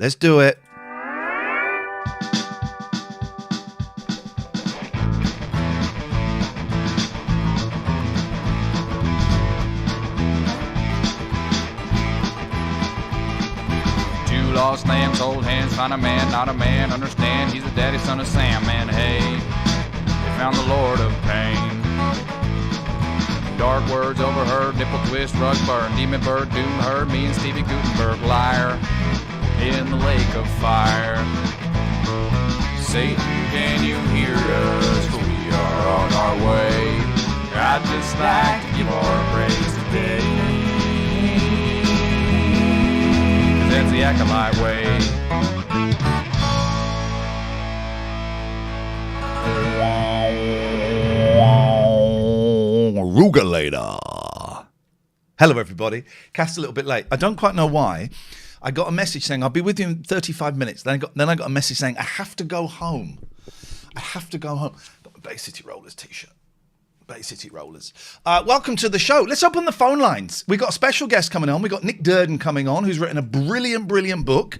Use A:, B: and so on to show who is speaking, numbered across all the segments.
A: Let's do it.
B: Lost lambs, hold hands, find a man, not a man, understand he's the daddy son of Sam, man, hey, they found the Lord of Pain. Dark words overheard, nipple twist, rug burn, demon bird, doom heard, me and Stevie Gutenberg, liar, in the lake of fire. Satan, can you hear us, for we are on our way, I'd just like to give our praise today. That's the acolyte way.
A: Rugalator. Hello, everybody. Cast a little bit late. I don't quite know why. I got a message saying I'll be with you in 35 minutes. Then I got a message saying I have to go home. I have to go home. Got my Bay City Rollers t-shirt. Bay City Rollers. Welcome to the show. Let's open the phone lines. We've got a special guest coming on. We've got Nick Duerden coming on, who's written a brilliant book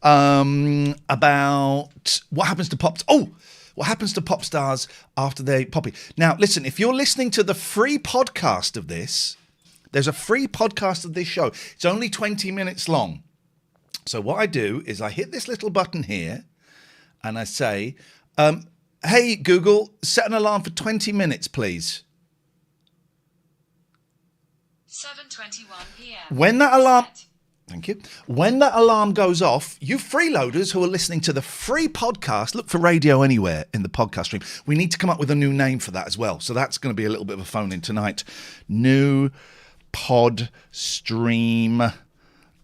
A: about what happens to pop stars after they poppy. Now, listen, if you're listening to the free podcast of this, there's a free podcast of this show. It's only 20 minutes long. So what I do is I hit this little button here and I say, hey, Google, set an alarm for 20 minutes, please.
C: 7:21 p.m.
A: When that alarm... Thank you. When that alarm goes off, you freeloaders who are listening to the free podcast, look for Radio Anywhere in the podcast stream. We need to come up with a new name for that as well. So that's going to be a little bit of a phone-in tonight. New pod stream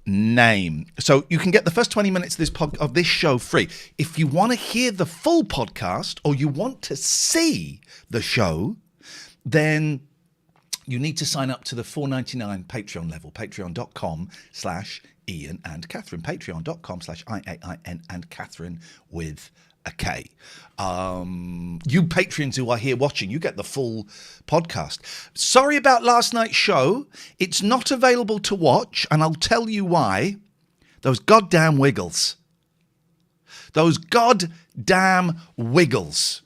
A: name. So you can get the first 20 minutes of this show free. If you want to hear the full podcast or you want to see the show, then you need to sign up to the $4.99 Patreon level, patreon.com/Iain and Katherine, patreon.com/IAIN and Katherine with a K. You patrons who are here watching, you get the full podcast. Sorry about last night's show. It's not available to watch, and I'll tell you why. Those goddamn Wiggles. Those goddamn Wiggles.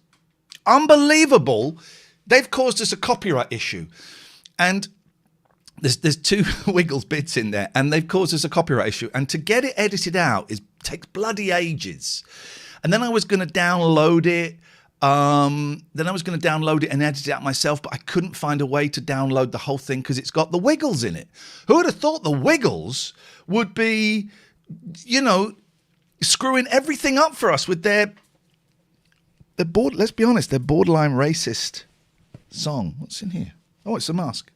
A: Unbelievable. They've caused us a copyright issue. And there's two Wiggles bits in there, and they've caused us a copyright issue. And to get it edited out takes bloody ages. And then I was going to download it. And edit it out myself, but I couldn't find a way to download the whole thing because it's got the Wiggles in it. Who would have thought the Wiggles would be, screwing everything up for us with their let's be honest, their borderline racist song. What's in here? Oh, it's a mask.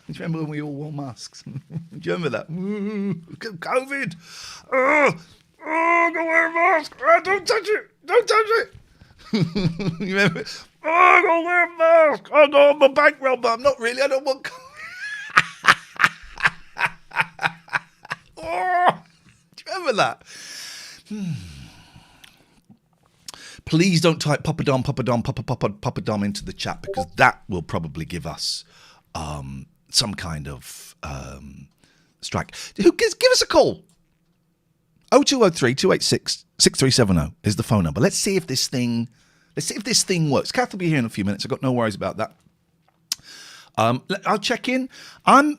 A: Do you remember when we all wore masks? Do you remember that? COVID. Go wear a mask. Don't touch it. Don't touch it. You remember? Go wear a mask. No, I'm a bank robber. I'm not really. I don't want COVID. Do you remember that? Please don't type Papa Dom into the chat because that will probably give us some kind of strike. Give us a call. 0203 286 6370 is the phone number. Let's see if this thing works. Kath will be here in a few minutes. I've got no worries about that. I'll check in. I'm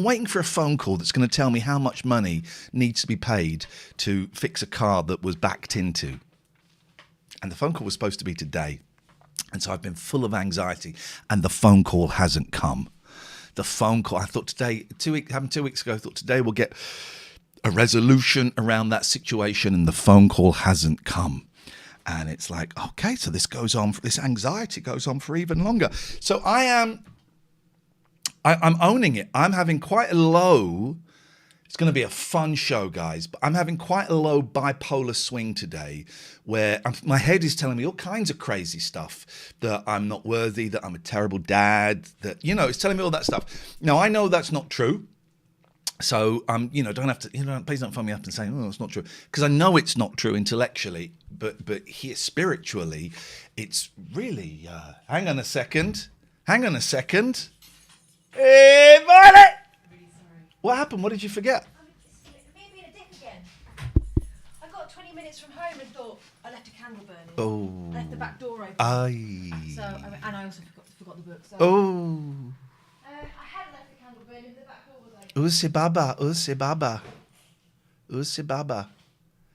A: waiting for a phone call that's going to tell me how much money needs to be paid to fix a car that was backed into. And the phone call was supposed to be today. And so I've been full of anxiety, and the phone call hasn't come. The phone call, I thought today, 2 weeks ago, I thought today we'll get a resolution around that situation, and the phone call hasn't come. And it's like, okay, so this anxiety goes on for even longer. So I'm owning it. I'm having quite a low, it's going to be a fun show, guys, but I'm having quite a low bipolar swing today where my head is telling me all kinds of crazy stuff, that I'm not worthy, that I'm a terrible dad, that, it's telling me all that stuff. Now, I know that's not true. So, don't have to, please don't phone me up and say, oh, it's not true. Because I know it's not true intellectually, but here spiritually, it's really, hang on a second. Hey, Violet! What happened? What did you forget?
D: 20 minutes from home and thought, I left a candle burning.
A: Oh.
D: I left the back door open.
A: Aye.
D: So, and I also forgot the book. So,
A: Oh.
D: I hadn't left the candle burning, the back door was open.
A: Usi baba.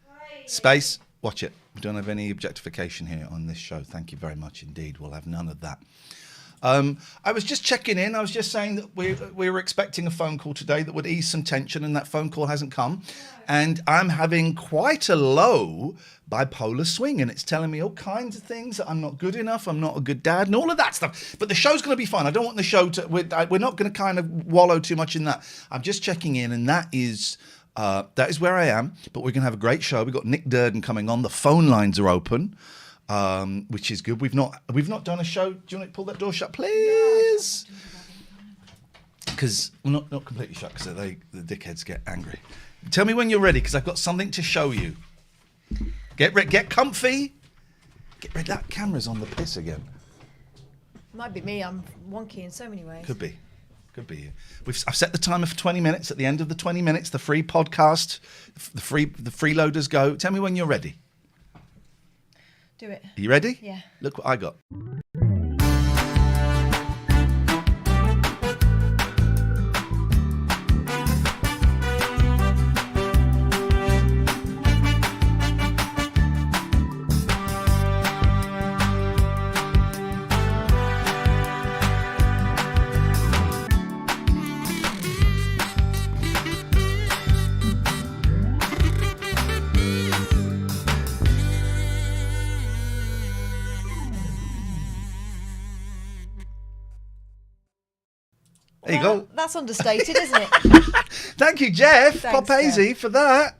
D: Right.
A: Space, watch it. We don't have any objectification here on this show. Thank you very much indeed. We'll have none of that. I was just checking in. I was just saying that we were expecting a phone call today that would ease some tension, and that phone call hasn't come. And I'm having quite a low bipolar swing, and it's telling me all kinds of things, that I'm not good enough, I'm not a good dad, and all of that stuff. But the show's going to be fine. I don't want the show to... We're not going to kind of wallow too much in that. I'm just checking in, and that is where I am. But we're going to have a great show. We've got Nick Duerden coming on. The phone lines are open. Which is good. We've not done a show. Do you want to pull that door shut, please? Because we're not completely shut, because the dickheads get angry. Tell me when you're ready, because I've got something to show you. Get comfy. Get ready. That camera's on the piss again.
D: Might be me. I'm wonky in so many ways.
A: Could be you. I've set the timer for 20 minutes. At the end of the 20 minutes, the free podcast, the freeloaders go. Tell me when you're ready.
D: Do it.
A: Are you ready?
D: Yeah.
A: Look what I got. There you go.
D: That's understated, isn't it?
A: Thank you, Jeff.
D: Thanks,
A: Popazy,
D: Jeff.
A: for that.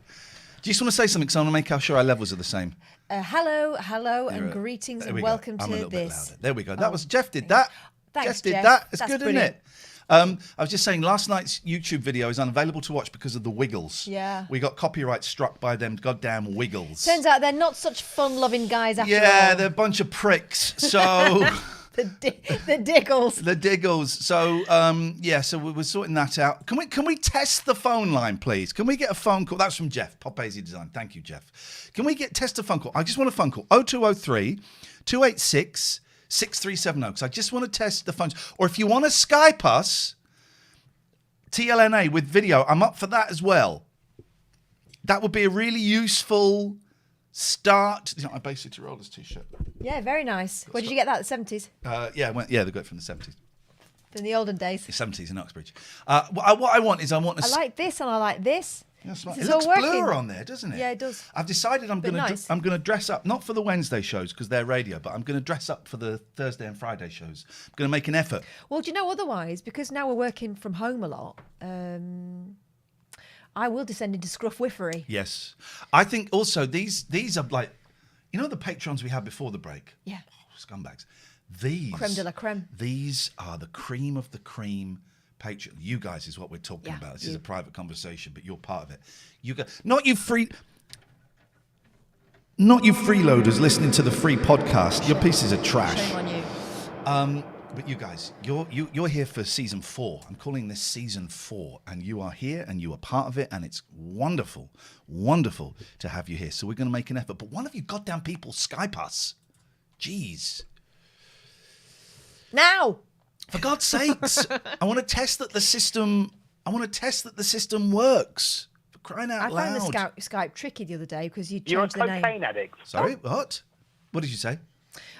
A: Do you just want to say something? Because I want to make sure our levels are the same.
D: Hello, and
A: There-
D: greetings,
A: there
D: and
A: we go.
D: welcome
A: I'm a
D: to
A: little bit
D: this.
A: louder. There we go. That was Jeff did that.
D: Thanks,
A: Jeff did
D: Jeff.
A: that. It's
D: That's
A: good,
D: brilliant.
A: isn't it? I was just saying, last night's YouTube video is unavailable to watch because of the Wiggles.
D: Yeah.
A: We got copyright struck by them goddamn Wiggles.
D: Turns out they're not such fun-loving guys after
A: yeah,
D: all.
A: they're a bunch of pricks. So
D: the diggles.
A: the Diggles. So so we're sorting that out. Can we test the phone line, please? Can we get a phone call? That's from Jeff, Popazy Design. Thank you, Jeff. Can we test a phone call? I just want a phone call. 0203 286 6370, because I just want to test the phones. Or if you want to Skype us, TLNA with video, I'm up for that as well. That would be a really useful start. You know, I basically rolled this t-shirt.
D: Yeah, very nice. Where did you get that? The 70s?
A: They got it from the 70s.
D: From the olden days.
A: The 70s in Uxbridge. What I want is
D: I like this and I like this.
A: Yes,
D: This
A: it
D: is
A: looks
D: all working.
A: blur on there, doesn't it?
D: Yeah, it does.
A: I've decided I'm
D: But
A: going
D: nice.
A: to dress up, not for the Wednesday shows because they're radio, but I'm going to dress up for the Thursday and Friday shows. I'm going to make an effort.
D: Well, do you know, otherwise, because now we're working from home a lot, I will descend into scruff-wiffery.
A: Yes. I think also these are like, you know the patrons we had before the break?
D: Yeah.
A: Oh, scumbags. These.
D: Creme de la creme.
A: These are the cream of the cream Patreon. You guys is what we're talking
D: Yeah,
A: about. This
D: you.
A: is a private conversation, but you're part of it. You guys, not you freeloaders listening to the free podcast. Your pieces of trash.
D: Shame on you.
A: But you guys, you're here for season 4. I'm calling this season 4, and you are here and you are part of it, and it's wonderful, wonderful to have you here. So we're going to make an effort. But one of you goddamn people Skype us. Jeez.
D: Now!
A: For God's sakes, I want to test that the system. Works. For crying out
D: I
A: loud!
D: found the Skype tricky the other day because you
E: You're a
D: changed the name.
E: cocaine addict.
A: Sorry, what? What did you say?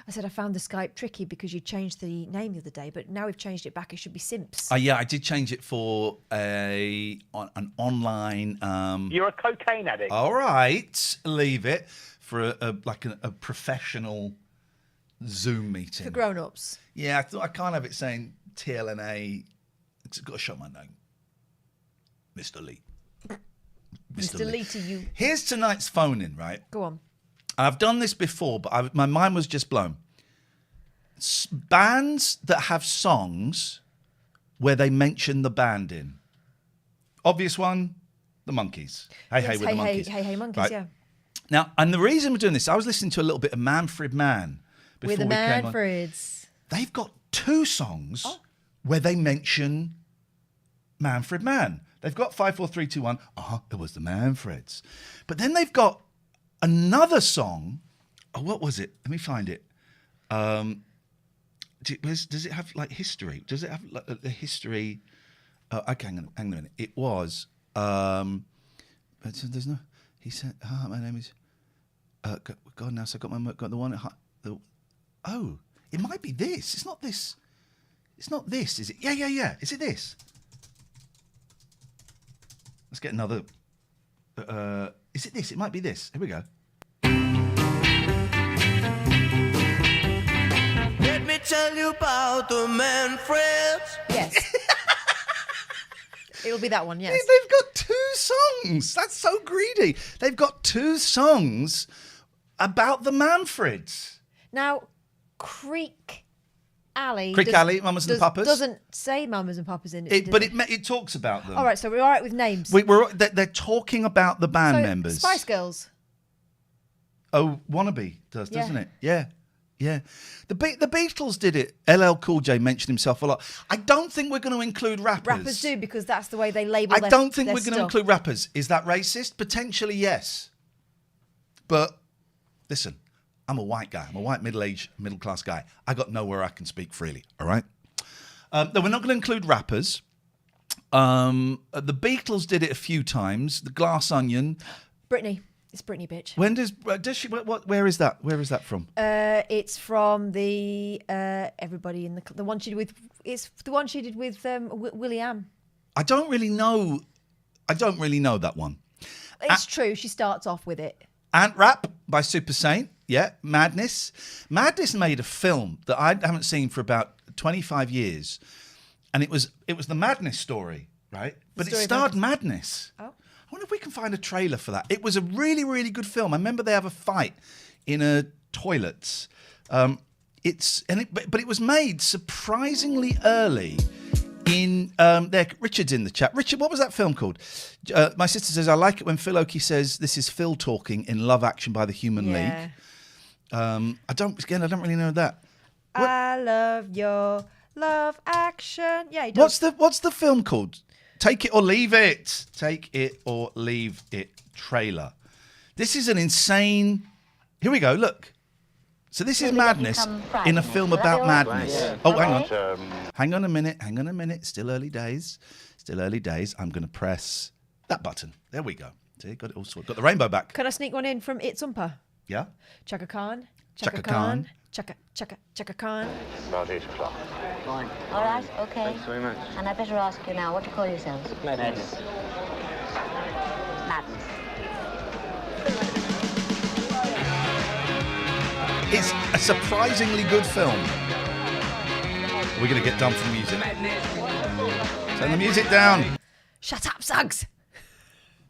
D: I said I found the Skype tricky because you changed the name the other day, but now we've changed it back. It should be Simps.
A: Yeah, I did change it for an online.
E: You're a cocaine addict.
A: All right, leave it for a professional Zoom meeting.
D: For grown-ups.
A: Yeah, I thought I can't have it saying TLNA. It's got to show my name, Mr. Lee.
D: Mr. Lee to you.
A: Here's tonight's phone-in, right?
D: Go on.
A: I've done this before, but my mind was just blown. Bands that have songs where they mention the band in. Obvious one, the Monkees. Hey,
D: Yes,
A: hey, with the Monkees.
D: Hey, Monkees,
A: Right.
D: yeah.
A: Now, and the reason we're doing this, I was listening to a little bit of Manfred Mann before
D: With the
A: we came on.
D: Manfreds.
A: They've got 2 songs where they mention Manfred Mann. They've got 5, 4, 3, 2, 1. It was the Manfreds. But then they've got Another song. Oh, what was it? Let me find it. Does it have like history? Does it have like the history? Okay, hang on a minute. It was. There's no. He said, "My name is." God, now so I got the one. Oh, it might be this. It's not this. It's not this, is it? Yeah. Is it this? Let's get another. Is it this? It might be this. Here we go.
F: Let me tell you about the Manfreds.
D: Yes. It'll be that one, yes.
A: They've got 2 songs. That's so greedy. They've got 2 songs about the Manfreds.
D: Now, Creek Alley.
A: Mamas and Papas.
D: Doesn't say Mamas and Papas in it.
A: But it talks about them.
D: All right, so we're all right with names.
A: They're talking about the band members.
D: Spice Girls.
A: Oh, Wannabe does, doesn't it? Yeah. The Beatles did it. LL Cool J mentioned himself a lot. I don't think we're going to include rappers.
D: Rappers do, because that's the way they label
A: I don't think
D: their
A: we're going to
D: stuff.
A: include rappers. Is that racist? Potentially, yes. But listen, I'm a white guy. I'm a white middle-class guy. I got nowhere I can speak freely, all right? No, we're not going to include rappers. The Beatles did it a few times. The Glass Onion.
D: Britney. It's Britney, bitch.
A: When does she? Where is that? Where is that from?
D: It's from the everybody in the one she did with. It's the one she did with William.
A: I don't really know that one.
D: It's true. She starts off with it.
A: Ant Rap by Super Saint. Yeah, Madness. Madness made a film that I haven't seen for about 25 years, and it was the Madness story, right? But it starred Madness.
D: Oh.
A: I wonder if we can find a trailer for that. It was a really, really good film. I remember they have a fight in a toilets. But it was made surprisingly early. Richard's in the chat. Richard, what was that film called? My sister says, I like it when Phil Oakey says this is Phil talking in Love Action by the Human League. I don't really know that.
D: I love your Love Action. Yeah, he does.
A: What's the film called? Take It or Leave It. Take It or Leave It trailer. This is an insane. Here we go. Look. So this is Madness in a film about madness. Yeah. Oh, hang on. Hang on a minute. Still early days. I'm going to press that button. There we go. See, got it all sorted. Got the rainbow back.
D: Can I sneak one in from It's Umpa?
A: Yeah.
D: Chaka Khan.
A: Chaka Khan.
D: Chaka Khan.
E: About 8 o'clock.
G: Fine. All right, okay.
E: Thanks very much.
G: And I better ask you now, what do you call yourselves?
E: Madness.
G: Madness.
A: It's a surprisingly good film. We're going to get done for the music. Turn the music down.
D: Shut up, Suggs.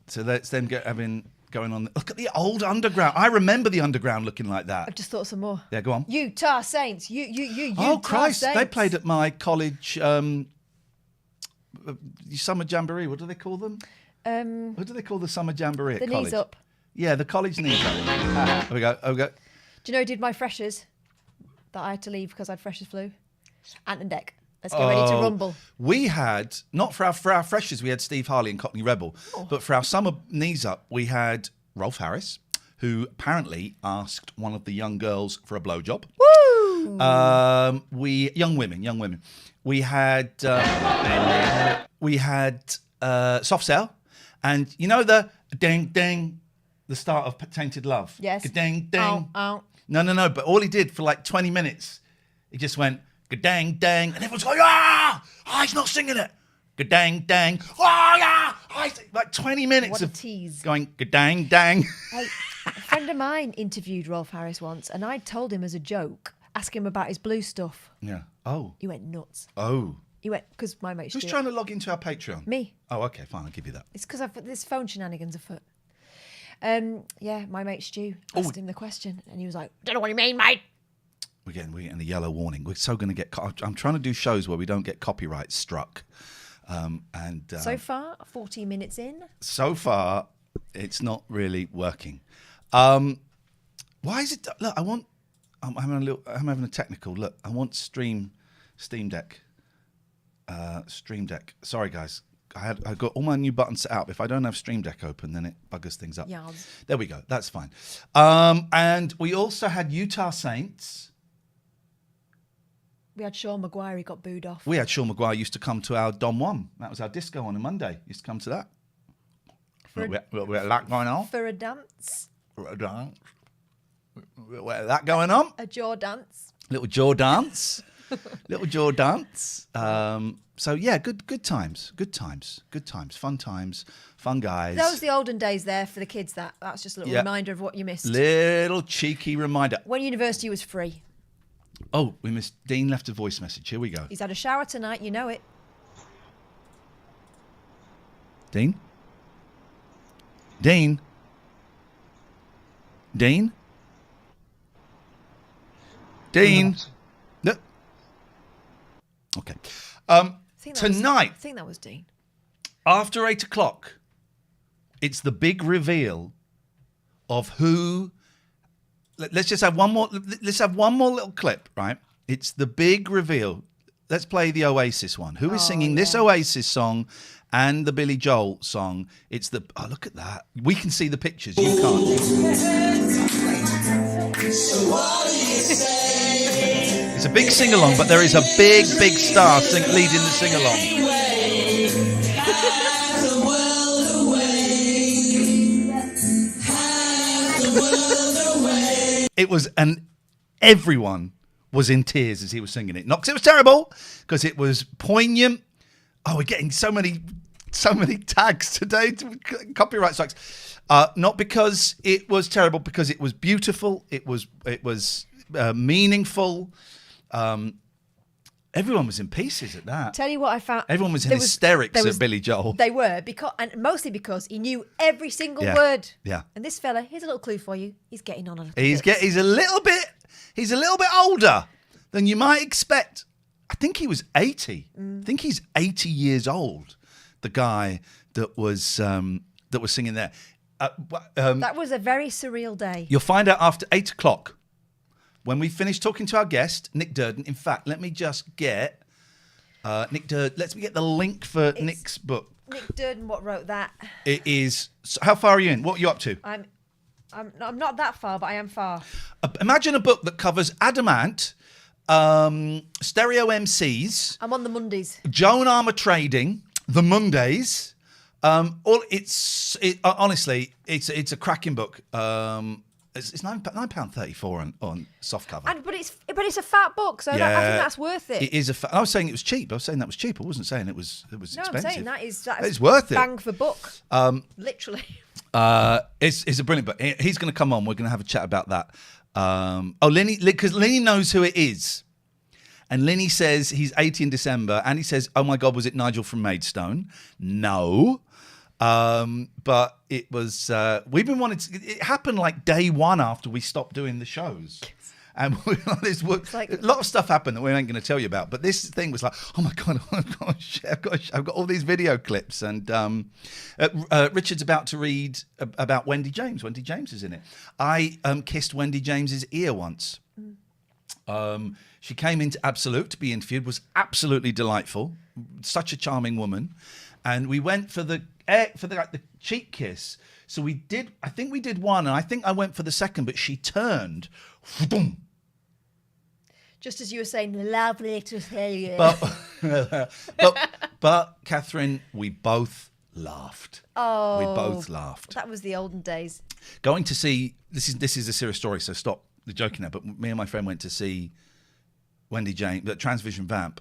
A: So let's then going on. Look at the old Underground. I remember the Underground looking like that.
D: I've just thought of some more.
A: Yeah, go on.
D: Utah Saints. You.
A: Oh, Christ. They played at my college summer jamboree. What do they call them? What do they call the summer jamboree at
D: The
A: college?
D: knees up.
A: Yeah, the college knees up. Here we go.
D: Do you know who did my freshers that I had to leave because I had freshers flu? Ant and Dec. Let's get ready to rumble.
A: We had, not for our freshers, we had Steve Harley and Cockney Rebel, but for our summer knees up, we had Rolf Harris, who apparently asked one of the young girls for a blowjob.
D: Woo!
A: Young women. We had Soft Cell, and you know the ding ding, the start of Tainted Love.
D: Yes.
A: Ding ding.
D: Ow.
A: No. But all he did for like 20 minutes, he just went dang dang, and everyone's going he's not singing it. Dang dang, like 20 minutes
D: What a
A: of
D: tease.
A: going dang dang.
D: Hey, a friend of mine interviewed Rolf Harris once, and I told him as a joke, ask him about his blue stuff.
A: Yeah. Oh.
D: He went nuts.
A: Oh.
D: He went, because my mate's
A: Who's trying to log into our Patreon?
D: Me.
A: Oh, okay, fine. I'll give you that.
D: It's because I've this phone shenanigans afoot. Yeah, my mate Stu asked him the question, and he was like, "Don't know what you mean, mate."
A: We're getting a yellow warning. We're so going to get. I'm trying to do shows where we don't get copyright struck.
D: So far, 40 minutes in.
A: So far, it's not really working. Why is it? Look, I'm having a technical look. I want Stream Deck. Stream Deck. Sorry, guys. I got all my new buttons set up. If I don't have Stream Deck open, then it buggers things up.
D: Yes.
A: There we go. That's fine. And we also had Utah Saints.
D: We had Sean Maguire, he got booed off.
A: We had Sean Maguire used to come to our Dom 1. That was our disco on a Monday. Used to come to that. We had that going on.
D: For a dance.
A: We had that going on.
D: A jaw dance.
A: Little jaw dance. Little jaw dance. So yeah, good times, fun guys.
D: That was the olden days there for the kids. That's just a little reminder of what you missed.
A: Little cheeky reminder.
D: When university was free.
A: Oh, we missed. Dean left a voice message. Here we go.
D: He's had a shower tonight, you know it.
A: Dean? Dean? Dean? Dean? No. Okay. Tonight,
D: I think that was Dean.
A: after 8 o'clock, it's the big reveal of who. Let's just have one more. Let's have one more little clip, right? It's the big reveal. Let's play the Oasis one. Who is singing this Oasis song and the Billy Joel song? It's the. Oh, look at that. We can see the pictures. You can't. It's a big sing along, but there is a big star leading the sing along. It was, and everyone was in tears as he was singing it. Not because it was terrible, because it was poignant. Oh, we're getting so many tags today, copyright strikes. Not because it was terrible, because it was beautiful. It was meaningful. Everyone was in pieces at that.
D: Tell you what I found.
A: Everyone was in hysterics at Billy Joel.
D: They were, mostly because he knew every single word.
A: Yeah.
D: And this fella, here's a little clue for you. He's getting on a little
A: He's
D: bit.
A: a little bit older than you might expect. I think he was 80. I think he's 80 years old. The guy that was singing there.
D: That was a very surreal day.
A: You'll find out after 8 o'clock. When we finish talking to our guest, Nick Duerden. In fact, let me just get Nick Duerden. Let me get the link for Nick's book.
D: Nick Duerden, what wrote that?
A: It is. So how far are you in? What are you up to?
D: I'm not that far, but I am far.
A: Imagine a book that covers Adamant, stereo MCs.
D: I'm on the Mondays.
A: Joan Armour trading, the Mondays. Honestly, it's a cracking book. It's £9.34 on soft cover.
D: But it's a fat book, so I think that's worth it.
A: It is I was saying it was cheap. I was saying that was cheap. I wasn't saying it was expensive.
D: I'm saying that is
A: it's worth it.
D: Bang for buck. Literally.
A: It's a brilliant book. He's going to come on. We're going to have a chat about that. Lenny, because Lenny knows who it is. And Lenny says he's 80 in December. And he says, oh my God, was it Nigel from Maidstone? No. But it was, we've been wanting to, it happened like day one after we stopped doing the shows. And a lot of stuff happened that we ain't going to tell you about. But this thing was like, oh my God, I've got all these video clips. And Richard's about to read about Wendy James. Wendy James is in it. I kissed Wendy James's ear once. She came into Absolute to be interviewed, was absolutely delightful. Such a charming woman. And we went for the cheek kiss. So I think we did one, and I think I went for the second, but she turned. Boom.
D: Just as you were saying, lovely to hear you.
A: But Catherine, we both laughed.
D: Oh,
A: we both laughed.
D: That was the olden days.
A: Going to see this is a serious story, so stop the joking now. But me and my friend went to see Wendy James, the Transvision Vamp,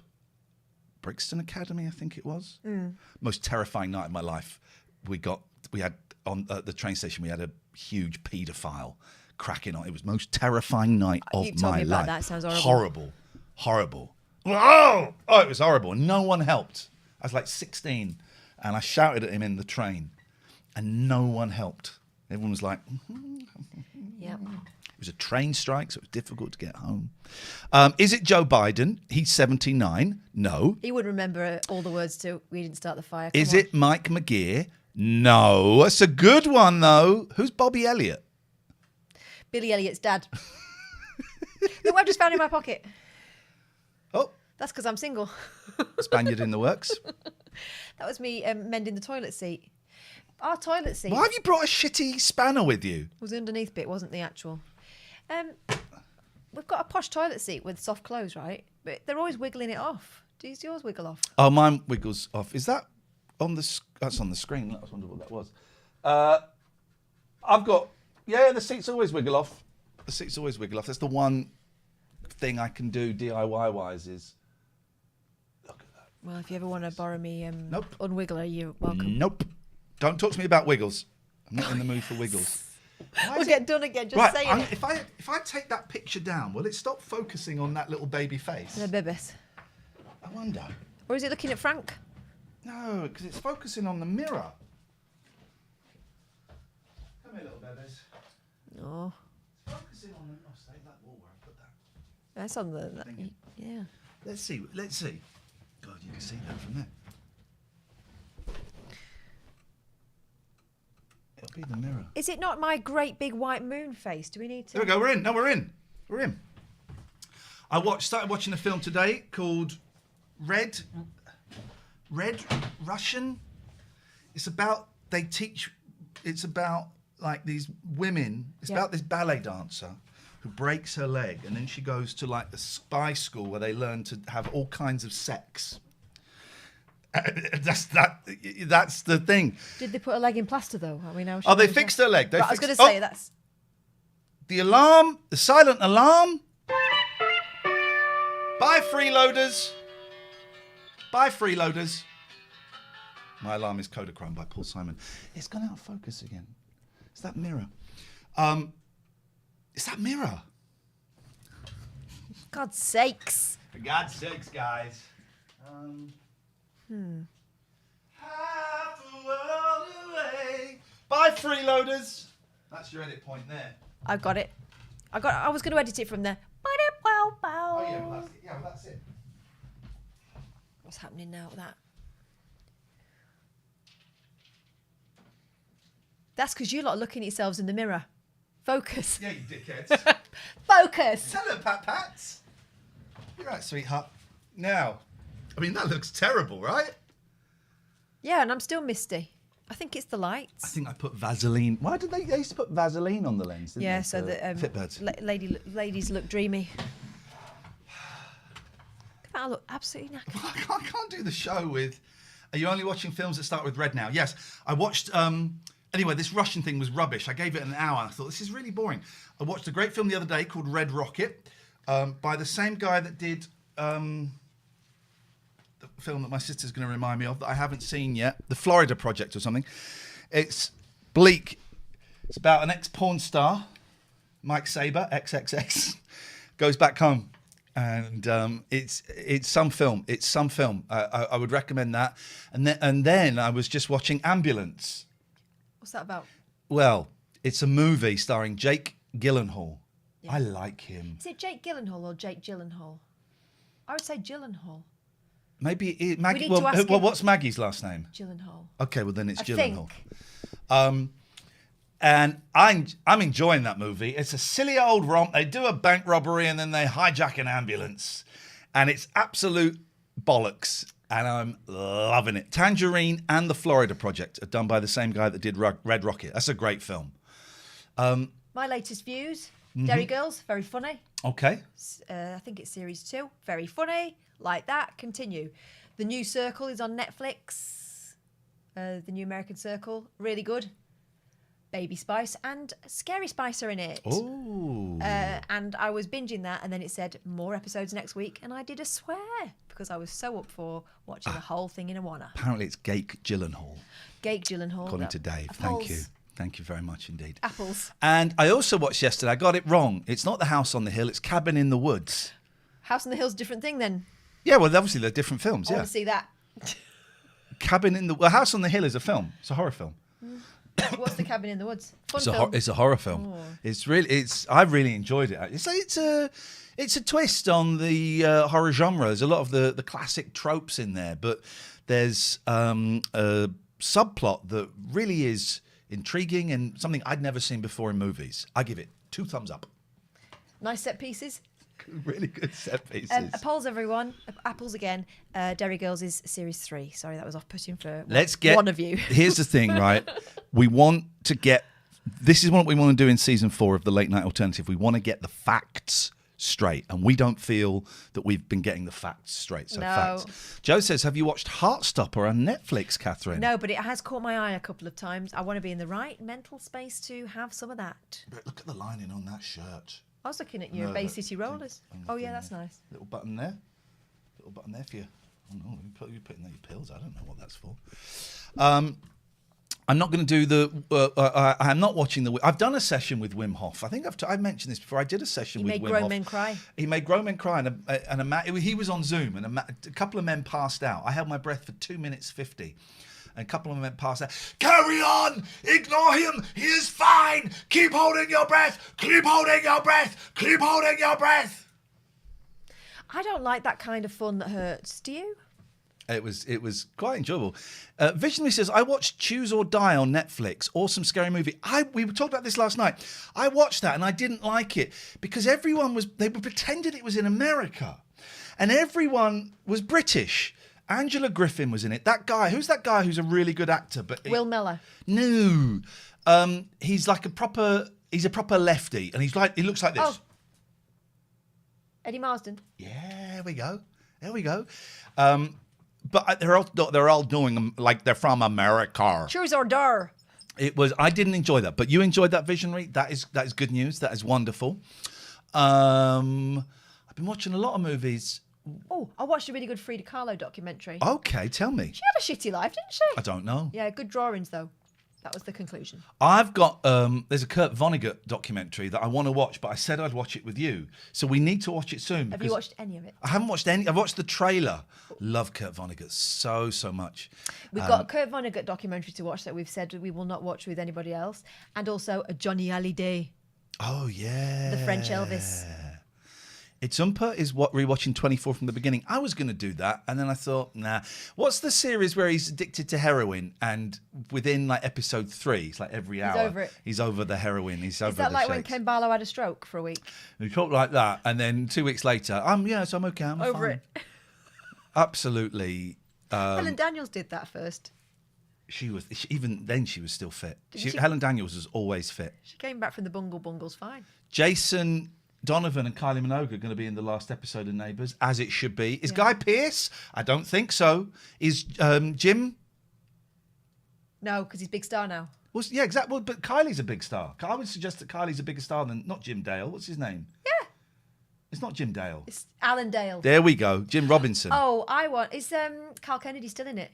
A: Brixton Academy, I think it was. Most terrifying night of my life. We had on the train station. We had a huge paedophile cracking on. It was the most terrifying night of
D: You told
A: my
D: me about
A: life.
D: that. Sounds horrible.
A: Horrible. Oh, it was horrible. No one helped. I was like 16, and I shouted at him in the train, and no one helped. Everyone was like,
D: Yeah.
A: It was a train strike, so it was difficult to get home. Is it Joe Biden? He's 79. No.
D: He would remember all the words to We Didn't Start the Fire.
A: Is it Mike McGear? No. That's a good one, though. Who's Bobby Elliott?
D: Billy Elliot's dad. Look what I've just found in my pocket.
A: Oh,
D: That's because I'm single.
A: Spaniard in the works.
D: That was me mending the toilet seat. Our toilet seat
A: Why have you brought a shitty spanner with you?
D: was the underneath bit, wasn't the actual. We've got a posh toilet seat with soft clothes, right? But they're always wiggling it off. Does yours wiggle off?
A: Oh, mine wiggles off. Is that on the? That's on the screen. I was wondering what that was. I've got. Yeah, the seats always wiggle off. The seats always wiggle off. That's the one thing I can do DIY wise is. Look at that.
D: Well, if you ever want to borrow me
A: Nope.
D: Unwiggler, you're welcome.
A: Nope. Don't talk to me about wiggles. I'm not in the mood for wiggles.
D: We'll get done again, just
A: Right,
D: saying it.
A: if I take that picture down, will it stop focusing on that little baby face?
D: The bibis.
A: I wonder.
D: Or is it looking at Frank?
A: No, because it's focusing on the mirror. Come here, little babies.
D: No.
A: It's focusing on the. Oh, stay that wall where I put that.
D: That's on the...
A: Thingy.
D: yeah.
A: Let's see. Let's see. God, you can see that from there. It'll be the mirror.
D: Is it not my great big white moon face? Do we need to...
A: There we go. We're in. No, we're in. We're in. Started watching a film today called Red Russian. It's about like these women. It's about this ballet dancer who breaks her leg, and then she goes to like a spy school where they learn to have all kinds of sex. That's the thing.
D: Did they put a leg in plaster though? I mean,
A: They fixed her leg.
D: I was going to say that's
A: the alarm, the silent alarm. Bye, freeloaders. Bye, freeloaders. My alarm is Kodachrome by Paul Simon. It's gone out of focus again. It's that mirror. It's that mirror.
D: God's sakes.
A: For God's sakes, guys. Half a world away. Bye, freeloaders. That's your edit point there.
D: I've got it. I was going to edit it from there.
A: Oh yeah, well that's it.
D: What's happening now with that? That's because you lot are looking at yourselves in the mirror. Focus.
A: Yeah, you dickheads.
D: Focus.
A: Hello, Pat Pats. You're right, sweetheart. Now, I mean, that looks terrible, right?
D: Yeah, and I'm still misty. I think it's the lights.
A: I think I put Vaseline. Why did they used to put Vaseline on the lens, didn't
D: Yeah,
A: they?
D: so that
A: Fitbirds.
D: ladies look dreamy. I look absolutely knackered.
A: I can't do the show with... Are you only watching films that start with red now? Yes. I watched... Anyway, this Russian thing was rubbish. I gave it an hour. I thought, this is really boring. I watched a great film the other day called Red Rocket by the same guy that did the film that my sister's going to remind me of that I haven't seen yet, The Florida Project or something. It's bleak. It's about an ex-porn star, Mike Saber, XXX, goes back home. And it's some film. It's some film. I would recommend that. And then I was just watching Ambulance.
D: What's that about?
A: Well, it's a movie starring Jake Gyllenhaal. Yeah. I like him.
D: Is it Jake Gyllenhaal or Jake Gyllenhaal? I would say Gyllenhaal.
A: Maybe Maggie.
D: We need to ask him.
A: What's Maggie's last name?
D: Gyllenhaal.
A: Okay, well then it's
D: I
A: Gyllenhaal.
D: think.
A: And I'm enjoying that movie. It's a silly old romp. They do a bank robbery and then they hijack an ambulance, and it's absolute bollocks. And I'm loving it. Tangerine and The Florida Project are done by the same guy that did Red Rocket. That's a great film.
D: My latest views. Derry Girls, very funny.
A: Okay.
D: I think it's series 2. Very funny. Like that. Continue. The New Circle is on Netflix. The New American Circle. Really good. Baby Spice and Scary Spice are in it.
A: Oh.
D: And I was binging that, and then it said more episodes next week, and I did a swear because I was so up for watching the whole thing in a wanna.
A: Apparently it's Jake Gyllenhaal.
D: Jake Gyllenhaal.
A: According to Dave. Thank you. Thank you very much indeed.
D: Apples.
A: And I also watched yesterday, I got it wrong. It's not The House on the Hill, it's Cabin in the Woods.
D: House on the Hill's a different thing then.
A: Yeah, well, obviously they're different films,
D: I
A: yeah.
D: want to see that.
A: House on the Hill is a film. It's a horror film.
D: What's the Cabin in the Woods? Fun
A: It's
D: film.
A: it's a horror film. Oh. I really enjoyed it. It's a twist on the horror genre. There's a lot of the classic tropes in there, but there's a subplot that really is intriguing and something I'd never seen before in movies. I give it 2 thumbs up.
D: Nice set pieces.
A: Really good set pieces.
D: Polls, everyone. Apples again. Derry Girls is series 3. Sorry, that was off-putting for one of you.
A: Here's the thing, right? We want to get... This is what we want to do in season 4 of the Late Night Alternative. We want to get the facts straight, and we don't feel that we've been getting the facts straight. So
D: No.
A: facts. Joe says, have you watched Heartstopper on Netflix, Catherine?
D: No, but it has caught my eye a couple of times. I want to be in the right mental space to have some of that.
A: But look at the lining on that shirt.
D: I was looking at your
A: No,
D: Bay
A: that-
D: City Rollers. Oh, yeah, that's nice.
A: Little button there. Little button there for you. Oh, no, you're putting there your pills. I don't know what that's for. I'm not going to do the... I'm not watching the... I've done a session with Wim Hof. I think I've mentioned this before. I did a session with Wim Hof.
D: He made grown men cry.
A: He made grown men cry. He was on Zoom, and a couple of men passed out. I held my breath for 2 minutes 50. And a couple of men passed out. Carry on! Ignore him! He is fine! Keep holding your breath! Keep holding your breath! Keep holding your breath!
D: I don't like that kind of fun that hurts. Do you?
A: It was quite enjoyable. Visionary says, I watched Choose or Die on Netflix. Awesome scary movie. We talked about this last night. I watched that and I didn't like it because they pretended it was in America. And everyone was British. Angela Griffin was in it. That guy, who's that guy who's a really good actor?
D: Will Miller.
A: No. He's like a proper lefty. And he looks like this.
D: Oh. Eddie Marsden.
A: Yeah, there we go. But they're all doing them like they're from America.
D: Choose or Die.
A: I didn't enjoy that, but you enjoyed that, Visionary. That is good news. That is wonderful. I've been watching a lot of movies.
D: Oh, I watched a really good Frida Kahlo documentary.
A: Okay, tell me.
D: She had a shitty life, didn't she?
A: I don't know.
D: Yeah, good drawings though. That was the conclusion.
A: I've got there's a Kurt Vonnegut documentary that I want to watch, but I said I'd watch it with you, so we need to watch it soon.
D: Have you watched any of it?
A: I haven't watched any. I've watched the trailer. Love Kurt Vonnegut so much.
D: We've got a Kurt Vonnegut documentary to watch that we've said we will not watch with anybody else, and also a Johnny Hallyday,
A: Oh yeah,
D: the French Elvis.
A: Itzumpa is rewatching 24 from the beginning. I was going to do that, and then I thought, nah. What's the series where he's addicted to heroin, and within like episode 3, it's like every hour
D: over it.
A: he's over the heroin. He's over
D: Is that
A: the
D: like
A: shakes.
D: when Ken Barlow had a stroke for a week?
A: He talked like that, and then 2 weeks later, I'm okay. I'm
D: Over
A: fine.
D: it.
A: Absolutely.
D: Helen Daniels did that first.
A: Even then she was still fit.
D: Didn't she?
A: Helen Daniels was always fit.
D: She came back from the Bungles fine.
A: Jason Donovan and Kylie Minogue are going to be in the last episode of Neighbours, as it should be. Is Guy Pearce? I don't think so. Is Jim?
D: No, because he's big star now.
A: Well, yeah, exactly. Well, but Kylie's a big star. I would suggest that Kylie's a bigger star than not Jim Dale. What's his name?
D: Yeah.
A: It's not Jim Dale.
D: It's Alan Dale.
A: There we go. Jim Robinson.
D: Oh, is Carl Kennedy still in it?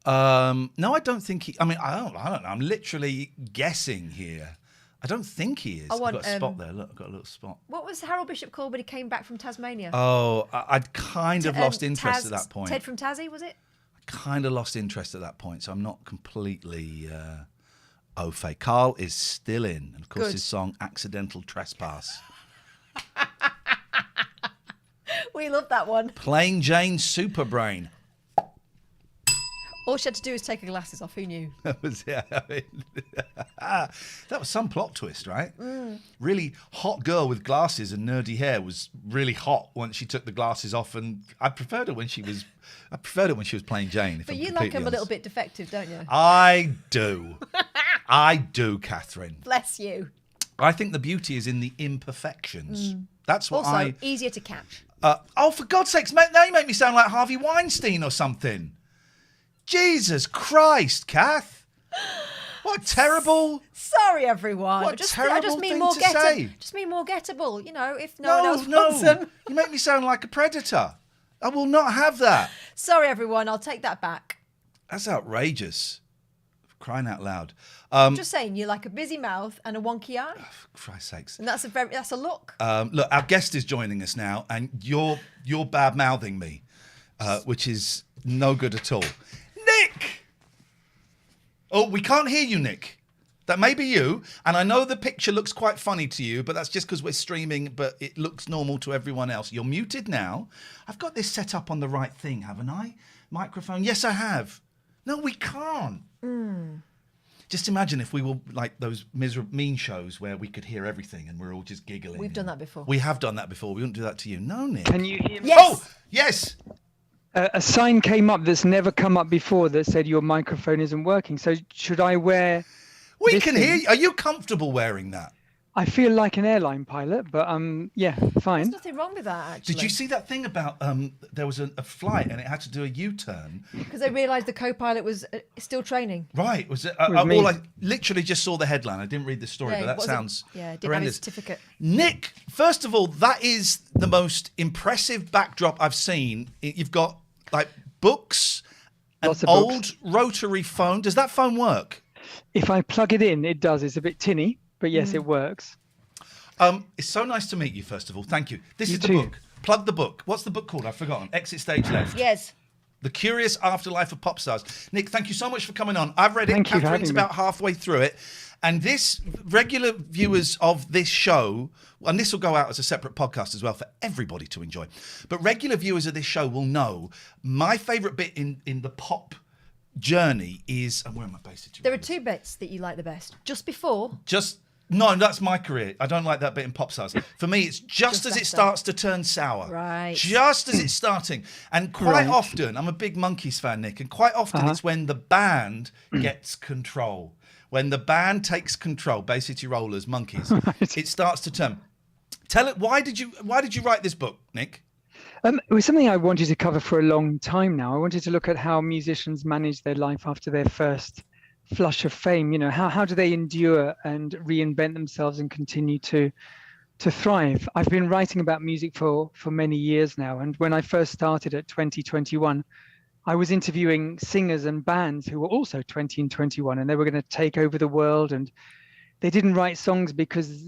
A: No, I don't think he. I mean, I don't know. I'm literally guessing here. I don't think he is.
D: I want,
A: I've got a spot there. Look, I've got a little spot.
D: What was Harold Bishop called when he came back from Tasmania?
A: Oh, I'd kind of lost interest at that point.
D: Ted from Tassie, was it?
A: I kind of lost interest at that point, so I'm not completely au fait. Carl is still in. And of course,
D: Good.
A: his song Accidental Trespass.
D: We love that one.
A: Plain Jane Superbrain.
D: All she had to do was take her glasses off. Who knew?
A: That was, yeah, I mean, that was some plot twist, right? Really hot girl with glasses and nerdy hair was really hot once she took the glasses off, and I preferred it when she was plain Jane. If
D: But
A: I'm
D: you like
A: completely
D: him a little
A: honest.
D: bit defective, don't you?
A: I do. I do, Catherine.
D: Bless you.
A: I think the beauty is in the imperfections. That's what
D: Also, easier to catch.
A: oh, for God's sakes, now you make me sound like Harvey Weinstein or something. Jesus Christ, Kath. What terrible...
D: Sorry, everyone.
A: What
D: I just
A: terrible
D: mean
A: thing
D: more
A: to say.
D: Just mean more gettable. You know, if no one else wants
A: No.
D: them.
A: You make me sound like a predator. I will not have that.
D: Sorry, everyone. I'll take that back.
A: That's outrageous. For crying out loud.
D: I'm just saying, you're like a busy mouth and a wonky eye,
A: For Christ's sakes.
D: and that's a look.
A: Look, our guest is joining us now, and you're bad-mouthing me, which is no good at all. Nick! Oh, we can't hear you, Nick. That may be you, and I know the picture looks quite funny to you, but that's just because we're streaming, but it looks normal to everyone else. You're muted now. I've got this set up on the right thing, haven't I? Microphone. Yes, I have. No, we can't. Just imagine if we were like those mean shows where we could hear everything and we're all just giggling.
D: We've done that before.
A: We have done that before. We wouldn't do that to you. No, Nick.
H: Can you hear me?
D: Yes.
A: Oh, yes.
H: A sign came up that's never come up before that said your microphone isn't working. So should I wear?
A: We
H: this
A: can
H: thing?
A: hear you. Are you comfortable wearing that?
H: I feel like an airline pilot, but yeah, fine.
D: There's nothing wrong with that, actually.
A: Did you see that thing about there was a flight and it had to do a U-turn?
D: Because they realised the co-pilot was still training.
A: Right. Was it?
H: me.
A: I literally just saw the headline. I didn't read the story,
D: Yeah,
A: but that
D: wasn't-
A: sounds
D: Yeah, didn't have his
A: horrendous.
D: certificate.
A: Nick, first of all, that is the most impressive backdrop I've seen. You've got like books, an
H: Lots of
A: old
H: books.
A: rotary phone. Does that phone work?
H: If I plug it in, it does. It's a bit tinny, but yes, it works.
A: It's so nice to meet you, first of all. Thank you. This
H: You
A: is the
H: too.
A: book. Plug the book. What's the book called? I've forgotten. Exit Stage Left.
D: Yes.
A: The Curious Afterlife of Pop Stars. Nick, thank you so much for coming on. I've read it.
H: Thank you for
A: Catherine's
H: having me.
A: about halfway through it. And this regular viewers of this show, and this will go out as a separate podcast as well for everybody to enjoy. But regular viewers of this show will know my favourite bit in the pop journey is, and where am I based?
D: There are two bits that you like the best. Just before.
A: No, that's my career. I don't like that bit in pop stars. For me, it's just as it
D: after.
A: starts to turn sour.
D: Right.
A: Just as it's starting. And quite
H: Right.
A: often, I'm a big Monkees fan, Nick, and quite often it's when the band gets control. When the band takes control, Bay City Rollers, Monkees, it starts to turn. Tell it, why did you write this book, Nick?
H: It was something I wanted to cover for a long time now. I wanted to look at how musicians manage their life after their first flush of fame. You know, how do they endure and reinvent themselves and continue to thrive? I've been writing about music for many years now, and when I first started at 2021, I was interviewing singers and bands who were also 20 and 21, and they were going to take over the world, and they didn't write songs because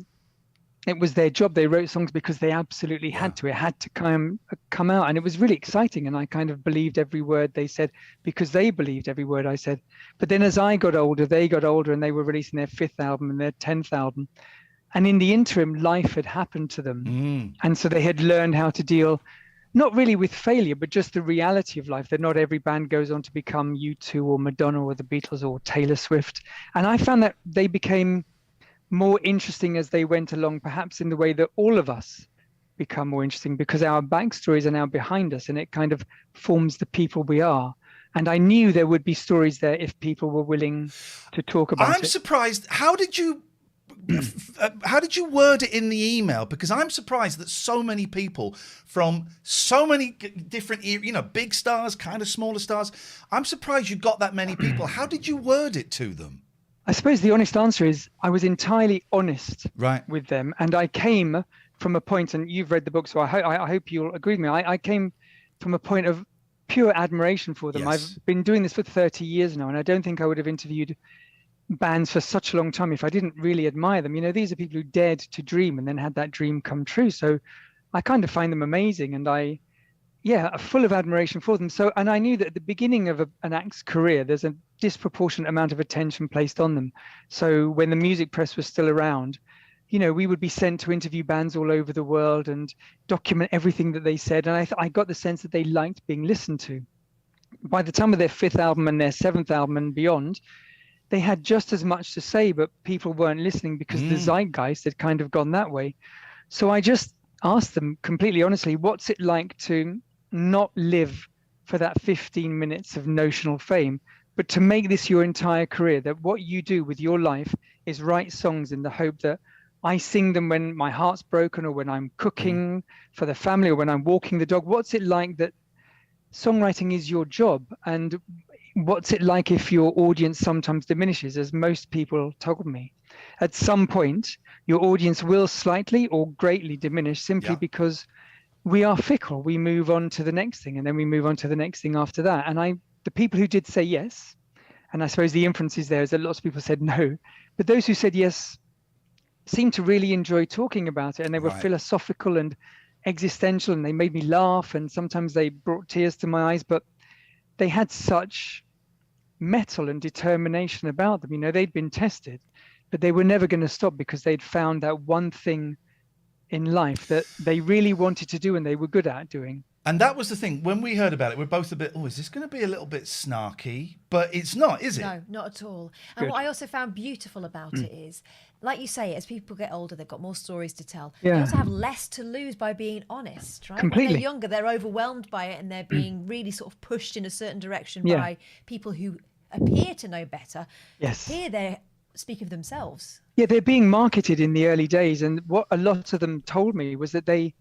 H: it was their job. They wrote songs because they absolutely had to. It had to come out, and it was really exciting. And I kind of believed every word they said because they believed every word I said. But then as I got older, they got older, and they were releasing their 5th album and their 10th album. And in the interim, life had happened to them. And so they had learned how to deal, not really with failure, but just the reality of life, that not every band goes on to become U2 or Madonna or the Beatles or Taylor Swift. And I found that they became more interesting as they went along, perhaps in the way that all of us become more interesting, because our backstories are now behind us and it kind of forms the people we are. And I knew there would be stories there if people were willing to talk about it.
A: I'm surprised. How did you word it in the email? Because I'm surprised that so many people from so many different, big stars, kind of smaller stars. I'm surprised you got that many people. How did you word it to them?
H: I suppose the honest answer is I was entirely honest
A: Right.
H: with them. And I came from a point, and you've read the book, so I hope you'll agree with me. I came from a point of pure admiration for them.
A: Yes.
H: I've been doing this for 30 years now, and I don't think I would have interviewed bands for such a long time if I didn't really admire them. You know, these are people who dared to dream and then had that dream come true. So I kind of find them amazing, and full of admiration for them. So, and I knew that at the beginning of an act's career, there's a disproportionate amount of attention placed on them. So when the music press was still around, we would be sent to interview bands all over the world and document everything that they said. And I got the sense that they liked being listened to. By the time of their 5th album and their 7th album and beyond, they had just as much to say, but people weren't listening because the zeitgeist had kind of gone that way. So I just asked them completely honestly, what's it like to not live for that 15 minutes of notional fame, but to make this your entire career, that what you do with your life is write songs in the hope that I sing them when my heart's broken, or when I'm cooking for the family, or when I'm walking the dog. What's it like that songwriting is your job? And what's it like if your audience sometimes diminishes, as most people told me? At some point, your audience will slightly or greatly diminish simply because we are fickle. We move on to the next thing, and then we move on to the next thing after that. And the people who did say yes, and I suppose the inference is there is that lots of people said no, but those who said yes seemed to really enjoy talking about it, and they were philosophical and existential, and they made me laugh, and sometimes they brought tears to my eyes, but they had such mettle and determination about them. They'd been tested, but they were never going to stop because they'd found that one thing in life that they really wanted to do and they were good at doing.
A: And that was the thing. When we heard about it, we're both a bit, is this going to be a little bit snarky? But it's not, is it?
D: No, not at all. And
H: Good.
D: what I also found beautiful about it is, like you say, as people get older, they've got more stories to tell.
H: Yeah.
D: They also have less to lose by being honest, right? When
H: Completely.
D: they're younger, they're overwhelmed by it and they're being really sort of pushed in a certain direction
H: Yeah.
D: by people who appear to know better.
H: Yes.
D: Here they're speaking of themselves.
H: Yeah, they're being marketed in the early days, and what a lot of them told me was that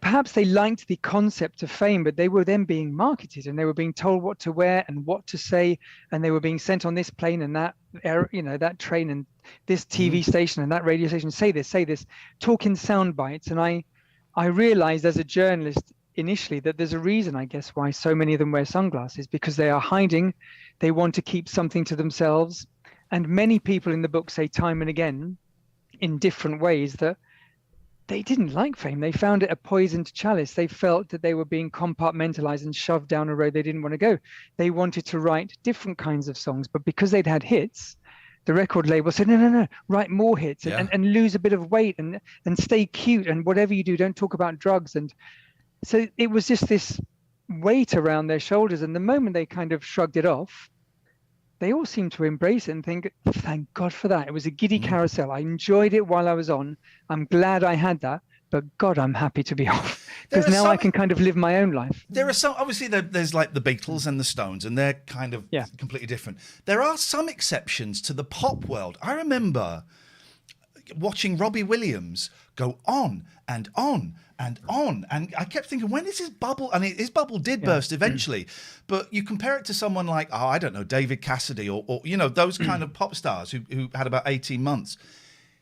H: perhaps they liked the concept of fame, but they were then being marketed, and they were being told what to wear and what to say, and they were being sent on this plane and that that train and this TV station and that radio station, say this, talk in sound bites. And I realized as a journalist initially that there's a reason, I guess, why so many of them wear sunglasses, because they are hiding, they want to keep something to themselves. And many people in the book say time and again in different ways that they didn't like fame. They found it a poisoned chalice. They felt that they were being compartmentalized and shoved down a road they didn't want to go. They wanted to write different kinds of songs, but because they'd had hits, the record label said, no, write more hits and lose a bit of weight and stay cute, and whatever you do, don't talk about drugs. And so it was just this weight around their shoulders. And the moment they kind of shrugged it off, they all seemed to embrace it and think, thank God for that. It was a giddy carousel. I enjoyed it while I was on. I'm glad I had that, but God, I'm happy to be off, because now I can kind of live my own life.
A: There are some, obviously there's like the Beatles and the Stones, and they're kind of completely different. There are some exceptions to the pop world. I remember watching Robbie Williams go on and on and on, and I kept thinking, when is his bubble? I mean, his bubble did burst eventually, but you compare it to someone like, I don't know, David Cassidy or those kind of pop stars who had about 18 months.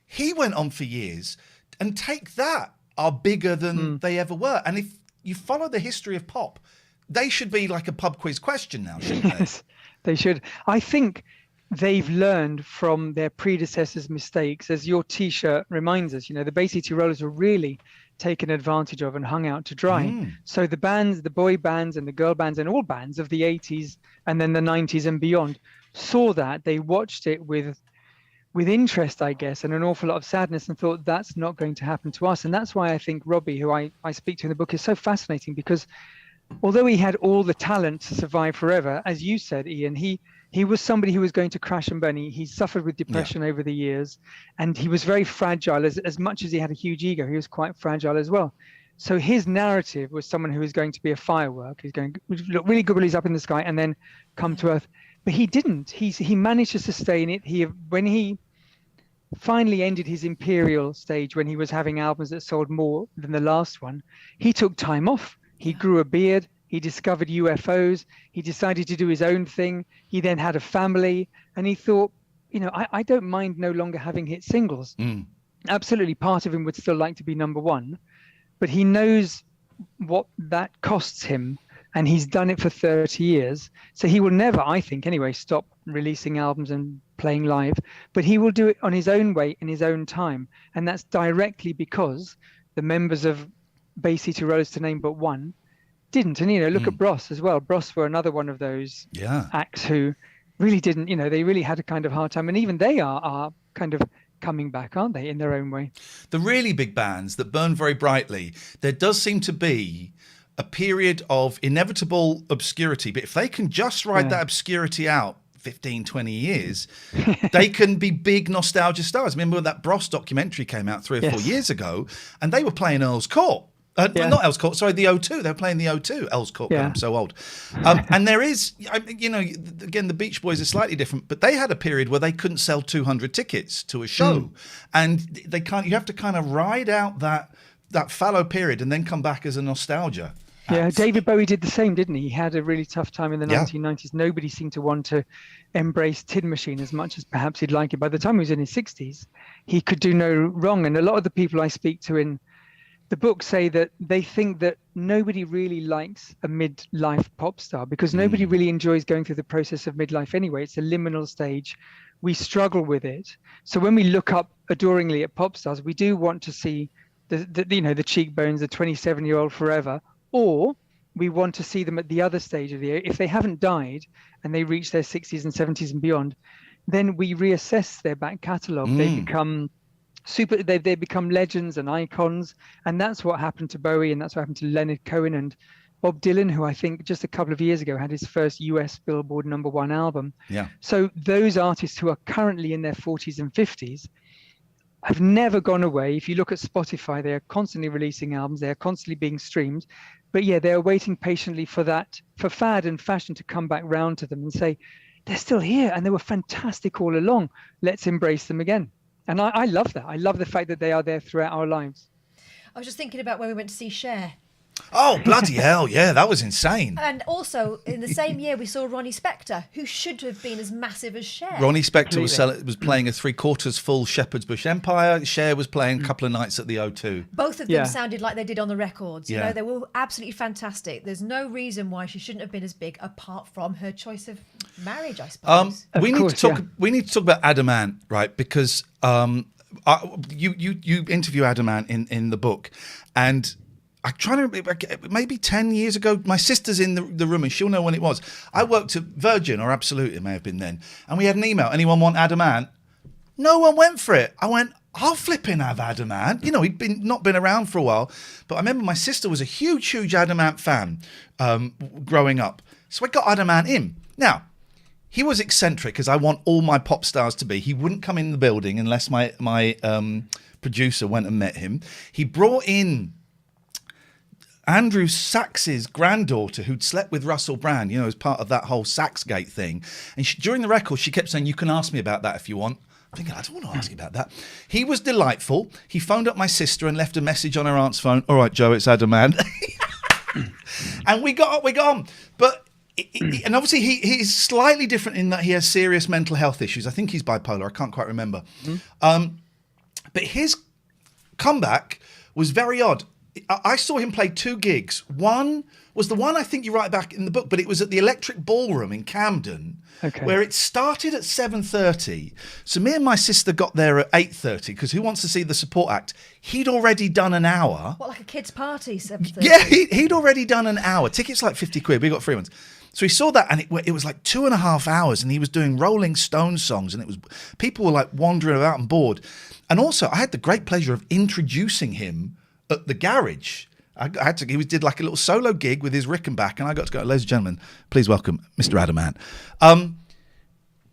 A: He went on for years, and take that, are bigger than they ever were. And if you follow the history of pop, they should be like a pub quiz question now, shouldn't they?
H: Yes, they should. I think they've learned from their predecessors' mistakes, as your T-shirt reminds us. The Bay City Rollers were really taken advantage of and hung out to dry. So the bands, the boy bands and the girl bands and all bands of the 80s and then the 90s and beyond saw that. They watched it with interest, I guess, and an awful lot of sadness, and thought that's not going to happen to us. And that's why I think Robbie, who I speak to in the book, is so fascinating, because although he had all the talent to survive forever, as you said, Ian, he was somebody who was going to crash and burn. He suffered with depression over the years, and he was very fragile. As much as he had a huge ego, he was quite fragile as well. So his narrative was someone who was going to be a firework. He's going to look really good when he's up in the sky and then come to earth. But he didn't. He managed to sustain it. When he finally ended his imperial stage, when he was having albums that sold more than the last one, he took time off. He grew a beard. He discovered UFOs. He decided to do his own thing. He then had a family, and he thought, I don't mind no longer having hit singles. Absolutely, part of him would still like to be number one, but he knows what that costs him, and he's done it for 30 years. So he will never, I think anyway, stop releasing albums and playing live, but he will do it on his own way, in his own time. And that's directly because the members of Bay City Rollers, to name but one, didn't. And look at Bros as well. Bros were another one of those acts who really didn't, they really had a kind of hard time, and even they are kind of coming back, aren't they, in their own way?
A: The really big bands that burn very brightly, there does seem to be a period of inevitable obscurity, but if they can just ride that obscurity out 15, 20 years, they can be big nostalgia stars. Remember when that Bros documentary came out 3 or 4 years ago, and they were playing Earl's Court. Not Earl's Court, sorry, the O2. They were playing the O2, Earl's Court. I'm so old. And there is, again, the Beach Boys are slightly different, but they had a period where they couldn't sell 200 tickets to a show. And they can't. You have to kind of ride out that fallow period and then come back as a nostalgia.
H: Yeah, David Bowie did the same, didn't he? He had a really tough time in the 1990s. Nobody seemed to want to embrace Tin Machine as much as perhaps he'd like it. By the time he was in his 60s, he could do no wrong. And a lot of the people I speak to in the book say that they think that nobody really likes a midlife pop star, because nobody really enjoys going through the process of midlife anyway. It's a liminal stage. We struggle with it. So when we look up adoringly at pop stars, we do want to see the cheekbones, the 27-year-old forever, or we want to see them at the other stage of the year. If they haven't died and they reach their 60s and 70s and beyond, then we reassess their back catalogue. They become They become legends and icons, and that's what happened to Bowie, and that's what happened to Leonard Cohen and Bob Dylan, who I think just a couple of years ago had his first US Billboard #1 album.
A: Yeah.
H: So those artists who are currently in their 40s and 50s have never gone away. If you look at Spotify, they are constantly releasing albums, they are constantly being streamed, but yeah, they're waiting patiently for fad and fashion to come back round to them and say, they're still here and they were fantastic all along. Let's embrace them again. And I love that. I love the fact that they are there throughout our lives.
D: I was just thinking about when we went to see Cher.
A: Oh, bloody hell. Yeah, that was insane.
D: And also, in the same year, we saw Ronnie Spector, who should have been as massive as Cher.
A: Ronnie Spector was playing a 3/4 full Shepherd's Bush Empire. Cher was playing a couple of nights at the O2.
D: Both of them sounded like they did on the records.
A: Yeah.
D: You know, they were absolutely fantastic. There's no reason why she shouldn't have been as big, apart from her choice of marriage, I suppose.
A: We need to talk about Adam Ant, right? Because you interview Adam Ant in the book, and I'm trying to remember, maybe 10 years ago, my sister's in the room and she'll know when it was. I worked at Virgin or Absolute, it may have been then, and we had an email. Anyone want Adam Ant? No one went for it. I went, I'll flipping have Adam Ant. You know, he'd not been around for a while, but I remember my sister was a huge Adam Ant fan growing up. So I got Adam Ant in. Now, he was eccentric, as I want all my pop stars to be. He wouldn't come in the building unless my producer went and met him. He brought in Andrew Sachs's granddaughter, who'd slept with Russell Brand, you know, as part of that whole Saxgate thing. And during the record, she kept saying, you can ask me about that if you want. I'm thinking, I don't want to ask you about that. He was delightful. He phoned up my sister and left a message on her aunt's phone. All right, Joe, it's Adam Ant. And we got on. But, and obviously he's slightly different in that he has serious mental health issues. I think he's bipolar. I can't quite remember. But his comeback was very odd. I saw him play 2 gigs. One was the one I think you write back in the book, but it was at the Electric Ballroom in Camden, where it started at 7:30. So me and my sister got there at 8:30 because who wants to see the support act? He'd already done an hour.
D: What, like a kid's party, 7:30?
A: Yeah, he'd already done an hour. Tickets like 50 quid. We got free ones. So he saw that, and it was like 2.5 hours, and he was doing Rolling Stones songs, and it was people were like wandering about and bored. And also, I had the great pleasure of introducing him at the garage. He did like a little solo gig with his Rickenbacker, and I got to go, ladies and gentlemen, please welcome Mr. Adam Ant.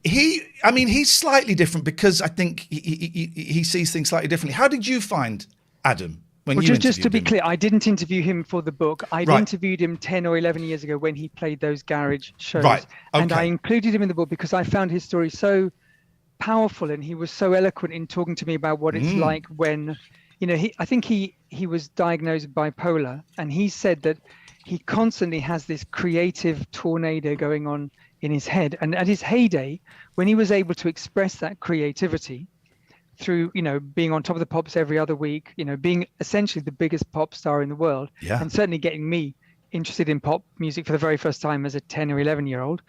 A: He's slightly different because I think he sees things slightly differently. How did you find Adam when you
H: just to be
A: him?
H: clear, I didn't interview him for the book. I'd interviewed him 10 or 11 years ago when he played those garage shows. Right. Okay. And I included him in the book because I found his story so powerful, and he was so eloquent in talking to me about what it's like when, you know, I think he was diagnosed bipolar, and he said that he constantly has this creative tornado going on in his head. And at his heyday, when he was able to express that creativity through, you know, being on Top of the Pops every other week, you know, being essentially the biggest pop star in the world, and certainly getting me interested in pop music for the very first time as a 10 or 11-year-old,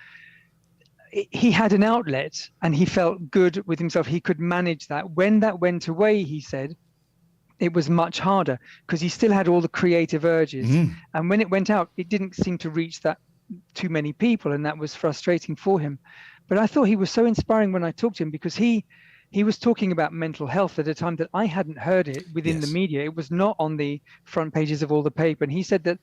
H: he had an outlet and he felt good with himself. He could manage that. When that went away, he said, it was much harder because he still had all the creative urges. And when it went out, it didn't seem to reach that too many people, and that was frustrating for him. But I thought he was so inspiring when I talked to him, because he was talking about mental health at a time that I hadn't heard it within the media. It was not on the front pages of all the paper. And he said that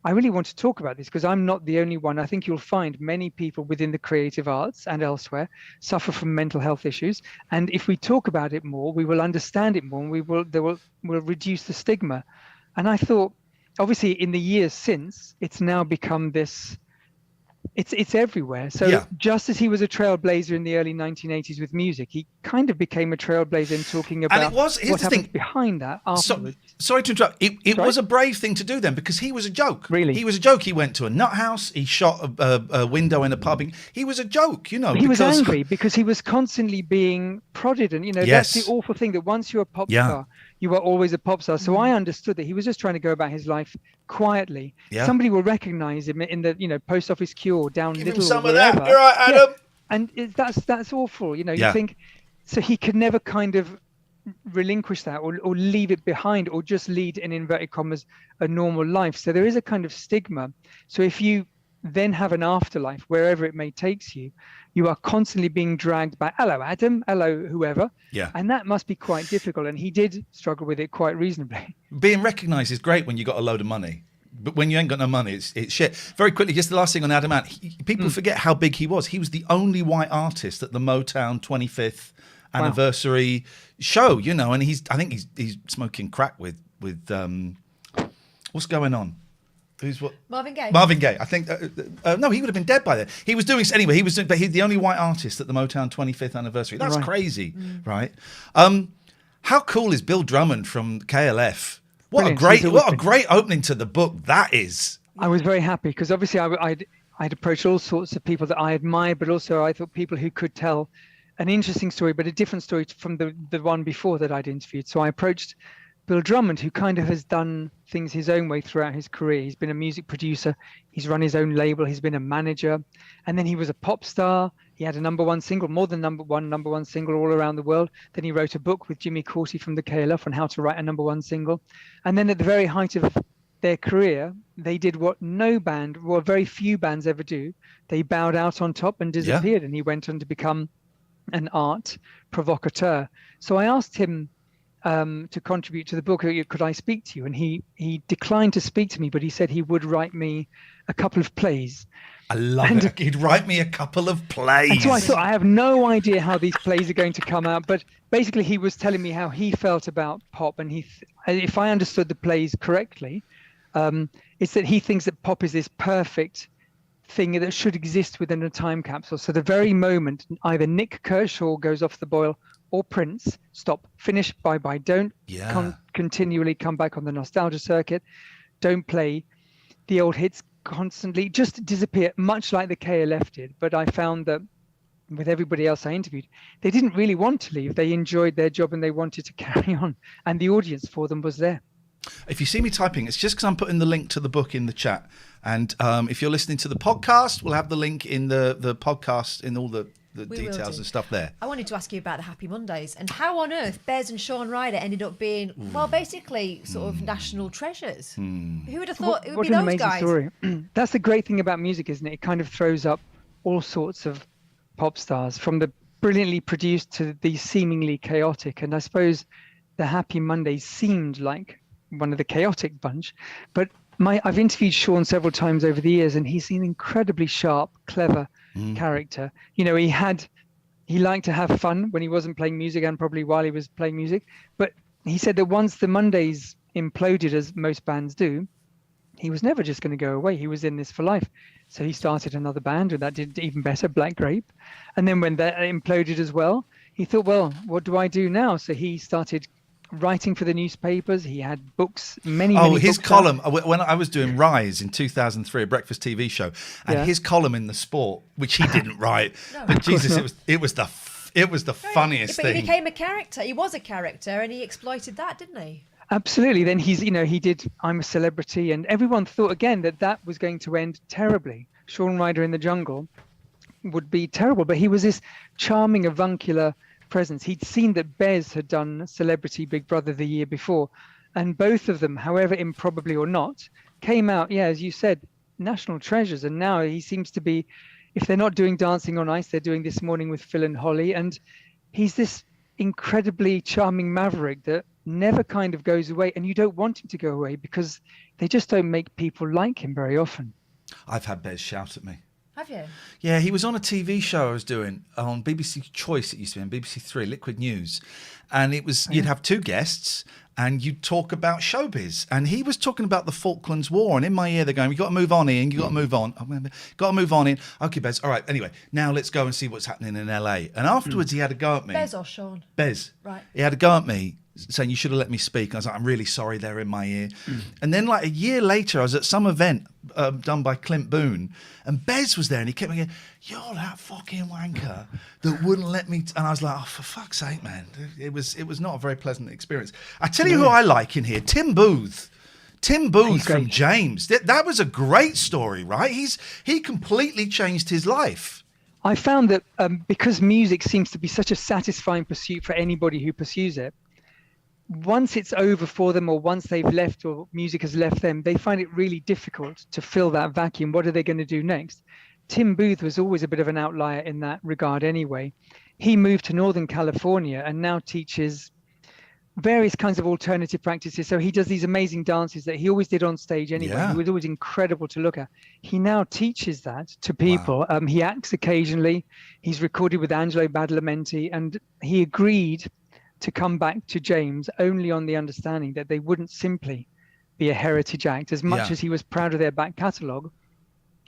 H: I really want to talk about this because I'm not the only one. I think you'll find many people within the creative arts and elsewhere suffer from mental health issues. And if we talk about it more, we will understand it more, and we'll reduce the stigma. And I thought, obviously, in the years since, it's now become this. It's everywhere. So just as he was a trailblazer in the early 1980s with music, he kind of became a trailblazer in talking about what happened behind that afterwards.
A: Sorry to interrupt. It was a brave thing to do then, because he was a joke.
H: Really?
A: He was a joke. He went to a nut house. He shot a window in a pub. He was a joke, you know.
H: He was angry because he was constantly being prodded. And, you know, that's the awful thing, that once you're a pop star, you are always a pop star. So I understood that he was just trying to go about his life quietly. Somebody will recognize him in the, you know, post office queue or down
A: Give
H: Little
A: him some
H: or
A: of
H: wherever.
A: that. You're right, Adam.
H: And that's awful. You know, you think, so he could never kind of relinquish that or leave it behind, or just lead, in inverted commas, a normal life. So there is a kind of stigma. So if you then have an afterlife, wherever it may take you, you are constantly being dragged by, hello, Adam, hello, whoever.
A: Yeah.
H: And that must be quite difficult. And he did struggle with it quite reasonably.
A: Being recognised is great when you got a load of money. But when you ain't got no money, it's shit. Very quickly, just the last thing on Adam Ant. People forget how big he was. He was the only white artist at the Motown 25th anniversary show, you know, and I think he's smoking crack with what's going on? Who's what?
D: Marvin Gaye.
A: Marvin Gaye. I think no, he would have been dead by then. He was doing anyway. But he's the only white artist at the Motown 25th anniversary. That's crazy, right? How cool is Bill Drummond from KLF? What a great opening to the book that is.
H: I was very happy because obviously I'd approached all sorts of people that I admired, but also I thought people who could tell an interesting story, but a different story from the one before that I'd interviewed. So I approached Bill Drummond, who kind of has done things his own way throughout his career. He's been a music producer, he's run his own label, he's been a manager, and then he was a pop star. He had a number one single, more than number one single all around the world. Then he wrote a book with Jimmy Corti from the KLF on how to write a number one single. And then at the very height of their career, they did what very few bands ever do. They bowed out on top and disappeared, and he went on to become an art provocateur. So I asked him to contribute to the book. Could I speak to you? And he declined to speak to me, but he said he would write me a couple of plays.
A: I love it. He'd write me a couple of plays.
H: And so I thought, I have no idea how these plays are going to come out, but basically he was telling me how he felt about pop, and if I understood the plays correctly, it's that he thinks that pop is this perfect thing that should exist within a time capsule. So the very moment either Nick Kershaw goes off the boil or Prince, stop, finish, bye-bye, don't continually come back on the nostalgia circuit, don't play the old hits constantly, just disappear, much like the KLF did. But I found that with everybody else I interviewed, they didn't really want to leave. They enjoyed their job and they wanted to carry on, and the audience for them was there.
A: If you see me typing, it's just because I'm putting the link to the book in the chat. And if you're listening to the podcast, we'll have the link in the podcast in all the details and stuff there.
D: I wanted to ask you about the Happy Mondays and how on earth Bez and Sean Ryder ended up being, well, basically sort of national treasures. Who would have thought it would be those guys? What an amazing
H: story. That's the great thing about music, isn't it? It kind of throws up all sorts of pop stars, from the brilliantly produced to the seemingly chaotic. And I suppose the Happy Mondays seemed like one of the chaotic bunch. But I've interviewed Sean several times over the years, and he's an incredibly sharp, clever character. You know, he liked to have fun when he wasn't playing music, and probably while he was playing music. But he said that once the Mondays imploded, as most bands do, he was never just going to go away. He was in this for life. So he started another band, and that did even better, Black Grape. And then when that imploded as well, he thought, well, what do I do now? So he started writing for the newspapers. He had books, many
A: his
H: books
A: column
H: out.
A: When I was doing Rise in 2003, a breakfast TV show, and his column in the Sport, which he didn't write, but Jesus, it was the funniest thing.
D: But he became a character. He was a character, and he exploited that, didn't he?
H: Absolutely. Then he did I'm a Celebrity, and everyone thought again that was going to end terribly. Shaun Ryder in the Jungle would be terrible, but he was this charming, avuncular presence. He'd seen that Bez had done Celebrity Big Brother the year before, and both of them, however improbably or not, came out, as you said, national treasures. And now he seems to be, if they're not doing Dancing on Ice, they're doing This Morning with Phil and Holly, and he's this incredibly charming maverick that never kind of goes away, and you don't want him to go away because they just don't make people like him very often.
A: I've had Bez shout at me.
D: Have you?
A: Yeah, he was on a TV show I was doing on BBC Choice. It used to be on BBC Three, Liquid News, and it was you'd have two guests and you'd talk about showbiz. And he was talking about the Falklands War, and in my ear they're going, "You got to move on, Ian. You got to move on. Got to move on, Ian. Okay, Bez. All right. Anyway, now let's go and see what's happening in LA." And afterwards, he had a go at me.
D: Bez or Sean?
A: Bez.
D: Right.
A: He had a go at me, saying, "You should have let me speak." I was like, "I'm really sorry, they're in my ear." And then like a year later, I was at some event done by Clint Boone, and Bez was there, and he kept me going, "You're that fucking wanker that wouldn't let me." And I was like, "Oh, for fuck's sake, man!" It was not a very pleasant experience. I tell you who I like in here, Tim Booth. Tim Booth from James. That was a great story, right? He completely changed his life.
H: I found that because music seems to be such a satisfying pursuit for anybody who pursues it, once it's over for them, or once they've left or music has left them, they find it really difficult to fill that vacuum. What are they going to do next? Tim Booth was always a bit of an outlier in that regard anyway. He moved to Northern California and now teaches various kinds of alternative practices. So he does these amazing dances that he always did on stage anyway.
A: Yeah.
H: He was always incredible to look at. He now teaches that to people.
A: Wow.
H: He acts occasionally. He's recorded with Angelo Badalamenti, and he agreed to come back to James only on the understanding that they wouldn't simply be a heritage act. As much as he was proud of their back catalogue,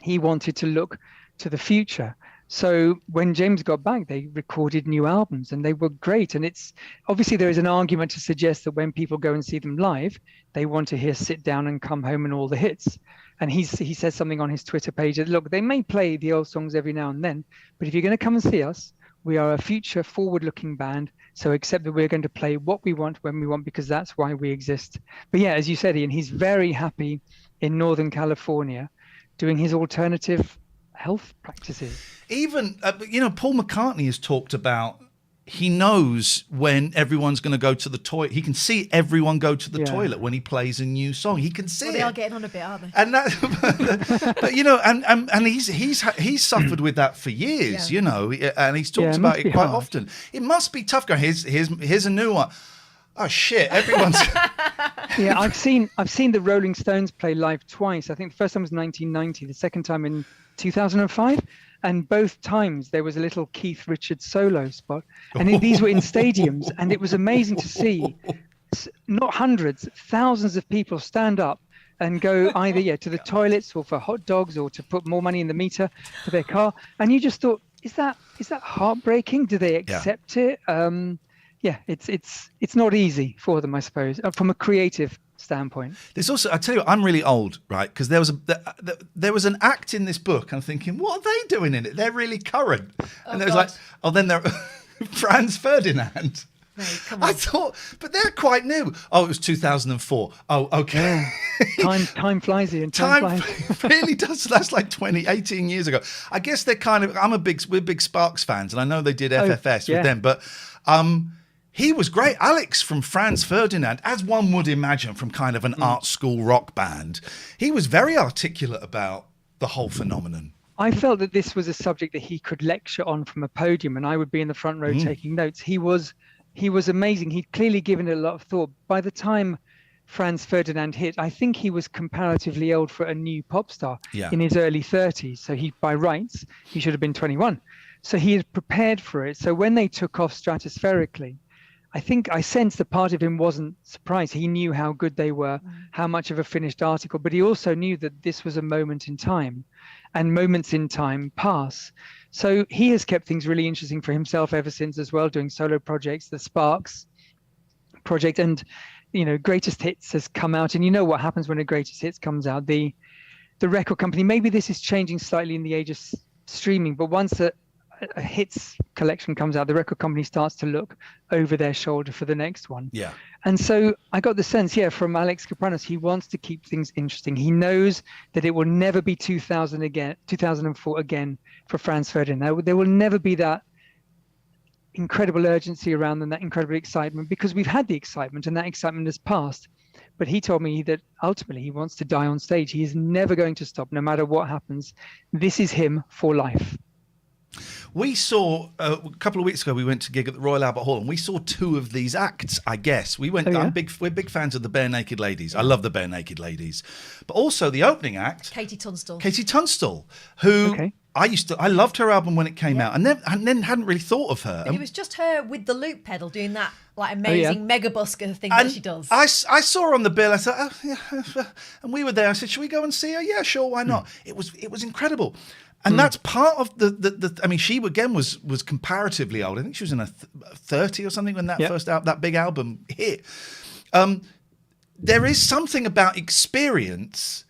H: he wanted to look to the future. So when James got back, they recorded new albums and they were great. And it's obviously there is an argument to suggest that when people go and see them live, they want to hear Sit Down and Come Home and all the hits. And he says something on his Twitter page that, look, they may play the old songs every now and then, but if you're going to come and see us, we are a future forward-looking band. So accept that we're going to play what we want when we want, because that's why we exist. But yeah, as you said, Ian, he's very happy in Northern California doing his alternative health practices.
A: Even, Paul McCartney has talked about, he knows when everyone's going to go to the toilet. He can see everyone go to the toilet when he plays a new song. He can see
D: They
A: it.
D: are getting on a bit, aren't they?
A: And that, but he's suffered with that for years, and he's talked about it quite often. It must be tough going. Here's a new one. Oh shit! Everyone's.
H: Yeah, I've seen the Rolling Stones play live twice. I think the first time was 1990, the second time in 2005, and both times there was a little Keith Richards solo spot, and these were in stadiums, and it was amazing to see, not hundreds, thousands of people stand up and go either to the toilets or for hot dogs or to put more money in the meter for their car, and you just thought, is that heartbreaking? Do they accept it? It's not easy for them, I suppose, from a creative standpoint.
A: There's also, I tell you what, I'm really old, right? Because there was an act in this book. I'm thinking, what are they doing in it? They're really current. And there was then they're Franz Ferdinand.
D: Right, come on.
A: I thought, but they're quite new. Oh, it was 2004. Oh, okay.
H: Yeah. Time flies, Ian. Time flies.
A: Really does. That's like 18 years ago. I guess they're we're big Sparks fans, and I know they did FFS with them, but he was great. Alex from Franz Ferdinand, as one would imagine from kind of an art school rock band, he was very articulate about the whole phenomenon.
H: I felt that this was a subject that he could lecture on from a podium, and I would be in the front row taking notes. He was amazing. He'd clearly given it a lot of thought. By the time Franz Ferdinand hit, I think he was comparatively old for a new pop star in his early 30s. So by rights, he should have been 21. So he had prepared for it. So when they took off stratospherically, I think I sensed that part of him wasn't surprised. He knew how good they were, how much of a finished article, but he also knew that this was a moment in time, and moments in time pass. So he has kept things really interesting for himself ever since as well, doing solo projects, the Sparks project, and Greatest Hits has come out, and you know what happens when a Greatest Hits comes out. The record company, maybe this is changing slightly in the age of streaming, but once a hits collection comes out, the record company starts to look over their shoulder for the next one. Yeah. And so I got the sense, from Alex Kapranos, he wants to keep things interesting. He knows that it will never be 2004 again for Franz Ferdinand. There will never be that incredible urgency around them, that incredible excitement, because we've had the excitement and that excitement has passed. But he told me that ultimately he wants to die on stage. He is never going to stop, no matter what happens. This is him for life.
A: We saw a couple of weeks ago. We went to gig at the Royal Albert Hall, and we saw two of these acts. I guess we went. We're big fans of the Bare Naked Ladies. I love the Bare Naked Ladies, but also the opening act,
D: Katie Tunstall,
A: who I loved her album when it came out, and then hadn't really thought of her.
D: But it was just her with the loop pedal doing that like amazing mega busker thing that she does.
A: I saw her on the bill. I thought, and we were there. I said, should we go and see her? Yeah, sure, why not? It was incredible. And that's part of the. I mean, she again was comparatively old. I think she was in her 30 or something when that first that big album hit. There is something about experience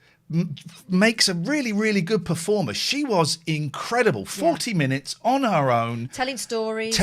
A: makes a really, really good performer. She was incredible. 40 minutes on her own.
D: Telling stories,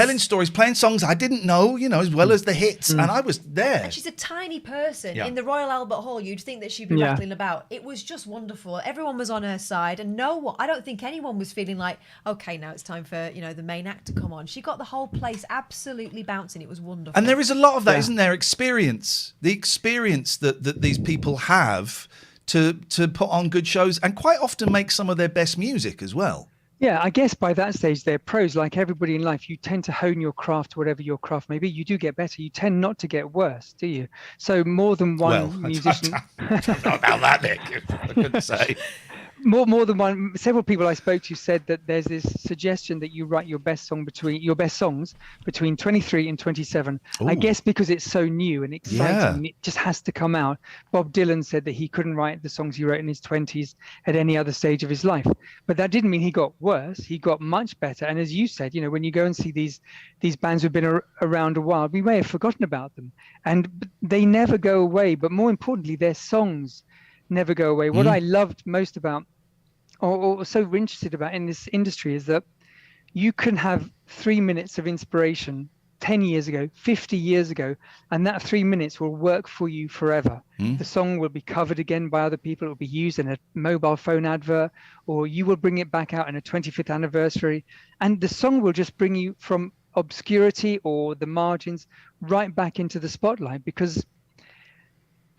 A: playing songs I didn't know, as well as the hits. And I was there.
D: And she's a tiny person. In the Royal Albert Hall, you'd think that she'd be rattling about. It was just wonderful. Everyone was on her side, and I don't think anyone was feeling like, okay, now it's time for, the main act to come on. She got the whole place absolutely bouncing. It was wonderful.
A: And there is a lot of that, isn't there? Experience. The experience that these people have to put on good shows and quite often make some of their best music as well.
H: Yeah, I guess by that stage they're pros. Like everybody in life, you tend to hone your craft, whatever your craft may be. You do get better. You tend not to get worse, do you? So more than one musician.
A: I don't know about that, Nick. I couldn't say.
H: More than one. Several people I spoke to said that there's this suggestion that you write your best songs between 23 and 27.
A: Ooh.
H: I guess because it's so new and exciting, it just has to come out. Bob Dylan said that he couldn't write the songs he wrote in his 20s at any other stage of his life. But that didn't mean he got worse. He got much better. And as you said, when you go and see these bands who've been around a while, we may have forgotten about them, and they never go away. But more importantly, their songs never go away. What I loved most about, or so interested about in this industry, is that you can have 3 minutes of inspiration 10 years ago, 50 years ago, and that 3 minutes will work for you forever. The song will be covered again by other people. It will be used in a mobile phone advert, or you will bring it back out in a 25th anniversary, and the song will just bring you from obscurity or the margins right back into the spotlight. Because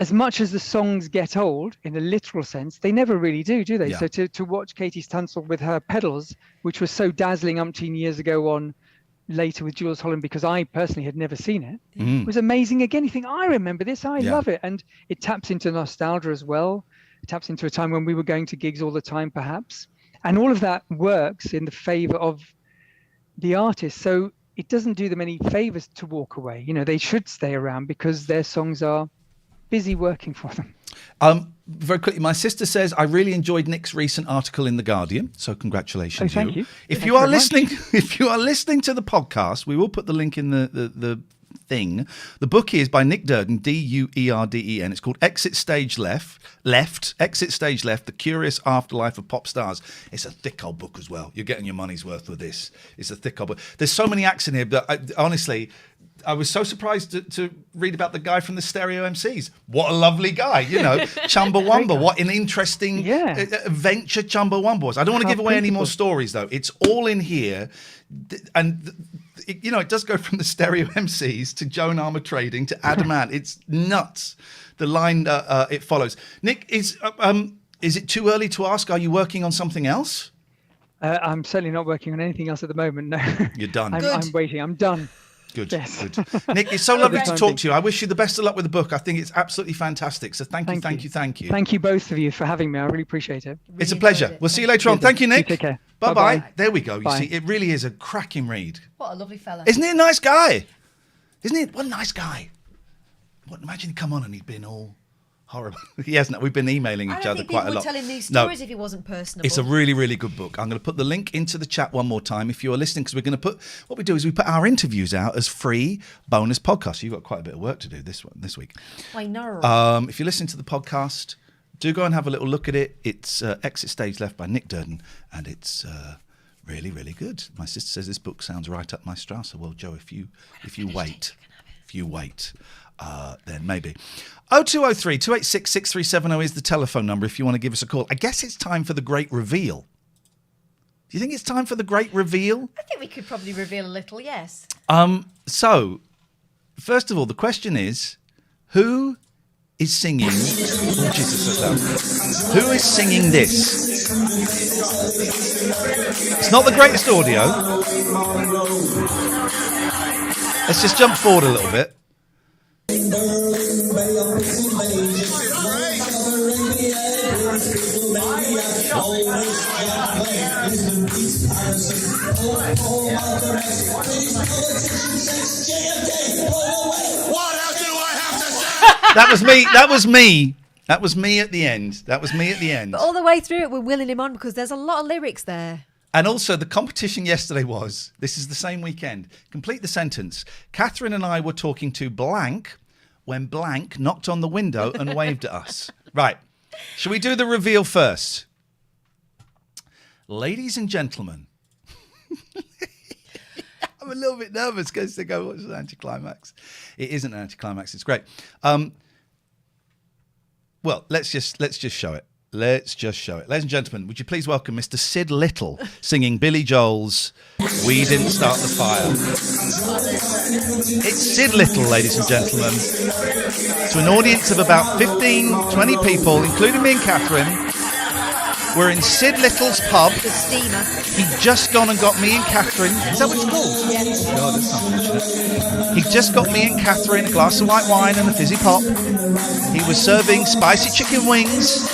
H: as much as the songs get old, in a literal sense, they never really do they?
A: Yeah.
H: So to watch Katie Tunstall with her pedals, which was so dazzling umpteen years ago on Later with Jules Holland, because I personally had never seen it, was amazing again. You think, I remember this, I love it. And it taps into nostalgia as well. It taps into a time when we were going to gigs all the time, perhaps. And all of that works in the favor of the artist. So it doesn't do them any favors to walk away. They should stay around because their songs are busy working for them.
A: Very quickly, my sister says, I really enjoyed Nick's recent article in The Guardian. So congratulations.
H: Thank you.
A: If you are listening to the podcast, we will put the link in the thing. The book is by Nick Duerden, Duerden. It's called Exit Stage Left, The Curious Afterlife of Pop Stars. It's a thick old book as well. You're getting your money's worth with this. It's a thick old book. There's so many acts in here, but honestly, I was so surprised to read about the guy from the Stereo MCs. What a lovely guy, Chumbawamba. What an interesting adventure Chumbawamba was. I don't want to give away any more stories, though. It's all in here. And, it does go from the Stereo MCs to Joan Armour Trading to Adam Ant. It's nuts, the line it follows. Nick, is it too early to ask, are you working on something else?
H: I'm certainly not working on anything else at the moment, no.
A: You're done.
H: I'm waiting. I'm done.
A: Good,
H: yes.
A: Good. Nick, it's so lovely to talk to you. I wish you the best of luck with the book. I think it's absolutely fantastic. So thank you.
H: Thank you both of you for having me. I really appreciate it.
A: It's a pleasure. We'll see you later on. Thank you, Nick.
H: Take care.
A: Bye-bye. There we go.
H: Bye.
A: You see, it really is a cracking read.
D: What a lovely fella.
A: Isn't he a nice guy? Isn't he? What a nice guy. Imagine he'd come on and he'd been all horrible. He hasn't. We've been emailing each other quite a lot.
D: I don't think people would tell him these stories if he wasn't personable.
A: It's a really, really good book. I'm going to put the link into the chat one more time if you're listening, because we're going to put, what we do is we put our interviews out as free bonus podcasts. You've got quite a bit of work to do this week.
D: I know.
A: If you're listening to the podcast, do go and have a little look at it. It's Exit Stage Left by Nick Duerden, and it's really, really good. My sister says this book sounds right up my Strasser. Well, Joe, if you wait, then maybe. 0203 286 6370 is the telephone number if you want to give us a call. I guess it's time for the great reveal. Do you think it's time for the great reveal?
D: I think we could probably reveal a little, yes.
A: So, first of all, the question is, who is singing? Oh, Jesus, who is singing this? It's not the greatest audio. Let's just jump forward a little bit. That was me at the end.
D: But all the way through it, we're willing him on because there's a lot of lyrics there.
A: And also, the competition yesterday was, this is the same weekend, complete the sentence. Catherine and I were talking to blank when blank knocked on the window and waved at us. Right. Shall we do the reveal first? Ladies and gentlemen. I'm a little bit nervous because they go, what's an anticlimax? It isn't an anticlimax. It's great. Well, let's just show it. Ladies and gentlemen, would you please welcome Mr. Sid Little singing Billy Joel's We Didn't Start the Fire. It's Sid Little, ladies and gentlemen, to an audience of about 15, 20 people, including me and Catherine. We're in Sid Little's pub.
D: The steamer.
A: He'd just gone and got me and Catherine. Is that what it's called?
D: Yeah.
A: God, that's unfortunate. He'd just got me and Catherine a glass of white wine and a fizzy pop. He was serving spicy chicken wings.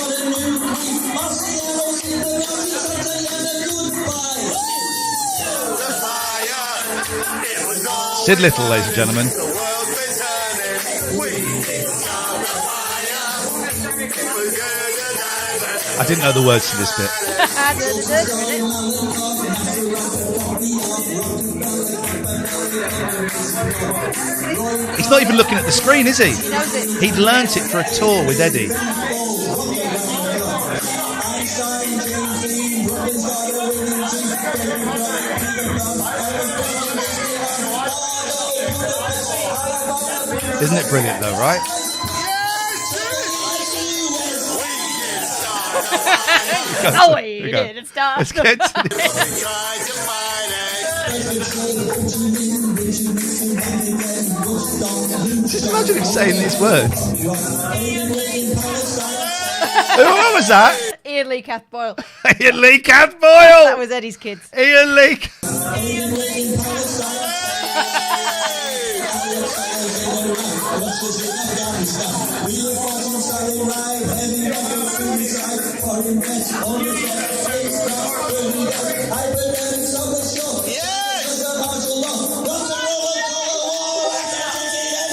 A: Sid Little, ladies and gentlemen. I didn't know the words to this bit. He's not even looking at the screen, is he?
D: He knows it.
A: He'd learnt it for a tour with Eddie. Isn't it brilliant though, right?
D: Oh, you didn't start.
A: Let's get to this. Just imagine him saying these words. What was that?
D: Iain Lee Katherine Boyle.
A: Iain Lee Katherine
D: That
A: Boyle.
D: was Eddie's kids.
A: Iain Lee.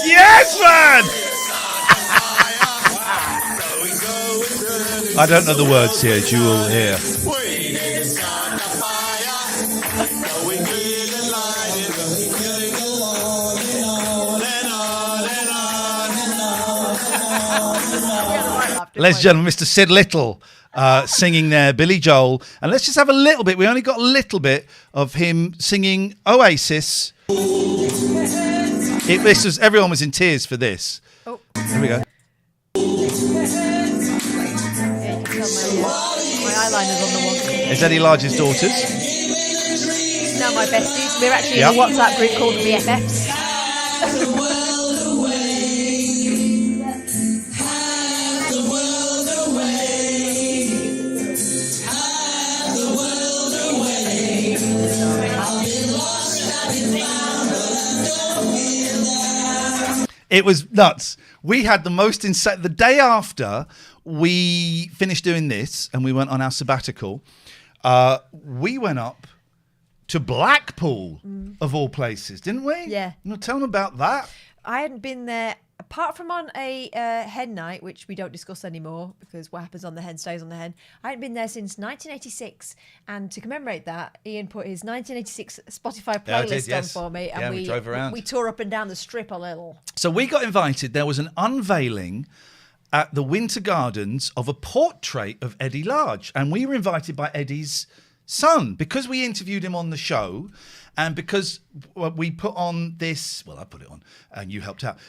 A: Yes, man! I don't know the words here, as you will hear. Ladies and gentlemen, Mr. Sid Little singing there, Billy Joel. And let's just have a little bit, we only got a little bit of him singing Oasis. Everyone was in tears for this.
D: Oh.
A: Here we go.
D: Yeah, you can tell my eyeliner's on the wall.
A: It's Eddie Large's daughters.
D: Now my besties. We're actually in a WhatsApp group called the BFFs.
A: It was nuts. We had the most insane. The day after we finished doing this and we went on our sabbatical, we went up to Blackpool, of all places, didn't we?
D: Yeah.
A: Tell them about that.
D: I hadn't been there apart from on a hen night, which we don't discuss anymore because what happens on the hen stays on the hen. I hadn't been there since 1986, and to commemorate that, Ian put his 1986 Spotify playlist on for me, and
A: we drove around.
D: We tore up and down the strip a little.
A: So we got invited. There was an unveiling at the Winter Gardens of a portrait of Eddie Large, and we were invited by Eddie's son because we interviewed him on the show. And because we put on this, well, I put it on, and you helped out.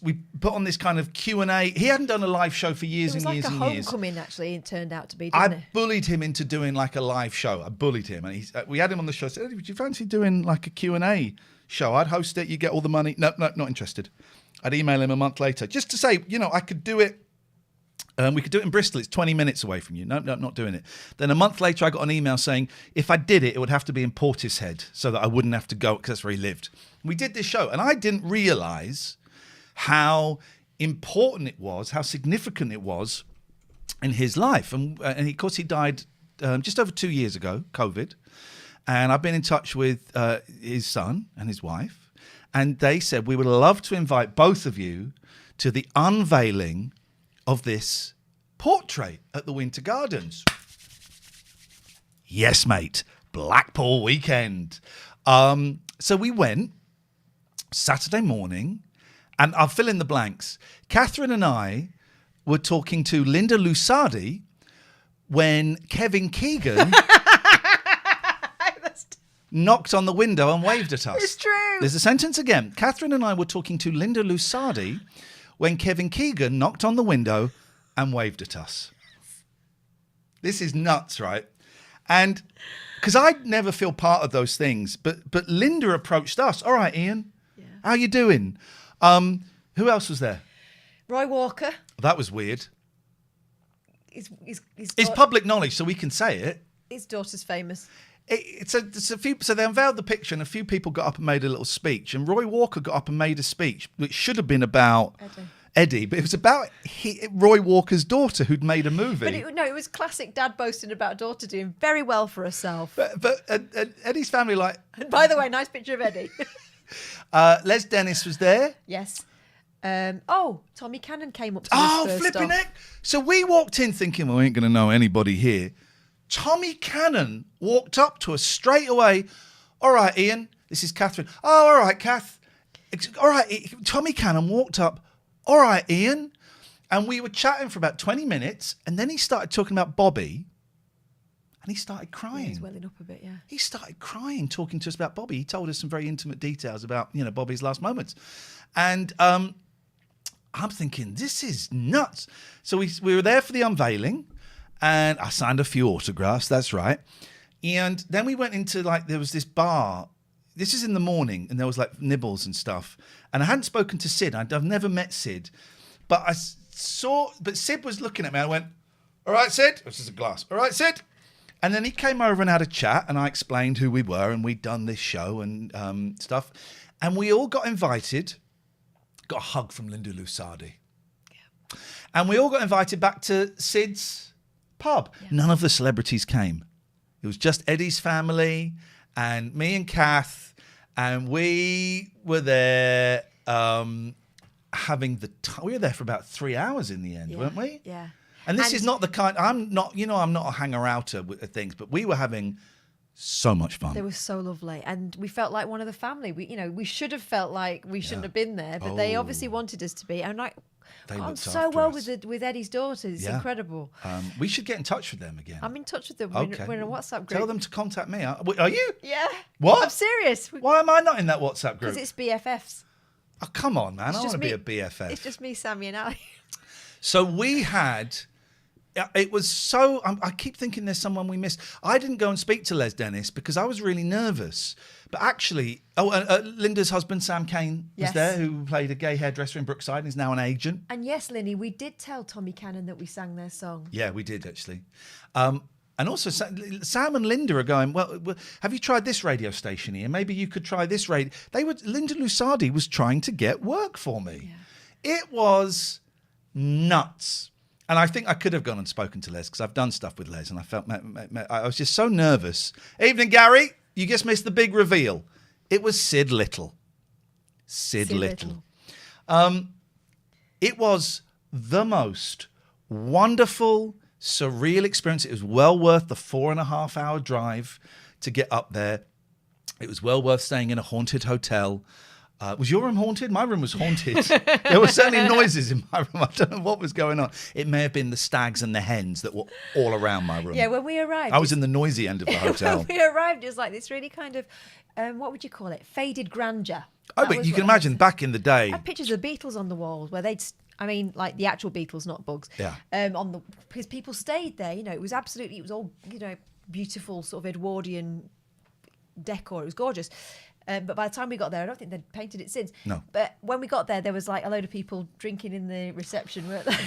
A: We put on this kind of Q&A. He hadn't done a live show for years and years and years.
D: It was like a homecoming, actually, it turned out to be,
A: I
D: didn't it?
A: bullied him into doing like a live show. I bullied him, and we had him on the show. I said, would you fancy doing like a Q&A show? I'd host it. You get all the money. No, not interested. I'd email him a month later just to say, I could do it. We could do it in Bristol. It's 20 minutes away from you. No, not doing it. Then a month later, I got an email saying if I did it, it would have to be in Portishead so that I wouldn't have to go because that's where he lived. We did this show, and I didn't realise how important it was, how significant it was in his life. And of course, he died just over 2 years ago, COVID. And I've been in touch with his son and his wife, and they said we would love to invite both of you to the unveiling of this portrait at the Winter Gardens. Yes, mate. Blackpool weekend. So we went Saturday morning, and I'll fill in the blanks. Catherine and I were talking to Linda Lusardi when Kevin Keegan knocked on the window and waved at us.
D: It's true.
A: There's a sentence again. Catherine and I were talking to Linda Lusardi when Kevin Keegan knocked on the window and waved at us. This is nuts, right? And because I'd never feel part of those things, but Linda approached us. All right, Ian, how you doing? Who else was there?
D: Roy Walker.
A: That was weird. It's public knowledge, so we can say it.
D: His daughter's famous.
A: It's a few. So they unveiled the picture, and a few people got up and made a little speech. And Roy Walker got up and made a speech, which should have been about Eddie, but it was about Roy Walker's daughter who'd made a movie.
D: But it was classic dad boasting about daughter doing very well for herself.
A: But Eddie's family, like.
D: And by the way, nice picture of Eddie.
A: Les Dennis was there.
D: Yes. Tommy Cannon came up to us first
A: flipping
D: off.
A: heck. So we walked in thinking, well, we ain't going to know anybody here. Tommy Cannon walked up to us straight away. All right, Ian, this is Catherine. Oh, all right, Kath. All right, Tommy Cannon walked up. All right, Ian. And we were chatting for about 20 minutes, and then he started talking about Bobby, and he started crying.
D: Yeah, he's welling up a bit, yeah.
A: He started crying, talking to us about Bobby. He told us some very intimate details about, Bobby's last moments. And I'm thinking, this is nuts. So we were there for the unveiling, and I signed a few autographs, that's right. And then we went into, there was this bar. This is in the morning, and there was, nibbles and stuff. And I hadn't spoken to Sid. I've never met Sid. But but Sid was looking at me. I went, all right, Sid. This is a glass. All right, Sid. And then he came over and had a chat, and I explained who we were, and we'd done this show and stuff. And we all got invited. Got a hug from Linda Lusardi. Yeah. And we all got invited back to Sid's pub. Yeah. None of the celebrities came. It was just Eddie's family and me and Kath, and we were there having we were there for about 3 hours in the end, weren't we?
D: Yeah.
A: And this is not the kind, I'm not a hanger-outer with things, but we were having so much fun.
D: They were so lovely, and we felt like one of the family. We should have felt like we shouldn't have been there, but they obviously wanted us to be. And I'm so well with Eddie's daughters. It's incredible.
A: We should get in touch with them again.
D: I'm in touch with them.
A: Okay.
D: We're in a WhatsApp group.
A: Tell them to contact me. Are you?
D: Yeah.
A: What?
D: I'm serious.
A: Why am I not in that WhatsApp group?
D: Because it's BFFs.
A: Oh, come on, man. I want to be a BFF.
D: It's just me, Sammy, and Ali.
A: So we had... It was so... I keep thinking there's someone we missed. I didn't go and speak to Les Dennis because I was really nervous. But actually... Linda's husband, Sam Kane, was there, who played a gay hairdresser in Brookside and is now an agent.
D: And yes, Linny, we did tell Tommy Cannon that we sang their song.
A: Yeah, we did, actually. And also, Sam and Linda are going, well, have you tried this radio station here? Maybe you could try this radio. Linda Lusardi was trying to get work for me. Yeah. It was nuts. And I think I could have gone and spoken to Les because I've done stuff with Les, and I felt I was just so nervous. Evening, Gary. You just missed the big reveal. It was Sid Little. Sid Little. It was the most wonderful, surreal experience. It was well worth the 4.5-hour drive to get up there. It was well worth staying in a haunted hotel. Was your room haunted? My room was haunted. There were certainly noises in my room. I don't know what was going on. It may have been the stags and the hens that were all around my room.
D: Yeah, when we arrived...
A: I was in the noisy end of the hotel.
D: When we arrived, it was like this really kind of, what would you call it? Faded grandeur.
A: Oh, but you can imagine back in the day...
D: I had pictures of the Beatles on the walls where they'd... like the actual Beatles, not Bugs.
A: Yeah.
D: Because people stayed there, it was all, beautiful sort of Edwardian decor. It was gorgeous. But by the time we got there, I don't think they'd painted it since.
A: No.
D: But when we got there was like a load of people drinking in the reception, weren't there?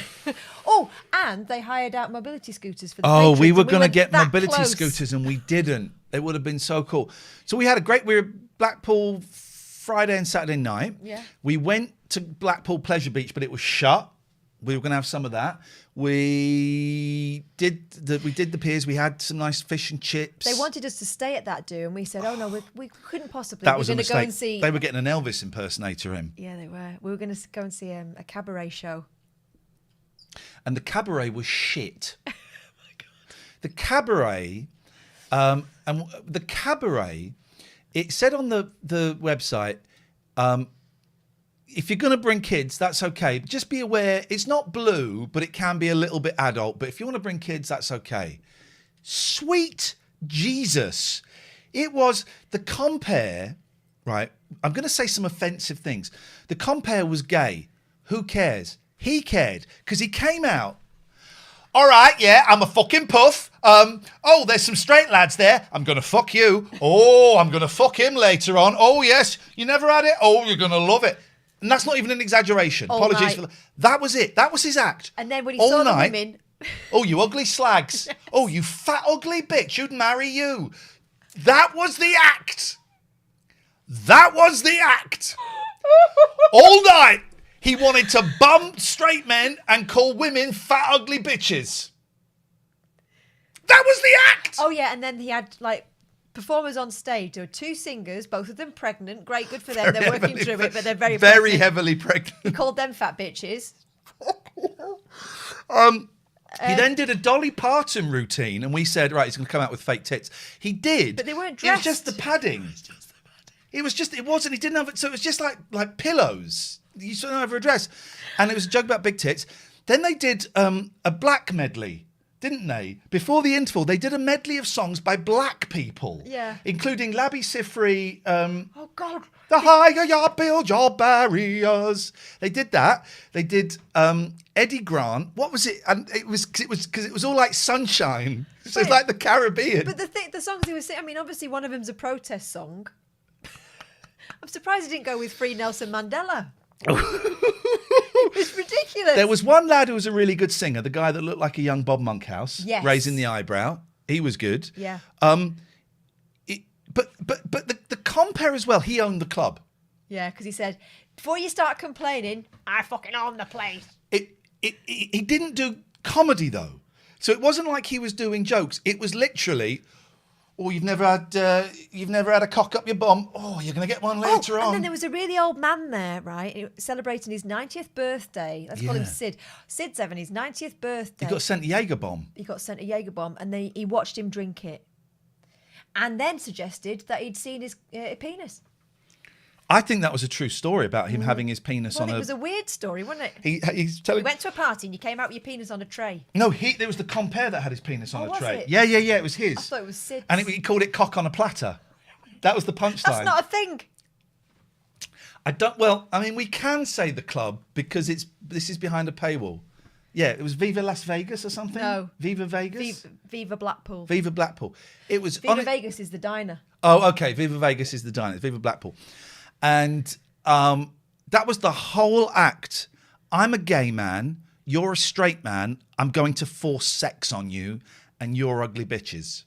D: And they hired out mobility scooters for the patrons.
A: We were going to get mobility
D: close.
A: Scooters and we didn't. It would have been so cool. So we were Blackpool Friday and Saturday night.
D: Yeah.
A: We went to Blackpool Pleasure Beach, but it was shut. We were going to have some of that. We did the piers. We had some nice fish and chips.
D: They wanted us to stay at that and we said, "Oh no, we couldn't possibly."
A: That was a mistake.
D: Go and see.
A: They were getting an Elvis impersonator in.
D: Yeah, they were. We were going to go and see a cabaret show.
A: And the cabaret was shit.
D: Oh my God.
A: The cabaret, it said on the website. If you're going to bring kids, that's okay. Just be aware, it's not blue, but it can be a little bit adult. But if you want to bring kids, that's okay. Sweet Jesus. It was the compere, right? I'm going to say some offensive things. The compere was gay. Who cares? He cared because he came out. All right, yeah, I'm a fucking puff. There's some straight lads there. I'm going to fuck you. Oh, I'm going to fuck him later on. Oh, yes, you never had it. Oh, you're going to love it. And that's not even an exaggeration.
D: All
A: Apologies
D: night.
A: for that. That was it. That was his act.
D: And then when he
A: all
D: saw
A: night,
D: the women,
A: Oh, you ugly slags. Yes. Oh, you fat ugly bitch. You'd marry you. That was the act. That was the act. All night, he wanted to bum straight men and call women fat ugly bitches. That was the act.
D: Oh, yeah, and then he had, like, performers on stage. There were 2 singers, both of them pregnant. Great, good for them. They're working through it, but they're very pregnant.
A: Heavily pregnant.
D: He called them fat bitches.
A: He then did a Dolly Parton routine, and we said, right, he's going to come out with fake tits. He did.
D: But they weren't
A: It was
D: dressed.
A: just the padding. It wasn't, he didn't have it, so it was just like pillows. You saw him over a dress. And it was a joke about big tits. Then they did a black medley, didn't they? Before the interval, they did a medley of songs by black people.
D: Yeah.
A: Including Labi Siffre.
D: Oh, God.
A: The higher you build your barriers. They did that. They did Eddie Grant. What was it? And it was all like sunshine. So it's like the Caribbean.
D: But the songs he was singing, I mean, obviously one of them's a protest song. I'm surprised he didn't go with Free Nelson Mandela. It's ridiculous.
A: There was one lad who was a really good singer, the guy that looked like a young Bob Monkhouse,
D: yes.
A: raising the eyebrow. He was good.
D: Yeah.
A: But the compere as well, he owned the club.
D: Yeah, because he said, before you start complaining, I fucking own the place.
A: He didn't do comedy though. So it wasn't like he was doing jokes. It was literally, oh, you've never had a cock up your bum. Oh, you're going to get one later on.
D: And then there was a really old man there, right, celebrating his 90th birthday. Let's call him Sid. Sid's having his 90th birthday.
A: He got sent a Jaeger bomb.
D: He got sent a Jaeger bomb, and then he watched him drink it. And then suggested that he'd seen his penis.
A: I think that was a true story about him having his penis on a...
D: Well, it was a weird story, wasn't it?
A: He's telling...
D: You went to a party and you came out with your penis on a tray.
A: No, there was the compere that had his penis on a
D: was
A: tray.
D: it?
A: Yeah, it was his.
D: I thought it was Sid's.
A: And he called it cock on a platter. That was the punchline.
D: That's not a thing.
A: We can say the club because this is behind a paywall. Yeah, it was Viva Las Vegas or something?
D: No.
A: Viva Vegas?
D: Viva Blackpool.
A: Viva Blackpool. It was
D: Viva Vegas is the diner.
A: Oh, okay. Viva Vegas is the diner. It's Viva Blackpool. And that was the whole act. I'm a gay man. You're a straight man. I'm going to force sex on you and you're ugly bitches.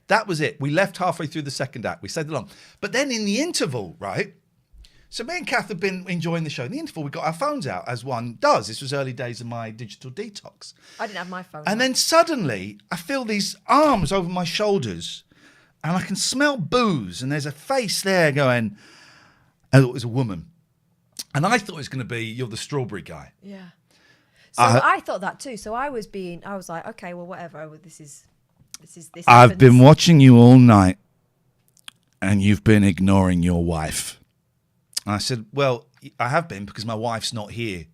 A: That was it. We left halfway through the second act. We said it long. But then in the interval, right? So me and Kath have been enjoying the show. In the interval, we got our phones out, as one does. This was early days of my digital detox.
D: I didn't have my phone.
A: And then suddenly, I feel these arms over my shoulders, and I can smell booze, and there's a face there going, and it was a woman. And I thought it was going to be, you're the strawberry guy.
D: Yeah. So I thought that too. So I was like, okay, well, whatever. This
A: I've been watching you all night, and you've been ignoring your wife. And I said, well, I have been because my wife's not here.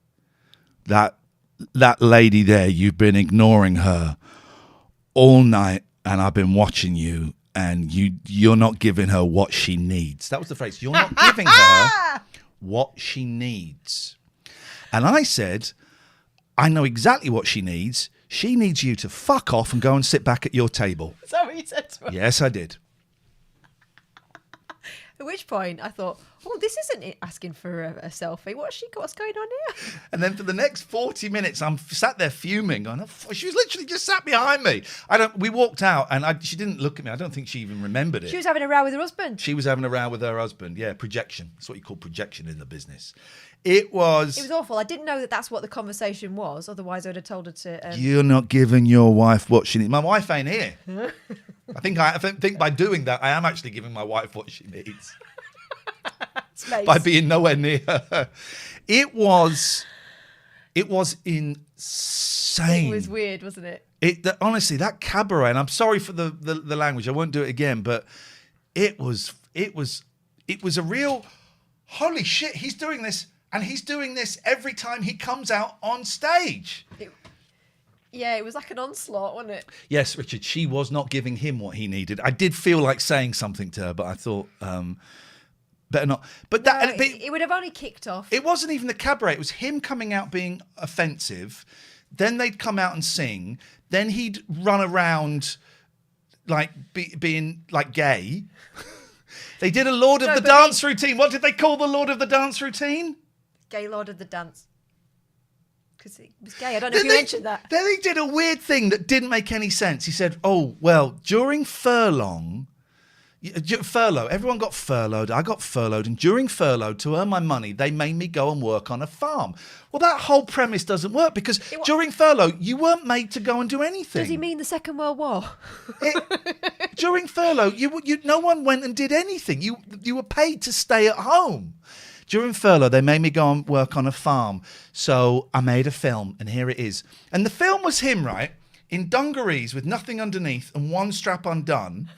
A: That lady there, you've been ignoring her all night, and I've been watching you, and you're not giving her what she needs. That was the phrase. You're not giving her what she needs. And I said, I know exactly what she needs. She needs you to fuck off and go and sit back at your table.
D: Is that what you said to her?
A: Yes, I did.
D: At which point I thought, oh, this isn't it asking for a selfie. What's going on here?
A: And then for the next 40 minutes, I'm sat there fuming. Going, oh, she was literally just sat behind me. We walked out, and she didn't look at me. I don't think she even remembered it.
D: She was having a row with her husband.
A: She was having a row with her husband. Yeah, projection. That's what you call projection in the business. It was
D: awful. I didn't know that that's what the conversation was. Otherwise, I would have told her to.
A: You're not giving your wife what she needs. My wife ain't here. I think by doing that, I am actually giving my wife what she needs. By being nowhere near her. It was insane.
D: It was weird, wasn't it?
A: Honestly, that cabaret, and I'm sorry for the language, I won't do it again, but it was a real holy shit, he's doing this, and he's doing this every time he comes out on stage.
D: It was like an onslaught, wasn't it?
A: Yes, Richard, she was not giving him what he needed. I did feel like saying something to her, but I thought better not. But
D: it would have only kicked off.
A: It wasn't even the cabaret. It was him coming out being offensive. Then they'd come out and sing. Then he'd run around like being like gay. They did a Lord of the Dance routine. What did they call the Lord of the Dance routine?
D: Gay Lord of the Dance. because he was gay. I don't know if you mentioned that.
A: Then he did a weird thing that didn't make any sense. He said, "Oh well, during furlough, everyone got furloughed. I got furloughed, and during furlough, to earn my money, they made me go and work on a farm." Well, that whole premise doesn't work because during furlough, you weren't made to go and do anything.
D: Does he mean the Second World War?
A: During furlough, no one went and did anything. You were paid to stay at home. During furlough, they made me go and work on a farm. So I made a film, and here it is. And the film was him, right, in dungarees with nothing underneath and one strap undone.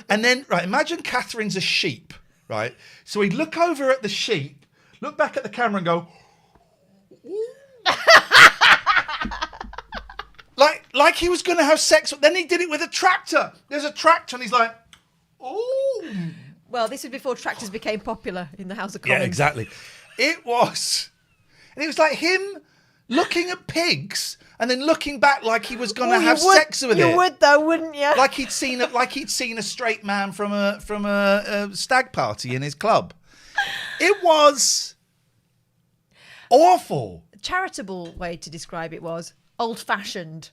A: And then, right, imagine Catherine's a sheep, right? So he'd look over at the sheep, look back at the camera and go... like he was going to have sex. Then he did it with a tractor. There's a tractor, and he's like, "Oh."
D: Well, this was before tractors became popular in the House of Commons.
A: Yeah, exactly. It was like him looking at pigs and then looking back like he was going to have sex with it.
D: You would though, wouldn't you?
A: Like he'd seen a straight man from a stag party in his club. It was awful.
D: Charitable way to describe it was old-fashioned.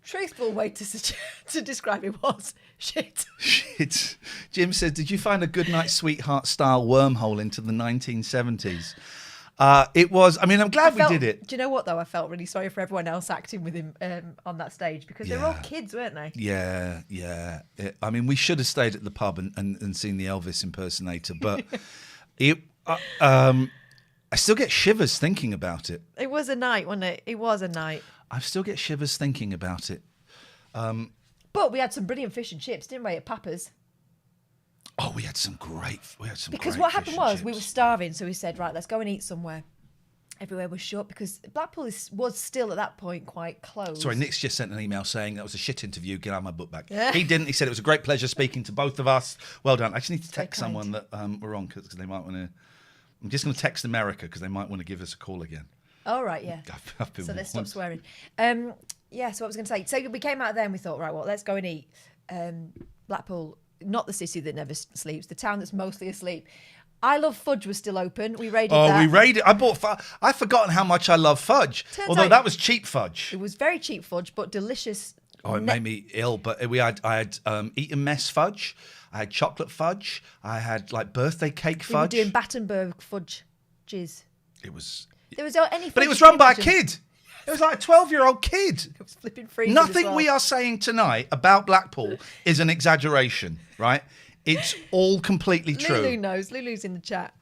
D: Truthful way to describe it was shit.
A: Shit. Jim says, "Did you find a Goodnight Sweetheart style wormhole into the 1970s?" It was. I mean, I'm glad we did it.
D: Do you know what though? I felt really sorry for everyone else acting with him on that stage because they were all kids, weren't they?
A: Yeah. I mean, we should have stayed at the pub and seen the Elvis impersonator, but I still get shivers thinking about it.
D: It was a night, wasn't it? It was a night.
A: I still get shivers thinking about it.
D: But we had some brilliant fish and chips, didn't we, at Papa's?
A: Oh, we had some great.
D: Because what happened was we were starving, so we said, right, let's go and eat somewhere. Everywhere was shut because Blackpool was still at that point quite closed.
A: Sorry, Nick's just sent an email saying that was a shit interview. Get out my book back. He didn't. He said it was a great pleasure speaking to both of us. Well done. I just need to text someone that we're on because they might want to. I'm just going to text America because they might want to give us a call again.
D: Oh, right, yeah. So let's stop swearing. Yeah, so what I was going to say. So we came out of there and we thought, right, well, let's go and eat. Blackpool, not the city that never sleeps, the town that's mostly asleep. I Love Fudge was still open. We raided that.
A: Oh, we raided. I bought I've forgotten how much I love fudge. Although that was cheap fudge.
D: It was very cheap fudge, but delicious.
A: Oh, it made me ill. But I had eaten mess fudge. I had chocolate fudge. I had like birthday cake fudge.
D: We were doing Battenberg fudge. Jizz.
A: It was.
D: There was any.
A: But it was run by a kid. It was like a 12-year-old kid.
D: It was flipping free.
A: Nothing we are saying tonight about Blackpool is an exaggeration, right? It's all completely true.
D: Lulu knows. Lulu's in the chat.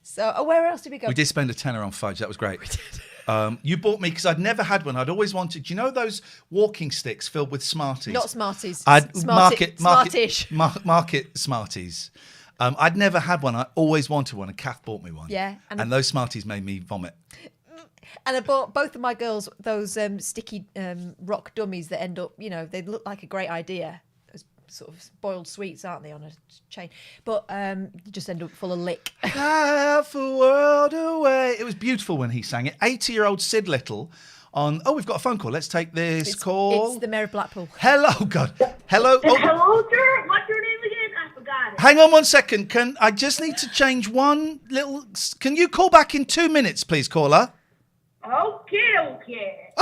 D: So, where else did we go?
A: We did spend a tenner on fudge. That was great. We did. You bought me, because I'd never had one. I'd always wanted, do you know those walking sticks filled with Smarties?
D: Not Smarties.
A: Market Smarties. I'd never had one. I always wanted one, and Kath bought me one.
D: Yeah.
A: And those Smarties made me vomit.
D: And I bought both of my girls those sticky rock dummies that end up, they look like a great idea. Sort of boiled sweets, aren't they, on a chain? But just end up full of lick.
A: Half a world away. It was beautiful when he sang it. 80-year-old Sid Little on... Oh, we've got a phone call. Let's take this call.
D: It's the Mayor of Blackpool.
A: Hello, God. Hello. Oh.
I: Hello, sir. What's your name again? I forgot it.
A: Hang on 1 second. I just need to change one little... Can you call back in 2 minutes, please, caller?
I: Okay.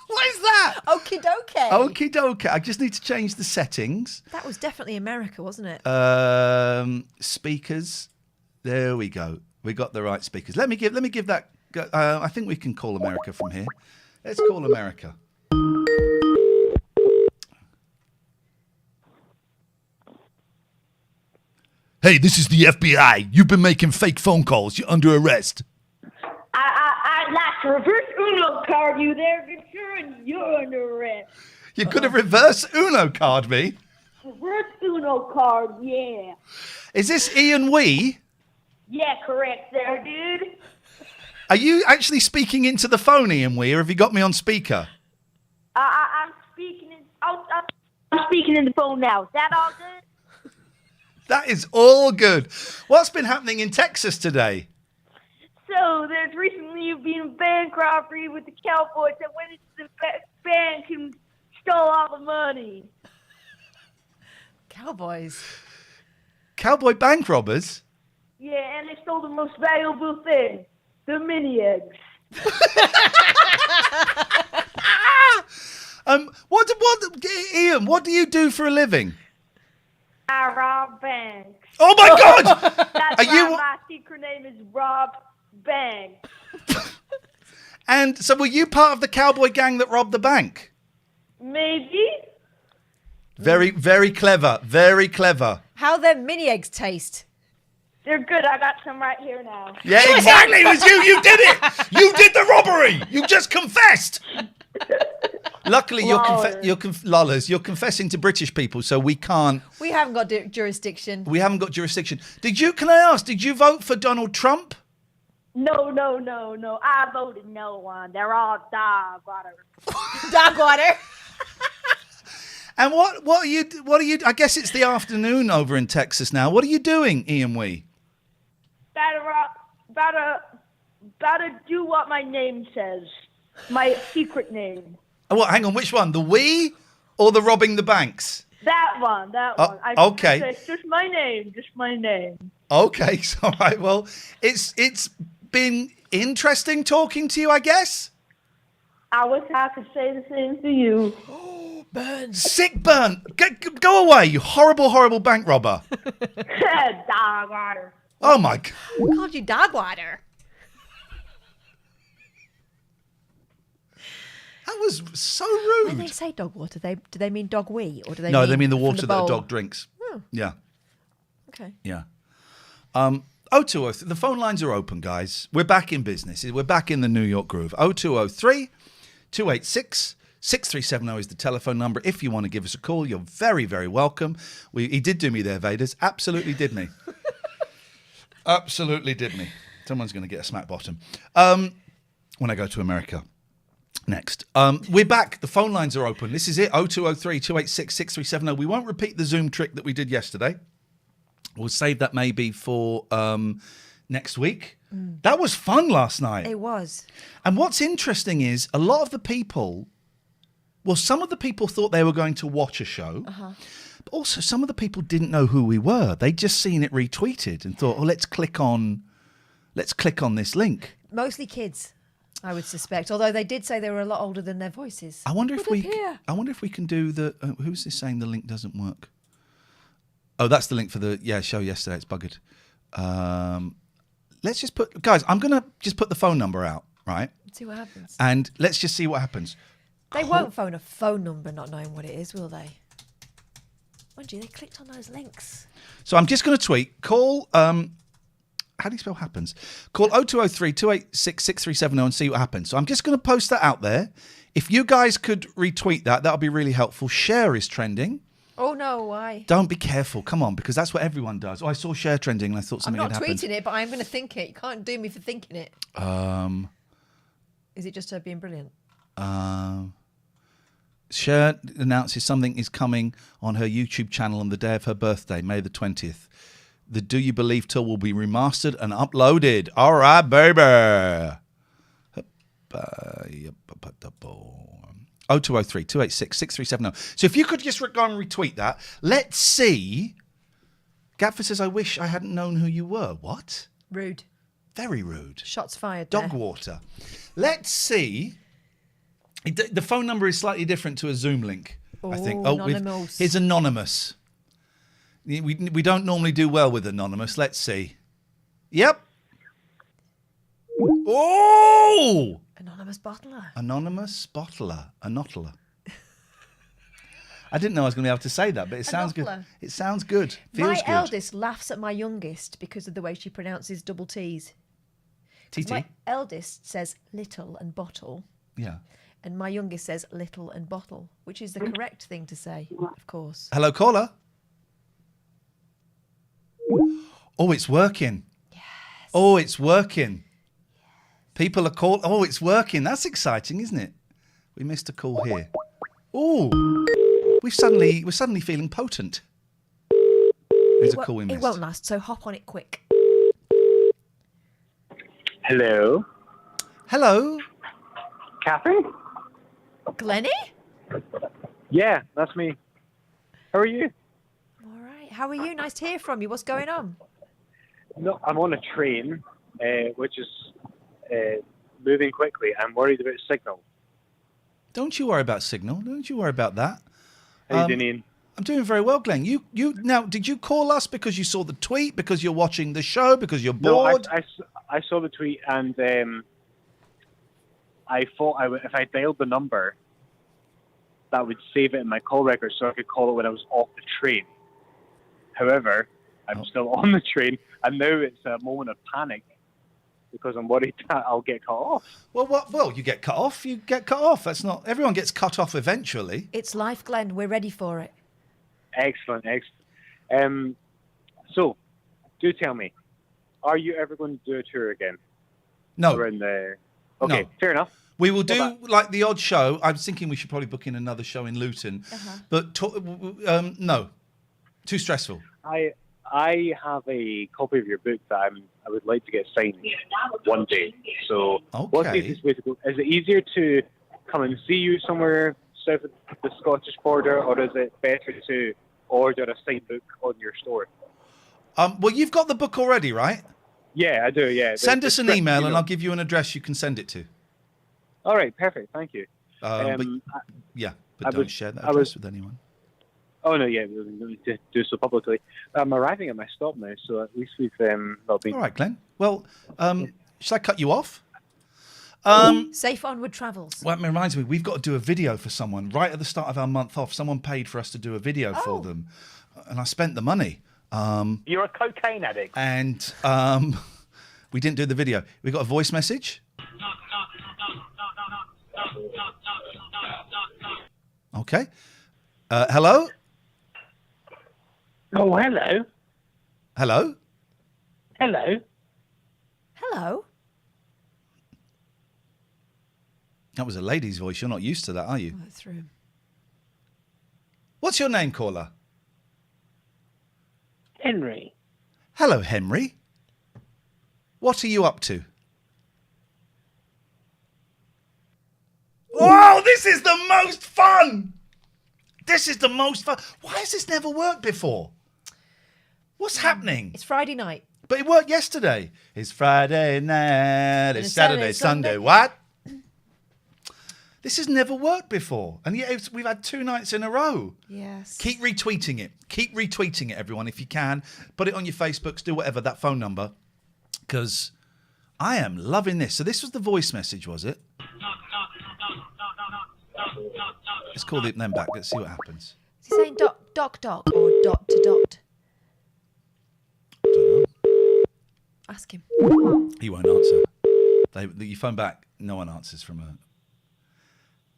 A: What is that?
D: Okie dokie.
A: Okie dokie. I just need to change the settings.
D: That was definitely America, wasn't it?
A: Speakers. There we go. We got the right speakers. Let me give that. I think we can call America from here. Let's call America. Hey, this is the FBI. You've been making fake phone calls. You're under arrest.
I: I'd like to reverse Uno card you there, good sir, and you're under arrest.
A: You're going to reverse Uno card me?
I: Reverse Uno card, yeah.
A: Is this Iain Lee?
I: Yeah, correct there, dude.
A: Are you actually speaking into the phone, Iain Lee, or have you got me on speaker?
I: I'm speaking in the phone now. Is that all good?
A: That is all good. What's been happening in Texas today?
I: So, there's recently been a bank robbery with the Cowboys that went into the bank and stole all the money.
D: Cowboys?
A: Cowboy bank robbers?
I: Yeah, and they stole the most valuable thing. The mini eggs.
A: Ian, what do you do for a living?
I: I rob banks.
A: Oh my God!
I: That's why my secret name is Rob Banks.
A: And so were you part of the cowboy gang that robbed the bank?
I: Maybe.
A: Very, very clever. Very clever.
D: How them mini eggs taste?
I: They're good. I got some right here now.
A: Yeah, exactly. It was you. You did it. You did the robbery. You just confessed. Luckily, Lollers, you're confessing to British people, so we can't.
D: We haven't got jurisdiction.
A: We haven't got jurisdiction. Can I ask, did you vote for Donald Trump?
I: No. I voted no one. They're all dog water.
D: Dog water.
A: And what are you? I guess it's the afternoon over in Texas now. What are you doing, Iain Lee?
I: About to do what my name says. My secret name.
A: Oh, what? Hang on. Which one? The Wii or the robbing the banks?
I: That one.
A: Okay.
I: It's just my name.
A: Okay. All right. Well, it's been interesting talking to you, I guess.
I: I wish I could say the same to you.
D: Burn.
A: Sick burn. Go away, you horrible, horrible bank robber.
I: Dog water.
A: Oh my God.
D: Who called you dog water?
A: That was so rude.
D: When they say dog water, do they mean dog wee, or do they?
A: No, they mean the water that a dog drinks.
D: Oh.
A: Yeah.
D: Okay.
A: Yeah. 0203. The phone lines are open, guys. We're back in business. We're back in the New York groove. 0203 286 6370 is the telephone number. If you want to give us a call, you're very, very welcome. He did do me there, Vaders. Absolutely did me. Absolutely did me. Someone's going to get a smack bottom when I go to America next. We're back. The phone lines are open. This is it. 0203 286 6370. We won't repeat the Zoom trick that we did yesterday. We'll save that maybe for next week. That was fun last night.
D: It was.
A: And what's interesting is a lot of the people, well, some of the people thought they were going to watch a show. But also some of the people didn't know who we were. They'd just seen it retweeted and thought, oh, let's click on this link.
D: Mostly kids, I would suspect. Although they did say they were a lot older than their voices.
A: I wonder if we can do the. Who's this saying the link doesn't work? Oh, that's the link for the show yesterday. It's buggered. Let's just put, guys. I'm gonna just put the phone number out, right?
D: Let's see what happens.
A: And let's just see what happens.
D: They won't phone a phone number not knowing what it is, will they? Mind you, they clicked on those links.
A: So I'm just going to tweet. Call. How do you spell happens? Call 0203 286 6370 and see what happens. So I'm just going to post that out there. If you guys could retweet that would be really helpful. Share is trending.
D: Oh no, why?
A: Don't be careful. Come on, because that's what everyone does. Oh, I saw share trending and I thought something had happened.
D: I'm not tweeting it, but I'm going to think it. You can't do me for thinking it. Is it just her being brilliant?
A: Cher announces something is coming on her YouTube channel on the day of her birthday, May the 20th. The Do You Believe tour will be remastered and uploaded. All right, baby. 0203 286 6370. So if you could just go and retweet that. Let's see. Gatford says, I wish I hadn't known who you were. What?
D: Rude.
A: Very rude.
D: Shots fired.
A: Dog water. Let's see. The phone number is slightly different to a Zoom link, I think.
D: Anonymous.
A: Here's anonymous. We don't normally do well with anonymous. Let's see. Yep. Oh!
D: Anonymous bottler.
A: Anonymous bottler. Anottler. I didn't know I was going to be able to say that, but it sounds good. It sounds good. Feels good.
D: My eldest laughs at my youngest because of the way she pronounces double T's.
A: TT?
D: My eldest says little and bottle.
A: Yeah.
D: And my youngest says little and bottle, which is the correct thing to say, of course.
A: Hello, caller. Oh, it's working.
D: Yes.
A: Oh, it's working. Yes. People are calling. Oh, it's working. That's exciting, isn't it? We missed a call here. Oh, we're suddenly feeling potent. There's a call we missed.
D: It won't last, so hop on it quick.
E: Hello.
A: Hello.
E: Catherine?
D: Glennie?
E: Yeah, that's me. How are you?
D: All right. How are you? Nice to hear from you. What's going on?
E: No, I'm on a train, which is moving quickly. I'm worried about signal.
A: Don't you worry about signal. Don't you worry about that.
E: How you doing, Ian?
A: I'm doing very well, Glenn. You now, did you call us because you saw the tweet, because you're watching the show, because you're bored?
E: No, I saw the tweet, and I thought if I dialed the number, that would save it in my call record so I could call it when I was off the train. However, I'm still on the train, and now it's a moment of panic because I'm worried that I'll get cut off.
A: Well, you get cut off. You get cut off. That's not everyone gets cut off eventually.
D: It's life, Glenn. We're ready for it.
E: Excellent. So, do tell me, are you ever going to do a tour again?
A: No.
E: Okay,
A: No.
E: Fair enough.
A: We will do like the odd show. I was thinking we should probably book in another show in Luton, but no, too stressful.
E: I have a copy of your book that I would like to get signed one day. So, what's the easiest way to go? Is it easier to come and see you somewhere south of the Scottish border, or is it better to order a signed book on your store?
A: Well, you've got the book already, right?
E: Yeah, I do. Yeah.
A: Send us an email, and I'll give you an address you can send it to.
E: All right, perfect. Thank you.
A: But don't share that address with anyone.
E: Oh no, yeah, we need to do so publicly. I'm arriving at my stop now, so at least we've not been.
A: All right, Glenn. Well, should I cut you off?
D: Safe onward travels.
A: Well, it reminds me, we've got to do a video for someone right at the start of our month off. Someone paid for us to do a video for them, and I spent the money.
J: You're a cocaine addict.
A: And we didn't do the video. We got a voice message. Okay. Hello?
J: Oh, hello.
A: Hello?
J: Hello.
D: Hello.
A: That was a lady's voice. You're not used to that, are you?
D: That's rude.
A: What's your name, caller?
J: Henry.
A: Hello, Henry. What are you up to? Oh, this is the most fun! This is the most fun. Why has this never worked before? What's happening?
D: It's Friday night.
A: But it worked yesterday. It's Friday night. It's Saturday, Sunday. What? This has never worked before. And yet we've had 2 nights in a row.
D: Yes.
A: Keep retweeting it. Keep retweeting it, everyone, if you can. Put it on your Facebooks, do whatever, that phone number. Because I am loving this. So this was the voice message, was it? Let's call them back. Let's see what happens.
D: Is he saying doc or dot to dot?
A: Don't know.
D: Ask him.
A: He won't answer. You phone back, no one answers from a...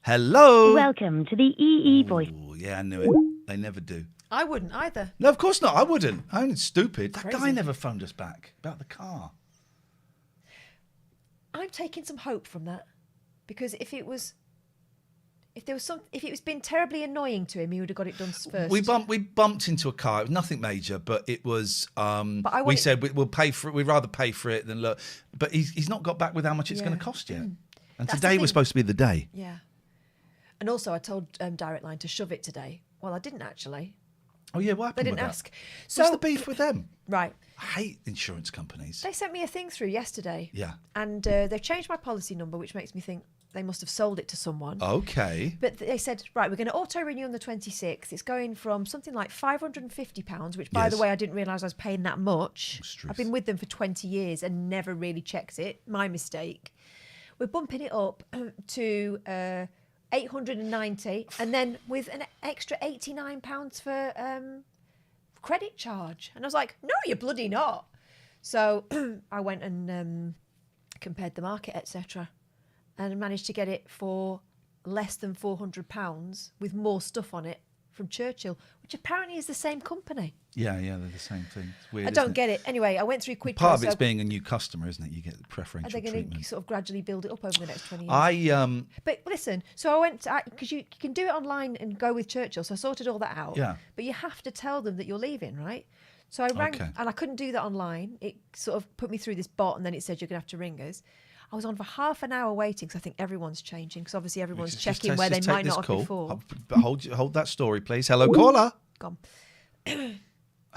A: Hello?
K: Welcome to the EE voice.
A: Oh, yeah, I knew it. They never do.
D: I wouldn't either.
A: No, of course not. I wouldn't. I'm stupid. That
D: Crazy.
A: guy never phoned us back about the car.
D: I'm taking some hope from that, because if it was been terribly annoying to him, he would have got it done first.
A: We bumped into a car. It was nothing major, but it was. We said we'll pay for it. We'd rather pay for it than look. But he's not got back with how much it's going to cost yet. And
D: That's
A: today was supposed to be the day.
D: Yeah. And also, I told Direct Line to shove it today. Well, I didn't actually.
A: Oh yeah, what happened?
D: They didn't
A: with
D: ask.
A: That?
D: So
A: what's the beef with them?
D: Right.
A: I hate insurance companies.
D: They sent me a thing through yesterday.
A: Yeah.
D: And they've changed my policy number, which makes me think they must have sold it to someone.
A: Okay.
D: But they said, right, we're going to auto-renew on the 26th. It's going from something like £550, which, by the way, I didn't realise I was paying that much. I've been with them for 20 years and never really checked it. My mistake. We're bumping it up to 890, and then with an extra £89 for credit charge. And I was like, no, you're bloody not. So I went and compared the market, etc., and managed to get it for less than £400 with more stuff on it from Churchill, which apparently is the same company.
A: Yeah, they're the same thing. It's weird.
D: I don't get it. Anyway, I went through quickly.
A: Part of it's being a new customer, isn't it? You get preferential
D: treatment. Are they going to sort of gradually build it up over the next 20 years? But listen, so I went because you can do it online and go with Churchill. So I sorted all that out.
A: Yeah.
D: But you have to tell them that you're leaving, right? So I rang and I couldn't do that online. It sort of put me through this bot, and then it said you're going to have to ring us. I was on for half an hour waiting because I think everyone's changing, because obviously everyone's checking where they might not have before.
A: Hold that story, please. Hello, caller.
D: Gone.
A: I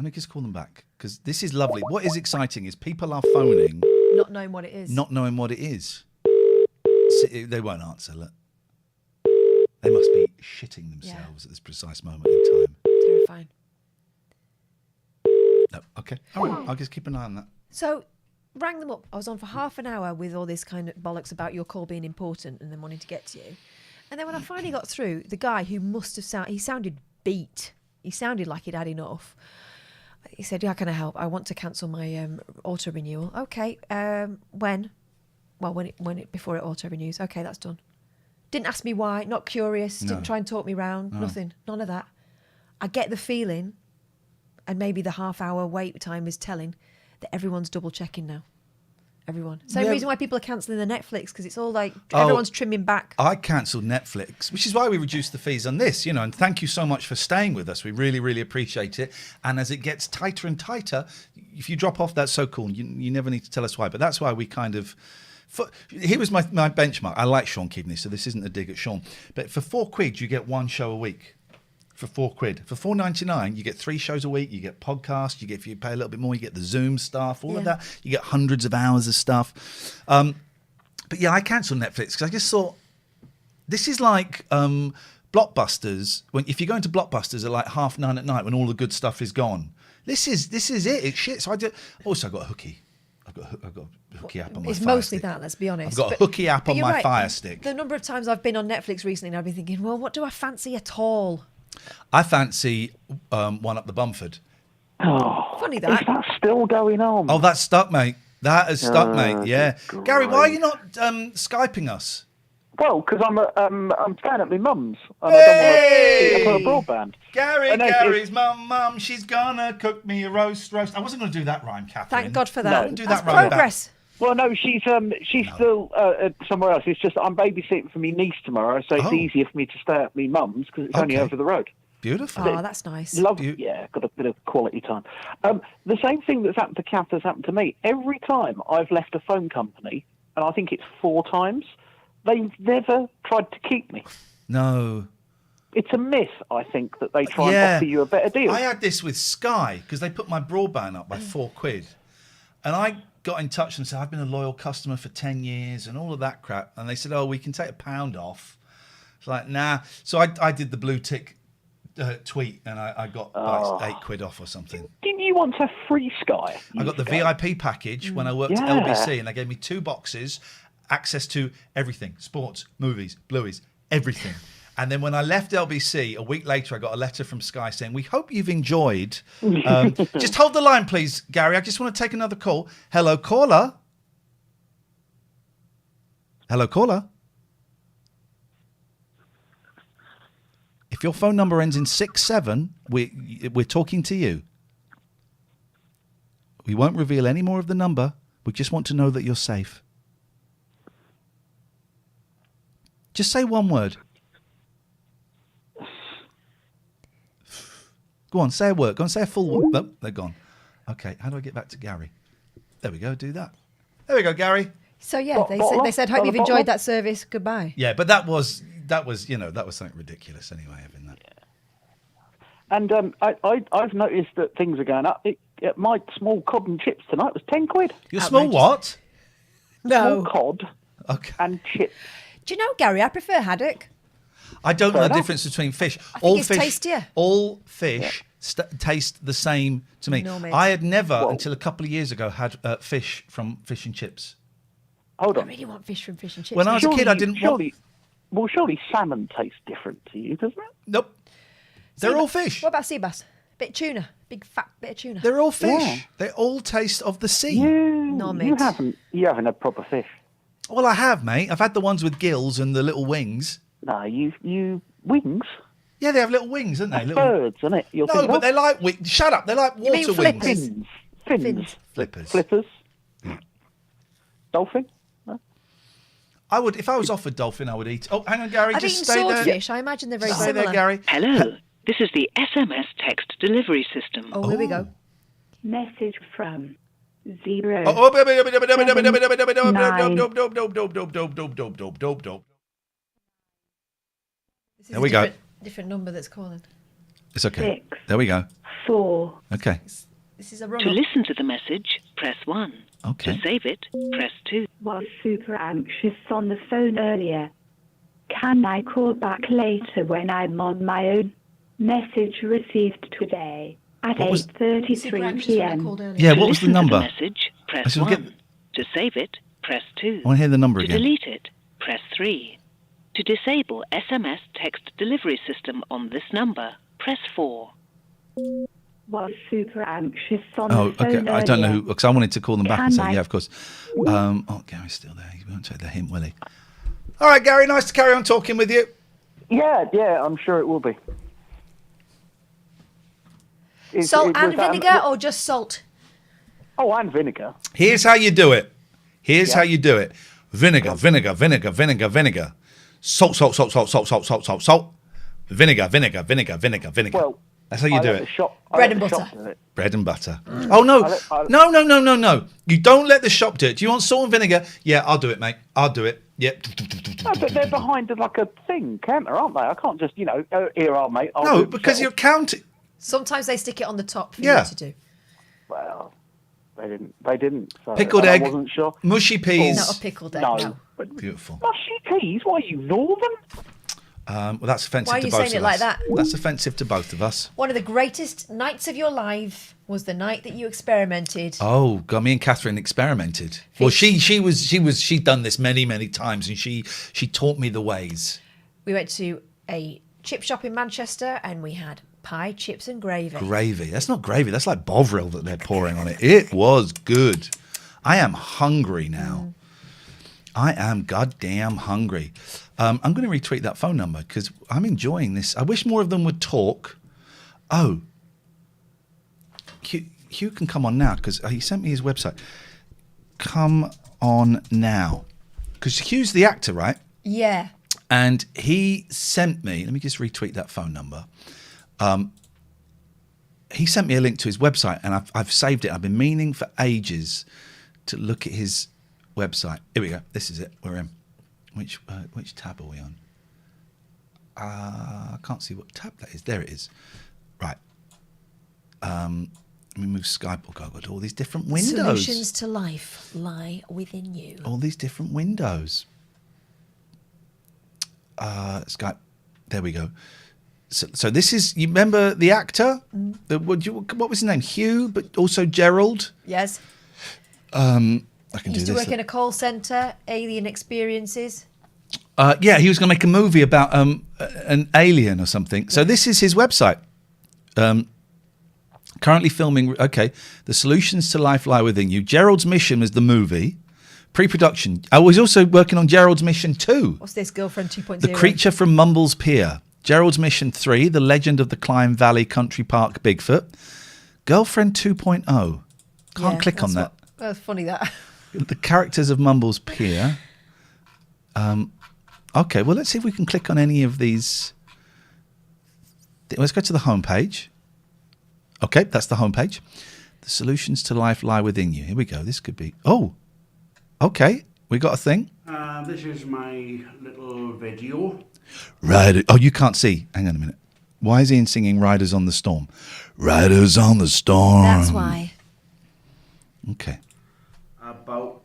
A: think just call them back, because this is lovely. What is exciting is people are phoning
D: Not knowing what it is.
A: Not knowing what it is. They won't answer. Look. They must be shitting themselves at this precise moment in time.
D: Terrifying.
A: No, okay. All right. I'll just keep an eye on that.
D: So, rang them up. I was on for half an hour with all this kind of bollocks about your call being important and then wanting to get to you. And then when I finally got through, the guy who must have he sounded beat. He sounded like he'd had enough. He said, "How can I help? I want to cancel my auto renewal." Okay. When? Well, before it auto renews. Okay, that's done. Didn't ask me why. Not curious. Didn't try and talk me round. Nothing. None of that. I get the feeling, and maybe the half-hour wait time is telling, that everyone's double-checking now. Everyone. Same reason why people are cancelling the Netflix, because it's all like everyone's trimming back.
A: I cancelled Netflix, which is why we reduced the fees on this, and thank you so much for staying with us. We really, really appreciate it. And as it gets tighter and tighter, if you drop off, that's so cool. You never need to tell us why, but that's why we kind of... Here was my benchmark. I like Sean Kidney, so this isn't a dig at Sean. But for £4, you get one show a week. For £4. For $4.99, you get 3 shows a week. You get podcasts. If you pay a little bit more, you get the Zoom stuff. All of that. You get hundreds of hours of stuff. But yeah, I cancelled Netflix because I just thought this is like Blockbusters. If you go into Blockbusters at like 9:30 at night when all the good stuff is gone. This is it. It's shit. So I got a Hooky. I've got a Hooky app on my
D: It's
A: Fire
D: mostly
A: Stick.
D: that, let's be honest.
A: I've got a Hooky app on
D: you're
A: my
D: right.
A: Fire Stick.
D: The number of times I've been on Netflix recently and I've been thinking, well, what do I fancy at all?
A: I fancy One Up the Bumford.
J: Oh,
D: Funny that.
J: Is that still going on?
A: Oh, that's stuck, mate. That has stuck, mate. Yeah.
J: Great.
A: Gary, why are you not Skyping us?
J: Well, because I'm staying at my mum's and I don't want to broadband.
A: Gary's mum, she's gonna cook me a roast. I wasn't going to do that rhyme, Catherine.
D: Thank God for that.
A: No, do
D: That's
A: that rhyme
D: progress.
A: back.
J: Well, no, she's still somewhere else. It's just I'm babysitting for my niece tomorrow, so it's easier for me to stay at my mum's because it's only over the road.
A: Beautiful.
D: Oh, that's nice.
J: Yeah, got a bit of quality time. The same thing that's happened to Kath has happened to me. Every time I've left a phone company, and I think it's 4 times, they've never tried to keep me.
A: No.
J: It's a myth, I think, that they try and offer you a better deal.
A: I had this with Sky because they put my broadband up by £4. And I got in touch and said, I've been a loyal customer for 10 years and all of that crap. And they said, we can take £1 off. It's like, nah. So I did the blue tick tweet and I got like £8 off or something.
J: Didn't you want to have free Sky?
A: I got the VIP package when I worked at LBC and they gave me 2 boxes, access to everything, sports, movies, blueies, everything. And then when I left LBC, a week later, I got a letter from Sky saying, we hope you've enjoyed. Just hold the line, please, Gary. I just want to take another call. Hello, caller. Hello, caller. If your phone number ends in 67, we're talking to you. We won't reveal any more of the number. We just want to know that you're safe. Just say one word. Go on, say a word. Go on, say a full word. No, they're gone. Okay, how do I get back to Gary? There we go, do that. There we go, Gary.
D: So yeah, they said, hope you've enjoyed that service. Goodbye.
A: Yeah, but that was something ridiculous anyway, having that.
J: And I've noticed that things are going up. My small cod and chips tonight was £10.
A: Your small what?
D: No.
J: Small cod and chips.
D: Do you know, Gary, I prefer haddock.
A: I don't know the difference between fish.
D: I think it's tastier.
A: All fish taste the same to me.
D: No, mate.
A: I had never, until a couple of years ago, had fish from fish and chips.
J: Hold on.
D: I really want fish from fish and chips.
A: When I was a kid, I didn't want...
J: Well, surely salmon tastes different to you, doesn't it?
A: Nope. They're all fish.
D: What about sea bass? Bit of tuna. Big fat bit of tuna.
A: They're all fish.
J: Yeah.
A: They all taste of the sea.
D: No, mate.
J: You haven't had proper fish.
A: Well, I have, mate. I've had the ones with gills and the little wings.
J: No, you wings?
A: Yeah, they have little wings, don't they?
J: Little birds, isn't it?
A: No, but they're like wings. Shut up. They're like water wings.
J: Fins.
A: Flippers.
J: Flippers. Dolphin?
A: I would, if I was offered dolphin, I would eat. Oh, hang on, Gary.
D: I've
A: just
D: eaten
A: stay there.
D: swordfish. I imagine they're very
A: Stay
D: similar.
A: there, Gary.
L: Hello. This is the SMS text delivery system.
D: Oh, here we go.
K: Message from 0.
D: This is
A: There we go.
D: Different number that's calling.
A: It's okay.
K: 6.
A: There we go.
K: 4.
A: Okay.
D: This is a run.
L: To listen to the message, press 1.
A: Okay.
L: To save it, press 2.
K: Was super anxious on the phone earlier. Can I call back later when I'm on my own? Message received today at 8:33 p.m.
A: Yeah, what was the
L: To listen to
A: number?
L: the message,
A: I
L: press
A: shall
L: 1.
A: get-
L: To save it, press 2.
A: I want to hear the number
L: To
A: again.
L: delete it, press 3. To disable SMS text delivery system on this number, press 4.
K: Was super anxious on
A: Oh,
K: the phone
A: okay.
K: earlier.
A: I don't know who, because I wanted to call them back and
K: Can
A: say,
K: I-
A: yeah, of course. Gary's still there. He won't take the hint, will he? All right, Gary, nice to carry on talking with you.
J: Yeah, I'm sure it will be.
D: Salt and vinegar or just salt?
J: Oh, and vinegar.
A: Here's how you do it.
J: Yeah.
A: How you do it. Vinegar, vinegar, vinegar, vinegar, vinegar. Salt, salt, salt, salt, salt, salt, salt, salt, salt. Vinegar, vinegar, vinegar, vinegar, vinegar.
J: Well,
A: that's how you do it.
D: Bread and butter.
A: Bread and butter. Oh, no. No. You don't let the shop do it. Do you want salt and vinegar? Yeah, I'll do it, mate. I'll do it. Yep.
J: No, but they're behind like a thing, counter, aren't they? I can't just, here are, mate. I'll do
A: No,
J: it
A: because
J: myself.
A: you're counting.
D: Sometimes they stick it on the top for
A: Yeah.
D: you to do.
J: Well, they didn't. So,
A: Pickled
J: and
A: egg,
J: I wasn't sure.
A: mushy peas.
D: Not a pickled egg,
J: No.
D: no.
A: Beautiful.
J: Mushy peas? Why, you northern?
A: Well, that's offensive
D: Why are
A: to
D: you
A: both
D: saying
A: of
D: it like
A: us.
D: that?
A: That's offensive to both of us.
D: One of the greatest nights of your life was the night that you experimented.
A: Oh, God, me and Catherine experimented. Well, she'd done this many times, and she taught me the ways.
D: We went to a chip shop in Manchester and we had pie, chips and gravy.
A: Gravy. That's not gravy. That's like Bovril that they're pouring on it. It was good. I am hungry now. I am goddamn hungry. I'm going to retweet that phone number because I'm enjoying this. I wish more of them would talk. Oh, Hugh can come on now because he sent me his website. Come on now. Because Hugh's the actor, right?
D: Yeah.
A: And he sent me, let me just retweet that phone number. He sent me a link to his website and I've saved it. I've been meaning for ages to look at his website. Here we go. This is it. We're in. Which tab are we on? I can't see what tab that is. There it is. Right. Let me move Skype. Oh, God, I've got all these different windows.
D: Solutions to life lie within you.
A: All these different windows. Skype. There we go. So this is, you remember the actor? What was his name? Hugh, but also Gerald?
D: Yes.
A: I can
D: Used
A: do
D: to
A: this.
D: work in a call centre, alien experiences.
A: Yeah, he was going to make a movie about an alien or something. So this is his website. Currently filming, The Solutions to Life Lie Within You. Gerald's Mission was the movie. Pre-production. I was also working on Gerald's Mission 2.
D: What's this, Girlfriend 2.0?
A: The Creature from Mumbles Pier. Gerald's Mission 3, The Legend of the Clyde Valley Country Park Bigfoot. Girlfriend 2.0. Can't click on that.
D: That's funny, that.
A: The Characters of Mumbles Pier. Okay, well, let's see if we can click on any of these. Let's go to the homepage. Okay, that's the homepage. The Solutions to Life Lie Within You. Here we go. This could be... Oh, okay. We got a thing.
M: This is my little video.
A: Right. Oh, you can't see. Hang on a minute. Why is Ian singing Riders on the Storm? Riders on the Storm.
D: That's why.
A: Okay.
M: About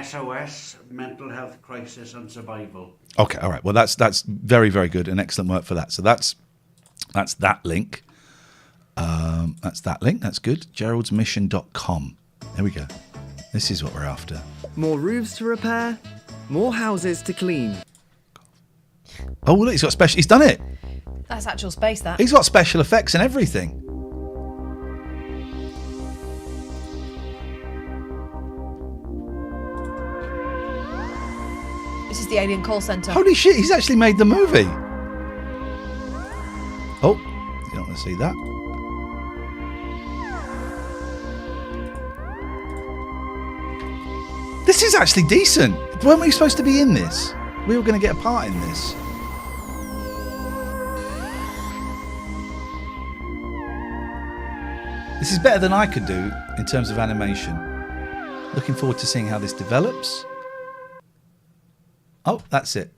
M: SOS, mental health crisis and survival.
A: Okay, all right. Well, that's very, very good and excellent work for that. So that's that link. That's that link. That's good. GeraldsMission.com. There we go. This is what we're after.
N: More roofs to repair, more houses to clean.
A: Oh, look, he's done it.
D: That's actual space, that.
A: He's got special effects and everything.
D: This is the alien call centre.
A: Holy shit, he's actually made the movie. Oh, you don't want to see that. This is actually decent. Weren't we supposed to be in this? We were going to get a part in this. This is better than I could do in terms of animation. Looking forward to seeing how this develops. Oh, that's it.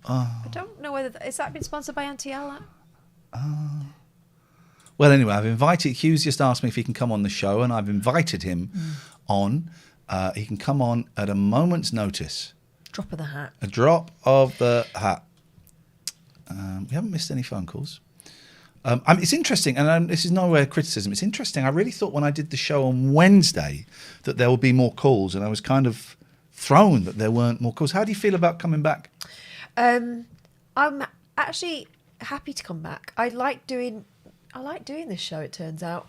D: I don't know whether is that been sponsored by Auntie Ella.
A: Well, anyway, I've invited. Hugh's just asked me if he can come on the show, and I've invited him on. He can come on at a moment's notice.
D: Drop of the hat.
A: A drop of the hat. We haven't missed any phone calls. It's interesting, and this is nowhere criticism. It's interesting. I really thought when I did the show on Wednesday that there would be more calls, and I was kind of thrown that there weren't more calls. How do you feel about coming back?
D: I'm actually happy to come back. I like doing this show. It turns out,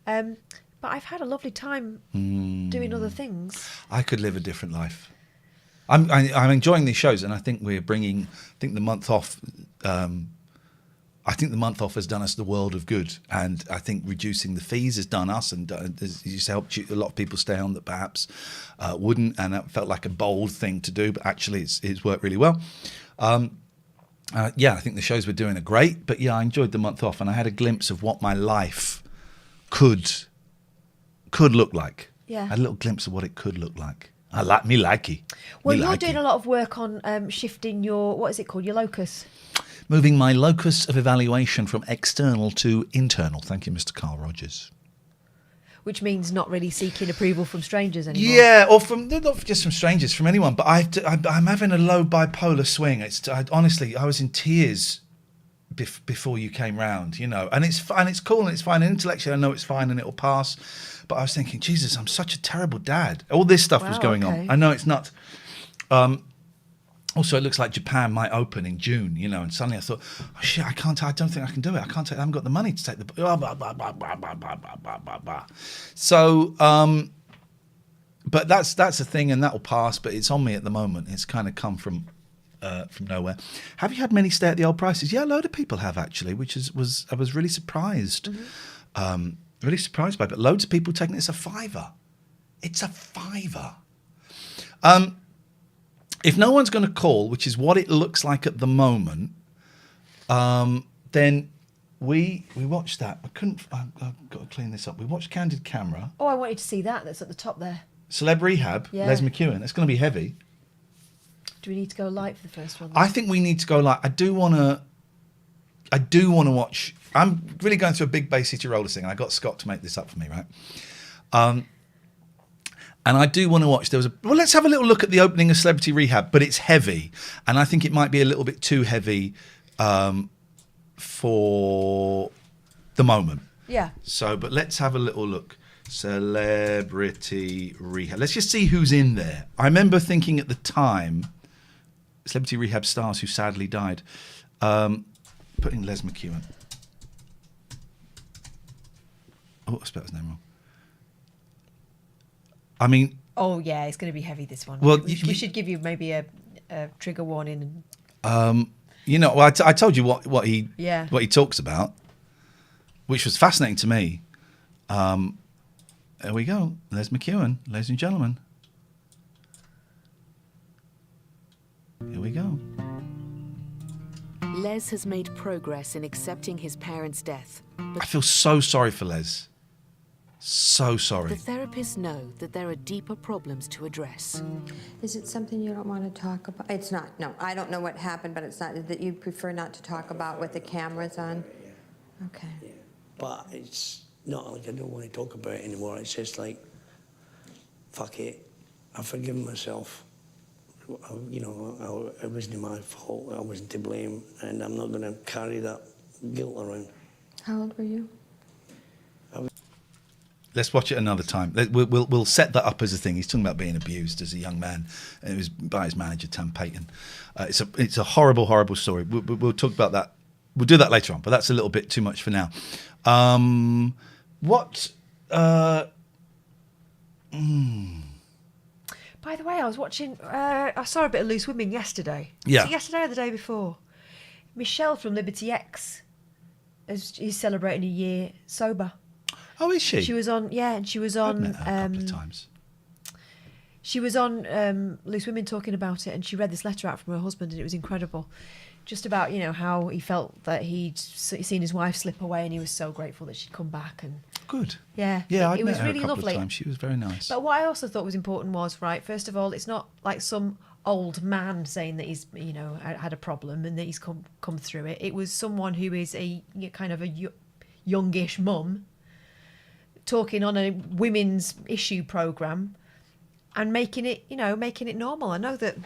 D: but I've had a lovely time doing other things.
A: I could live a different life. I'm enjoying these shows, and I think we're bringing. I think the month off. I think the month off has done us the world of good, and I think reducing the fees has done us, and it's helped a lot of people stay on that perhaps wouldn't, and that felt like a bold thing to do, but actually it's worked really well. I think the shows we're doing are great, but I enjoyed the month off, and I had a glimpse of what my life could look like.
D: Yeah,
A: I had a little glimpse of what it could look like. I like me likey.
D: Well, you're doing a lot of work on shifting your, what is it called, your locus?
A: Moving my locus of evaluation from external to internal. Thank you, Mr. Carl Rogers.
D: Which means not really seeking approval from strangers anymore.
A: Yeah, or not just from strangers, from anyone. But I'm having a low bipolar swing. Honestly, I was in tears before you came round, and it's fine, it's cool, and it's fine. And intellectually, I know it's fine, and it'll pass. But I was thinking, Jesus, I'm such a terrible dad. All this stuff was going on. I know it's nuts. Also, it looks like Japan might open in June, and suddenly I thought, oh shit, I don't think I can do it. I haven't got the money to take the. Blah, blah, blah, blah, blah, blah, blah, blah, blah, blah. So, but that's a thing, and that will pass. But it's on me at the moment. It's kind of come from nowhere. Have you had many stay at the old prices? Yeah, a load of people have actually, which I was really surprised. Mm-hmm. Really surprised by it. But loads of people taking it's a £5. It's a £5. If no one's going to call, which is what it looks like at the moment, then we watched that. I've got to clean this up. We watched Candid Camera.
D: Oh, I wanted to see that. That's at the top there.
A: Celeb Rehab,
D: yeah.
A: Les McEwen. It's going to be heavy.
D: Do we need to go light for the first one?
A: I think we need to go light. I do want to watch. I'm really going through a big Bay City Rollers thing, and I got Scott to make this up for me, right? And I do want to watch. Let's have a little look at the opening of Celebrity Rehab, but it's heavy, and I think it might be a little bit too heavy for the moment.
D: Yeah.
A: So, but let's have a little look. Celebrity Rehab. Let's just see who's in there. I remember thinking at the time, Celebrity Rehab stars who sadly died. Putting Les McEwen. Oh, I spelled his name wrong. I mean...
D: Oh, yeah, it's going to be heavy, this one.
A: Well,
D: we should give you maybe a trigger warning.
A: I told you what he talks about, which was fascinating to me. There we go. Les McEwen, ladies and gentlemen. Here we go.
O: Les has made progress in accepting his parents' death.
A: I feel so sorry for Les. So sorry.
O: The therapists know that there are deeper problems to address.
P: Is it something you don't want to talk about? It's not. No, I don't know what happened, but it's not that you prefer not to talk about with the cameras on? Okay.
Q: Yeah. But it's not like I don't want to talk about it anymore. It's just like, fuck it. I've forgiven myself. It wasn't my fault. I wasn't to blame, and I'm not going to carry that guilt around.
P: How old were you?
A: Let's watch it another time. We'll set that up as a thing. He's talking about being abused as a young man, and it was by his manager, Tam Payton. It's a horrible, horrible story. We'll talk about that. We'll do that later on, but that's a little bit too much for now.
D: By the way, I was watching... I saw a bit of Loose Women yesterday.
A: Yeah.
D: Was it yesterday or the day before? Michelle from Liberty X is celebrating a year sober.
A: Oh, is she?
D: She was on... Yeah, and she was on...
A: I've met her a couple of times.
D: She was on Loose Women talking about it, and she read this letter out from her husband, and it was incredible. Just about, how he felt that he'd seen his wife slip away, and he was so grateful that she'd come back. And
A: good.
D: Yeah.
A: Yeah,
D: it was
A: met her
D: really
A: a couple
D: lovely.
A: of times. She was very nice.
D: But what I also thought was important was, right, first of all, it's not like some old man saying that he's had a problem and that he's come through it. It was someone who is a kind of a youngish mum talking on a women's issue program and making it normal. I know that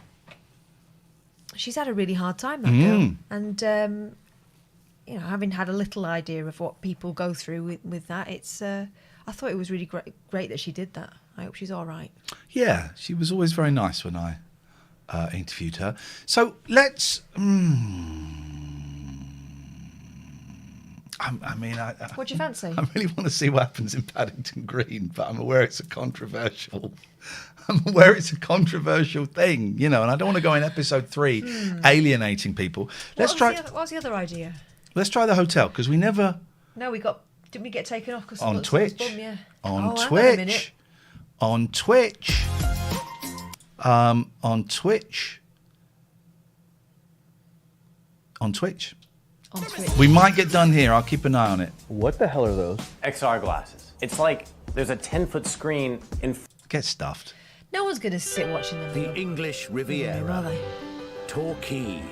D: she's had a really hard time, that girl, and having had a little idea of what people go through with that, it's I thought it was really great that she did that. I hope she's all right.
A: Yeah, she was always very nice when I interviewed her. So let's.
D: What do you fancy?
A: I really want to see what happens in Paddington Green, but I'm aware it's a controversial thing, and I don't want to go in episode 3 alienating people.
D: What was the other idea?
A: Let's try the hotel, because we never.
D: No, didn't we get taken off? Cause
A: on Twitch.
D: Bum, yeah.
A: On Twitch. On Twitch. On Twitch. On Twitch.
D: On Twitch.
A: We might get done here. I'll keep an eye on it.
R: What the hell are those? XR glasses. It's like there's a 10-foot screen in.
A: Get stuffed.
D: No one's going to sit watching them.
S: The English Riviera.
D: Are they?
S: Torquay.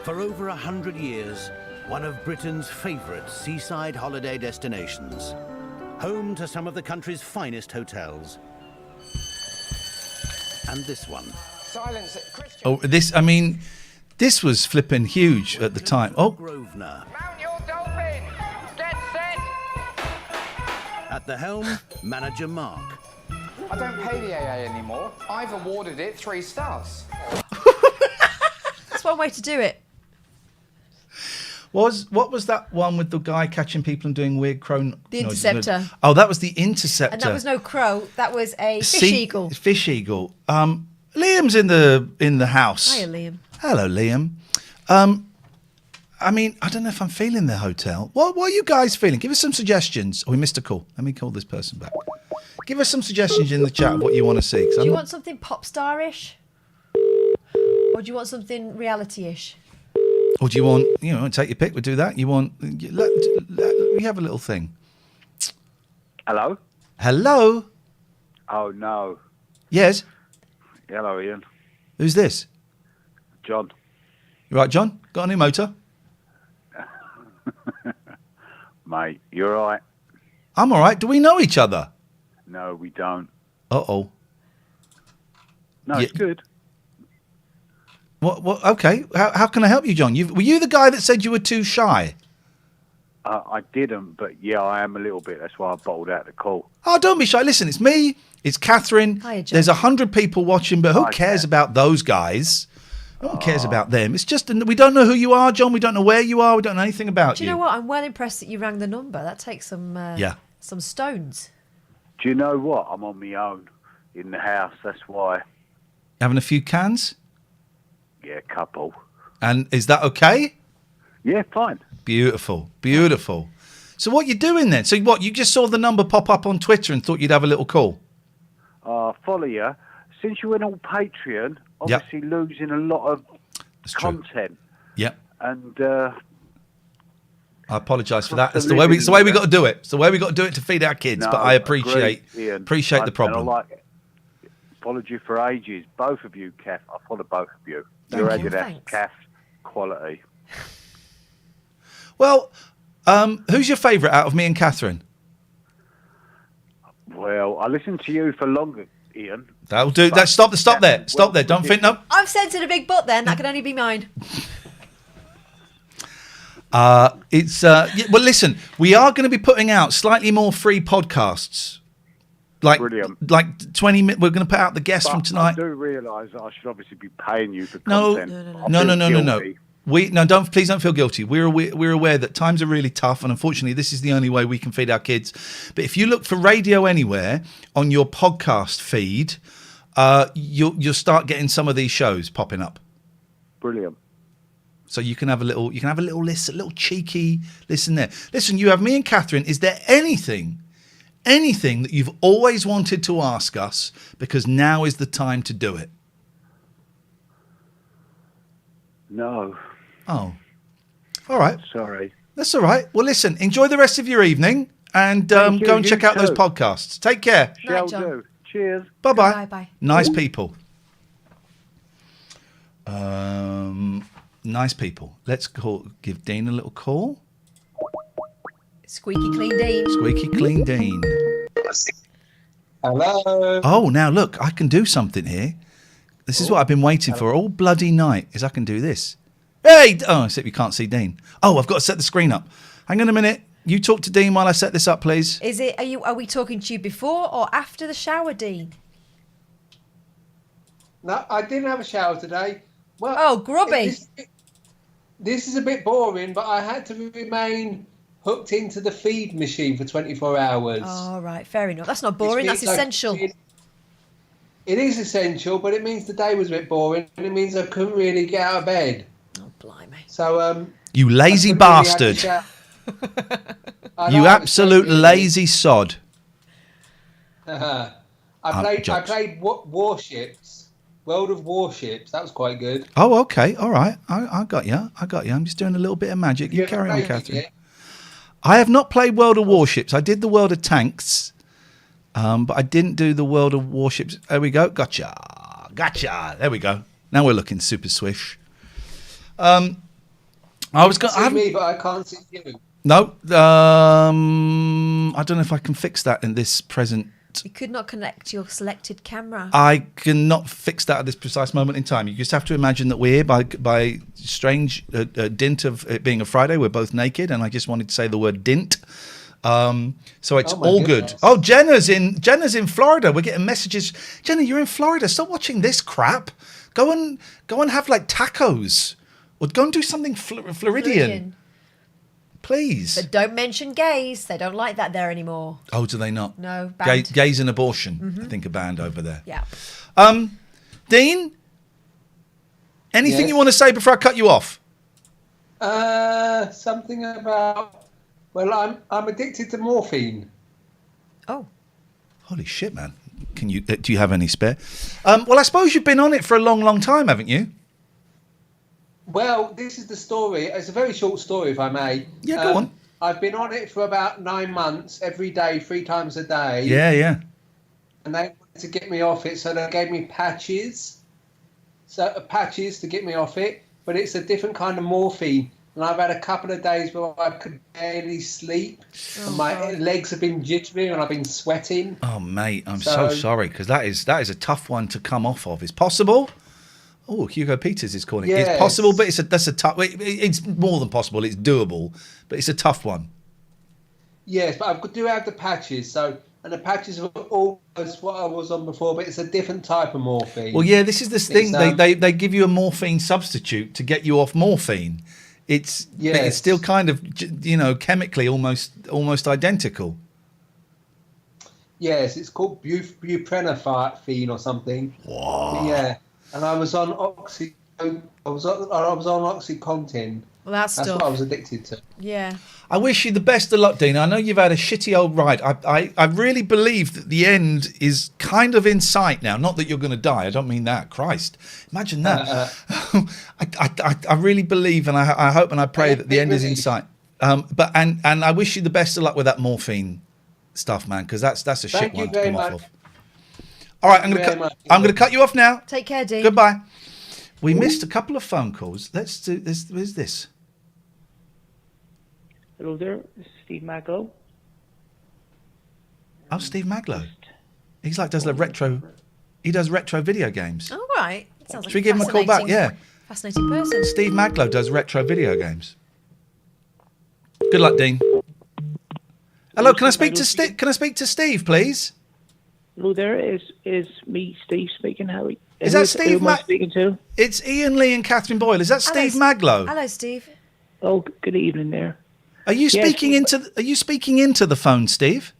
S: For over 100 years, one of Britain's favourite seaside holiday destinations. Home to some of the country's finest hotels. And this one.
T: Silence,
A: Oh, this was flipping huge at the time. Oh.
S: Grosvenor.
T: Mount your dolphin! Get set!
S: At the helm, manager Mark.
T: I don't pay the AA anymore. I've awarded it 3 stars.
D: That's one way to do it.
A: What was that one with the guy catching people and doing weird crow?
D: The Interceptor.
A: Oh, that was the Interceptor.
D: And that was no crow. That was a fish eagle.
A: Fish eagle. Liam's in the house.
D: Hiya, Liam.
A: Hello, Liam. I don't know if I'm feeling the hotel. What are you guys feeling? Give us some suggestions. Oh, we missed a call. Let me call this person back. Give us some suggestions in the chat of what you want to see.
D: Do you want something pop star-ish? Or do you want something reality-ish?
A: Or do you want, take your pick, we'll do that. You want, we have a little thing.
U: Hello?
A: Hello?
U: Oh, no.
A: Yes?
U: Hello, Ian.
A: Who's this?
U: John.
A: You right, John? Got a new motor?
U: Mate, you all right?
A: I'm all right. Do we know each other?
U: No, we don't.
A: Uh-oh.
U: No, it's good.
A: What? Okay. How can I help you, John? Were you the guy that said you were too shy?
U: I didn't, but yeah, I am a little bit. That's why I bottled out the call.
A: Oh, don't be shy. Listen, it's me. It's Catherine.
D: Hiya, John.
A: There's 100 people watching, but who cares about those guys? No one cares about them. It's just we don't know who you are, John. We don't know where you are. We don't know anything about
D: Do you know what? I'm well impressed that you rang the number. That takes some stones.
U: Do you know what? I'm on my own in the house. That's why.
A: Having a few cans?
U: Yeah, a couple.
A: And is that okay?
U: Yeah, fine.
A: Beautiful, beautiful. So what you doing then? So what, you just saw the number pop up on Twitter and thought you'd have a little call?
U: Follow you. Since you went on Patreon, obviously losing a lot of content.
A: Yep.
U: And
A: I apologise for that. It's the way we got to do it. It's the way we got to do it to feed our kids.
U: No,
A: but I appreciate
U: Ian.
A: the problem.
U: And I like it. Followed you for ages. Both of you, Kath. I followed both of you.
D: Thank
U: You're
D: you.
U: Adidas, Kath quality.
A: Well, who's your favourite out of me and Catherine?
U: Well, I listened to you for longer, Ian.
A: That'll do. Stop there. Stop there. Don't think. No.
D: I've censored a big butt then. That can only be mine.
A: Well, listen, we are going to be putting out slightly more free podcasts.
U: Brilliant.
A: Like 20 minutes. We're going to put out the guest from tonight.
U: I do realise that I should obviously be paying you for
A: No.
U: content.
A: No. Please don't feel guilty. We're aware that times are really tough, and unfortunately, this is the only way we can feed our kids. But if you look for Radio Anywhere on your podcast feed, you'll start getting some of these shows popping up.
U: Brilliant.
A: So you can have a little listen, a little cheeky listen there. Listen, you have me and Catherine. Is there anything that you've always wanted to ask us? Because now is the time to do it.
U: No.
A: Oh. All right.
U: Sorry.
A: That's all right. Well, listen, enjoy the rest of your evening and go and check out those podcasts. Take care.
U: Shall do. Cheers.
A: Bye-bye.
D: Bye-bye.
A: Nice people. Nice people. Let's give Dean a little call.
D: Squeaky clean Dean.
A: Squeaky clean Dean.
B: Hello.
A: Oh, now look, I can do something here. This is what I've been waiting for all bloody night, is I can do this. Hey! Oh, except you can't see Dean. Oh, I've got to set the screen up. Hang on a minute. You talk to Dean while I set this up, please.
D: Are we talking to you before or after the shower, Dean?
B: No, I didn't have a shower today. Well,
D: oh, grubby.
B: This is a bit boring, but I had to remain hooked into the feed machine for 24 hours.
D: Oh, right. Fair enough. That's not boring. That's essential.
B: It is essential, but it means the day was a bit boring, and it means I couldn't really get out of bed.
D: Oh, blimey.
B: So,
A: you lazy bastard. You absolute lazy sod.
B: I played Warships, World of Warships. That was quite good.
A: Oh, okay. All right. I got you. I'm just doing a little bit of magic. You carry on, Catherine. I have not played World of Warships. I did the World of Tanks, but I didn't do the World of Warships. There we go. Gotcha. There we go. Now we're looking super swish. I was going.
B: See me, but I can't see you.
A: No. I don't know if I can fix that in this present.
D: You could not connect your selected camera.
A: I cannot fix that at this precise moment in time. You just have to imagine that we're here by strange dint of it being a Friday. We're both naked, and I just wanted to say the word dint. So it's all good. Oh, Jenna's in Florida. We're getting messages. Jenna, you're in Florida. Stop watching this crap. Go and have like tacos, or go and do something Floridian. Please.
D: But don't mention gays. They don't like that there anymore.
A: Oh, do they not?
D: No. Banned.
A: Gays and abortion, I think, are banned over there.
D: Yeah.
A: Dean, anything you want to say before I cut you off?
B: Something about. Well, I'm addicted to morphine.
D: Oh.
A: Holy shit, man! Do you have any spare? Well, I suppose you've been on it for a long, long time, haven't you?
B: Well, this is the story. It's a very short story, if I may.
A: Yeah, go on.
B: I've been on it for about 9 months, every day, 3 times a day.
A: Yeah.
B: And they wanted to get me off it, so they gave me patches. Patches to get me off it, but it's a different kind of morphine. And I've had a couple of days where I could barely sleep. And my legs have been jittery and I've been sweating.
A: Oh, mate, I'm so sorry, because that is a tough one to come off of. It's possible. Oh, Hugo Peters is calling.
B: Yes.
A: It's possible, but that's a tough. It's more than possible. It's doable, but it's a tough one.
B: Yes, but I do have the patches. And the patches are almost what I was on before, but it's a different type of morphine.
A: Well, yeah, this is this thing. They give you a morphine substitute to get you off morphine. It's still kind of chemically almost identical.
B: Yes, it's called buprenorphine or something.
A: Wow.
B: Yeah. And I was on Oxycontin.
D: Well, that's
B: what I was addicted to.
D: Yeah.
A: I wish you the best of luck, Dean. I know you've had a shitty old ride. I really believe that the end is kind of in sight now. Not that you're going to die. I don't mean that. Christ, imagine that. I really believe, and I hope and I pray that the end is in sight. But I wish you the best of luck with that morphine stuff, man, because that's a shit one to come off of. All right, I'm going to cut you off now.
D: Take care, Dean.
A: Goodbye. We missed a couple of phone calls. Let's do this. Where's this?
V: Hello there, this is Steve Maglow.
A: Oh, Steve Maglow. He's does the retro. He does retro video games.
D: All right. Sounds like
A: Should we give him a call back? Yeah.
D: Fascinating person.
A: Steve Maglow does retro video games. Good luck, Dean. Hello, can I speak to Steve? Can I speak to Steve, please?
V: Hello there, is me, Steve, speaking.
A: Is that Steve?
V: Who am I speaking to?
A: It's Iain Lee and Katherine Boyle. Is that Steve Maglow?
D: Hello, Steve.
V: Oh, good evening there.
A: Are you speaking into the phone, Steve?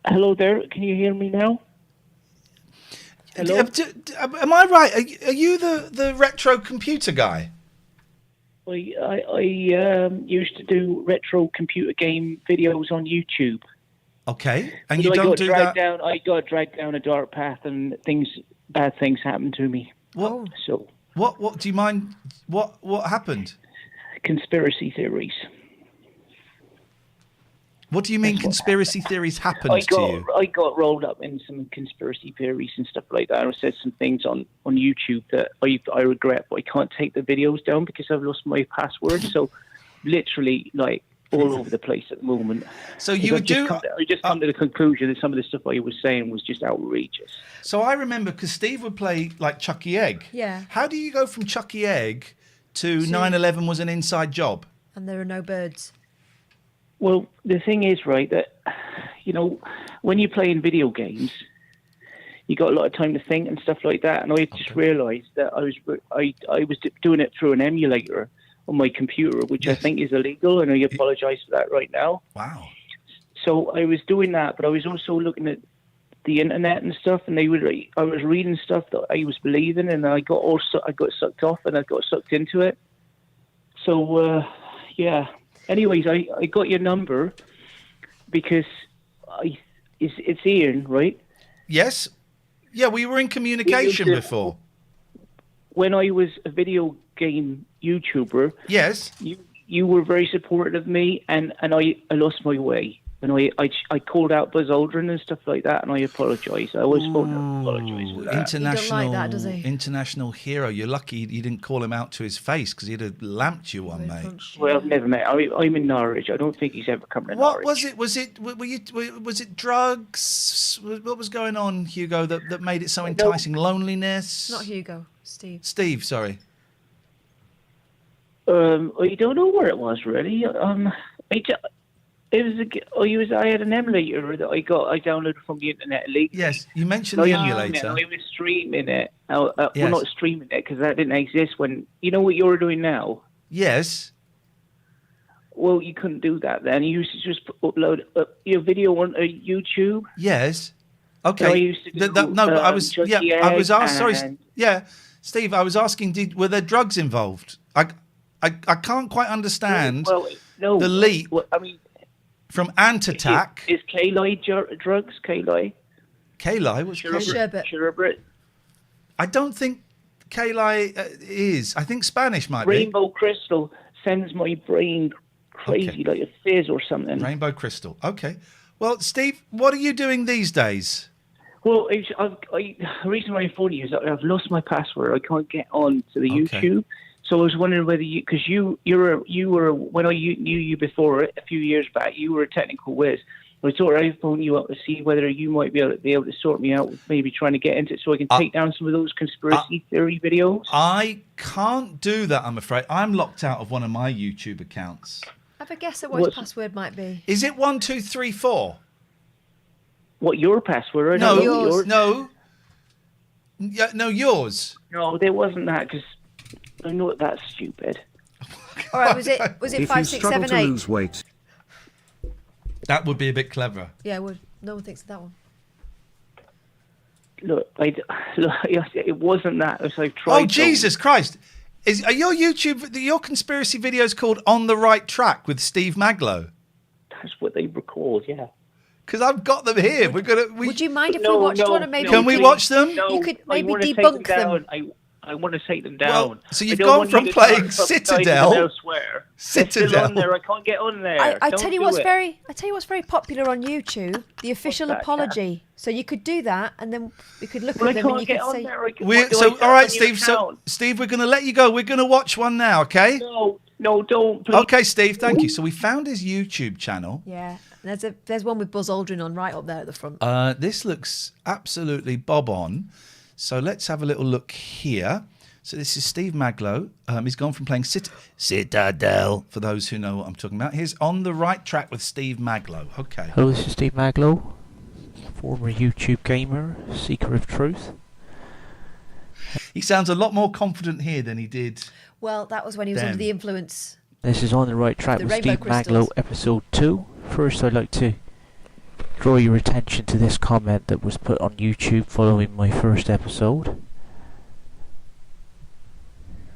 V: Hello there. Can you hear me now? Hello.
A: Am I right? Are you the retro computer guy?
V: I used to do retro computer game videos on YouTube.
A: Okay, and you don't do that.
V: I got dragged down a dark path, and bad things happened to me.
A: What?
V: So
A: what? Do you mind? What happened?
V: Conspiracy theories.
A: What do you mean conspiracy theories happened to you?
V: I got rolled up in some conspiracy theories and stuff like that. I said some things on YouTube that I regret, but I can't take the videos down because I've lost my password. So literally, like, all over the place at the moment.
A: So you would do...
V: I just come to the conclusion that some of the stuff I was saying was just outrageous.
A: So I remember, because Steve would play, like, Chucky Egg.
D: Yeah.
A: How do you go from Chucky Egg to 9/11 was an inside job?
D: And there are no birds.
V: Well, the thing is, right, that, you know, when you're playing video games, you got a lot of time to think and stuff like that. And I just realised that I was doing it through an emulator on my computer, which I think is illegal, and I apologise for that right now.
A: Wow.
V: So I was doing that, but I was also looking at the internet and stuff, and I was reading stuff that I was believing, and I got sucked off, and I got sucked into it. So, yeah. Anyways, I got your number because it's Iain, right?
A: Yes. Yeah, we were in communication before.
V: When I was a video game YouTuber,
A: yes,
V: you were very supportive of me, and I lost my way. And I called out Buzz Aldrin and stuff like that, and I apologise. I always apologise for that.
A: International,
D: he don't like that, does he?
A: International hero. You're lucky you didn't call him out to his face, because he'd have lamped you one, mate.
V: Well, I've never met. I'm in Norwich. I don't think he's ever come to Norwich.
A: What was it? Was it drugs? What was going on, Hugo, that made it so enticing? Loneliness?
D: Not Hugo. Steve.
A: Steve, sorry.
V: I don't know where it was really. I had an emulator that I downloaded from the internet illegally.
A: Yes, you mentioned the emulator.
V: I was streaming it. Well, not streaming it because that didn't exist when. You know what you're doing now?
A: Yes.
V: Well, you couldn't do that then. You used to just upload your video on YouTube.
A: Yes. Okay.
V: So I used to do,
A: I was asked. Sorry. Yeah, Steve. I was asking. Were there drugs involved? I can't quite understand the leap.
V: Well, I mean.
A: From Ant Attack.
V: Is K-Li drugs? K-Li?
A: K-Li? What's
V: Sherbet? Sherbet.
A: I don't think K-Li is. I think Spanish might
V: Rainbow Crystal sends my brain crazy like a fizz or something.
A: Rainbow Crystal. Okay. Well, Steve, what are you doing these days?
V: Well, the reason why I'm phoning you is that I've lost my password. I can't get on to the YouTube. So I was wondering whether because you were when I knew you before a few years back, you were a technical whiz. I thought I'd phone you up to see whether you might be able to sort me out with maybe trying to get into it so I can take down some of those conspiracy theory videos.
A: I can't do that, I'm afraid. I'm locked out of one of my YouTube accounts.
D: Have a guess at what his password might be.
A: Is it 1234?
V: What, your password?
A: No,
V: yours.
A: No. Yeah, no, yours.
V: No, there wasn't that because. I know that's stupid.
D: All right, was it 5, 6, 7, 8?
C: Lose weight.
A: That would be a bit clever.
D: Yeah, it would. No one thinks of that one.
V: Look, it wasn't that. As I tried.
A: Oh, Jesus Christ! Are your conspiracy videos called "On the Right Track" with Steve Maglow?
V: That's what they were called, yeah.
A: Because I've got them here.
D: Would you mind if we watched one and maybe?
A: Can we watch them?
V: No,
D: you could maybe debunk them.
V: I want to take them down.
A: Well, so you've gone from playing Citadel.
V: Elsewhere. Still on there. I can't get on there.
D: I tell you what's very popular on YouTube. The official apology. So you could do that, and then we could look at them, and you could say.
A: All right, Steve. So Steve, we're going to let you go. We're going to watch one now, okay?
V: No, don't. Please.
A: Okay, Steve. Thank you. So we found his YouTube channel.
D: Yeah, there's one with Buzz Aldrin on right up there at the front.
A: This looks absolutely bob on. So let's have a little look here. So this is Steve Maglow. He's gone from playing Citadel, for those who know what I'm talking about. Here's On the Right Track with Steve Maglow. Okay.
F: Hello, this is Steve Maglow, former YouTube gamer, seeker of truth.
A: He sounds a lot more confident here than he did.
D: Well, that was when he was under the influence.
F: This is On the Right Track with Steve Maglow, episode 2. First, I'd like to draw your attention to this comment that was put on YouTube following my first episode.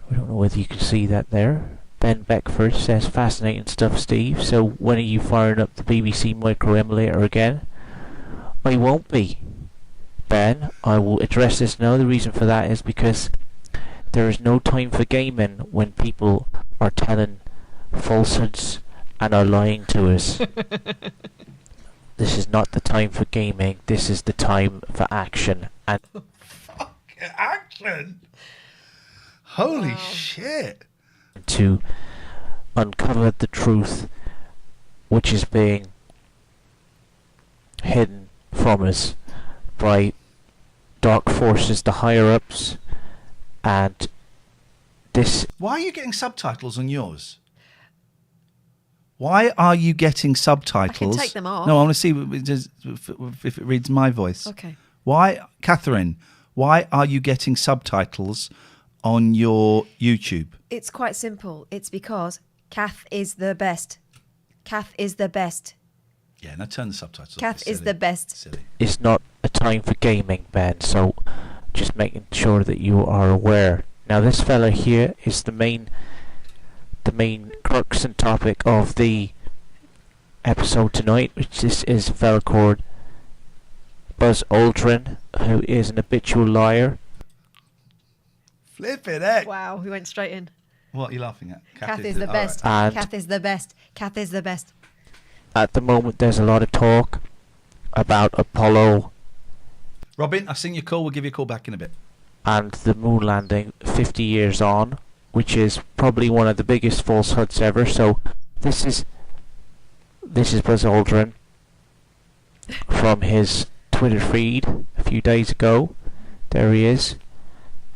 F: I don't know whether you can see that there. Ben Beckford says, fascinating stuff, Steve. So when are you firing up the BBC micro emulator again? I won't be, Ben. I will address this now. The reason for that is because there is no time for gaming when people are telling falsehoods and are lying to us. This is not the time for gaming. This is the time for action. And
A: action. Holy shit.
F: To uncover the truth which is being hidden from us by dark forces, the higher ups, and this.
A: Why are you getting subtitles on yours? Why are you getting subtitles?
D: I can take them off.
A: No, I want to see if it reads my voice.
D: Okay.
A: Why, Catherine, why are you getting subtitles on your YouTube?
D: It's quite simple. It's because Kath is the best. Kath is the best.
A: Yeah, now turn the subtitles off.
D: Kath is the best.
A: Silly.
F: It's not a time for gaming, Ben, so just making sure that you are aware. Now, this fella here is the main crux and topic of the episode tonight, which is a fella called Buzz Aldrin, who is an habitual liar.
A: Flippin' heck.
D: Wow, we went straight in.
A: What are you laughing at?
D: Kath is the best.
F: Right.
D: Kath is the best. Kath is the best.
F: At the moment, there's a lot of talk about Apollo.
A: Robin, I've seen your call. We'll give you a call back in a bit.
F: And the moon landing 50 years on, which is probably one of the biggest falsehoods ever. So this is Buzz Aldrin from his Twitter feed a few days ago. There he is.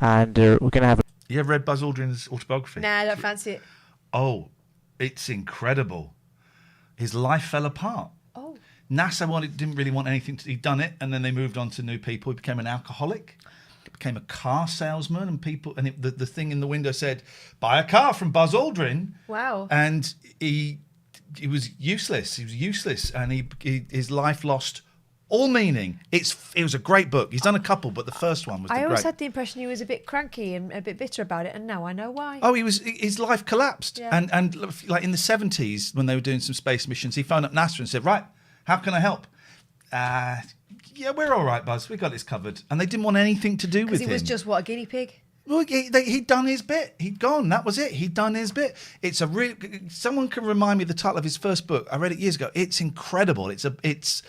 F: And we're going to have
A: You ever read Buzz Aldrin's autobiography?
D: Nah, I don't fancy it.
A: Oh, it's incredible. His life fell apart.
D: Oh.
A: NASA didn't really want anything to... He'd done it, and then they moved on to new people. He became an alcoholic. He became a car salesman, and the thing in the window said, "Buy a car from Buzz Aldrin."
D: Wow.
A: And he was useless. He was useless, and his life lost all meaning. It was a great book. He's done a couple, but the first one was
D: I always
A: great.
D: had the impression he was a bit cranky and a bit bitter about it, and now I know why.
A: Oh, his life collapsed.
D: Yeah.
A: And like in the 70s, when they were doing some space missions, he phoned up NASA and said, "Right, how can I help?" Yeah, we're all right, Buzz. We got this covered. And they didn't want anything to do with him.
D: Because he was just, what, a guinea pig?
A: Well, he'd done his bit. He'd gone. That was it. He'd done his bit. It's a real... Someone can remind me of the title of his first book. I read it years ago. It's incredible. It's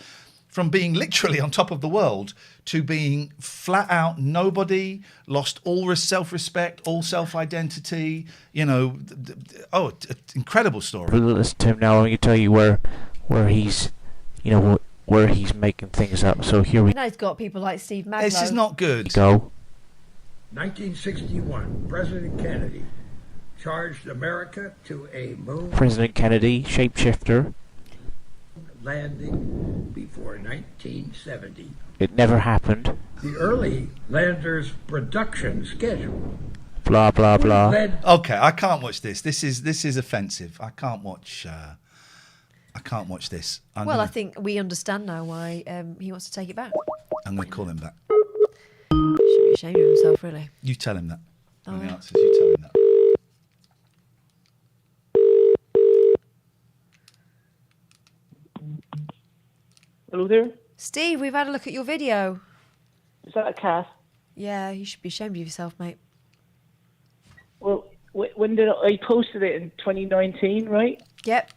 A: from being literally on top of the world to being flat out nobody, lost all self-respect, all self-identity. Incredible story.
F: We'll listen to him now. I'm going to tell you where he's, where he's making things up. So here we
D: Now he's got people like Steve Maglow.
A: This is not good.
F: go.
C: 1961, President Kennedy charged America to a moon
F: President Kennedy, shapeshifter.
C: landing before 1970.
F: It never happened.
C: The early lander's production schedule.
F: Blah blah blah.
A: Okay, I can't watch this. This is offensive. I can't watch this.
D: I think we understand now why he wants to take it back.
A: I'm going to call him back.
D: Should be ashamed of himself, really.
A: You tell him that.
D: Oh,
A: When the
D: yeah.
A: answers, you tell him that.
V: Hello there.
D: Steve, we've had a look at your video.
V: Is that a cat?
D: Yeah, you should be ashamed of yourself, mate.
V: Well, when did I posted it in 2019, right?
D: Yep.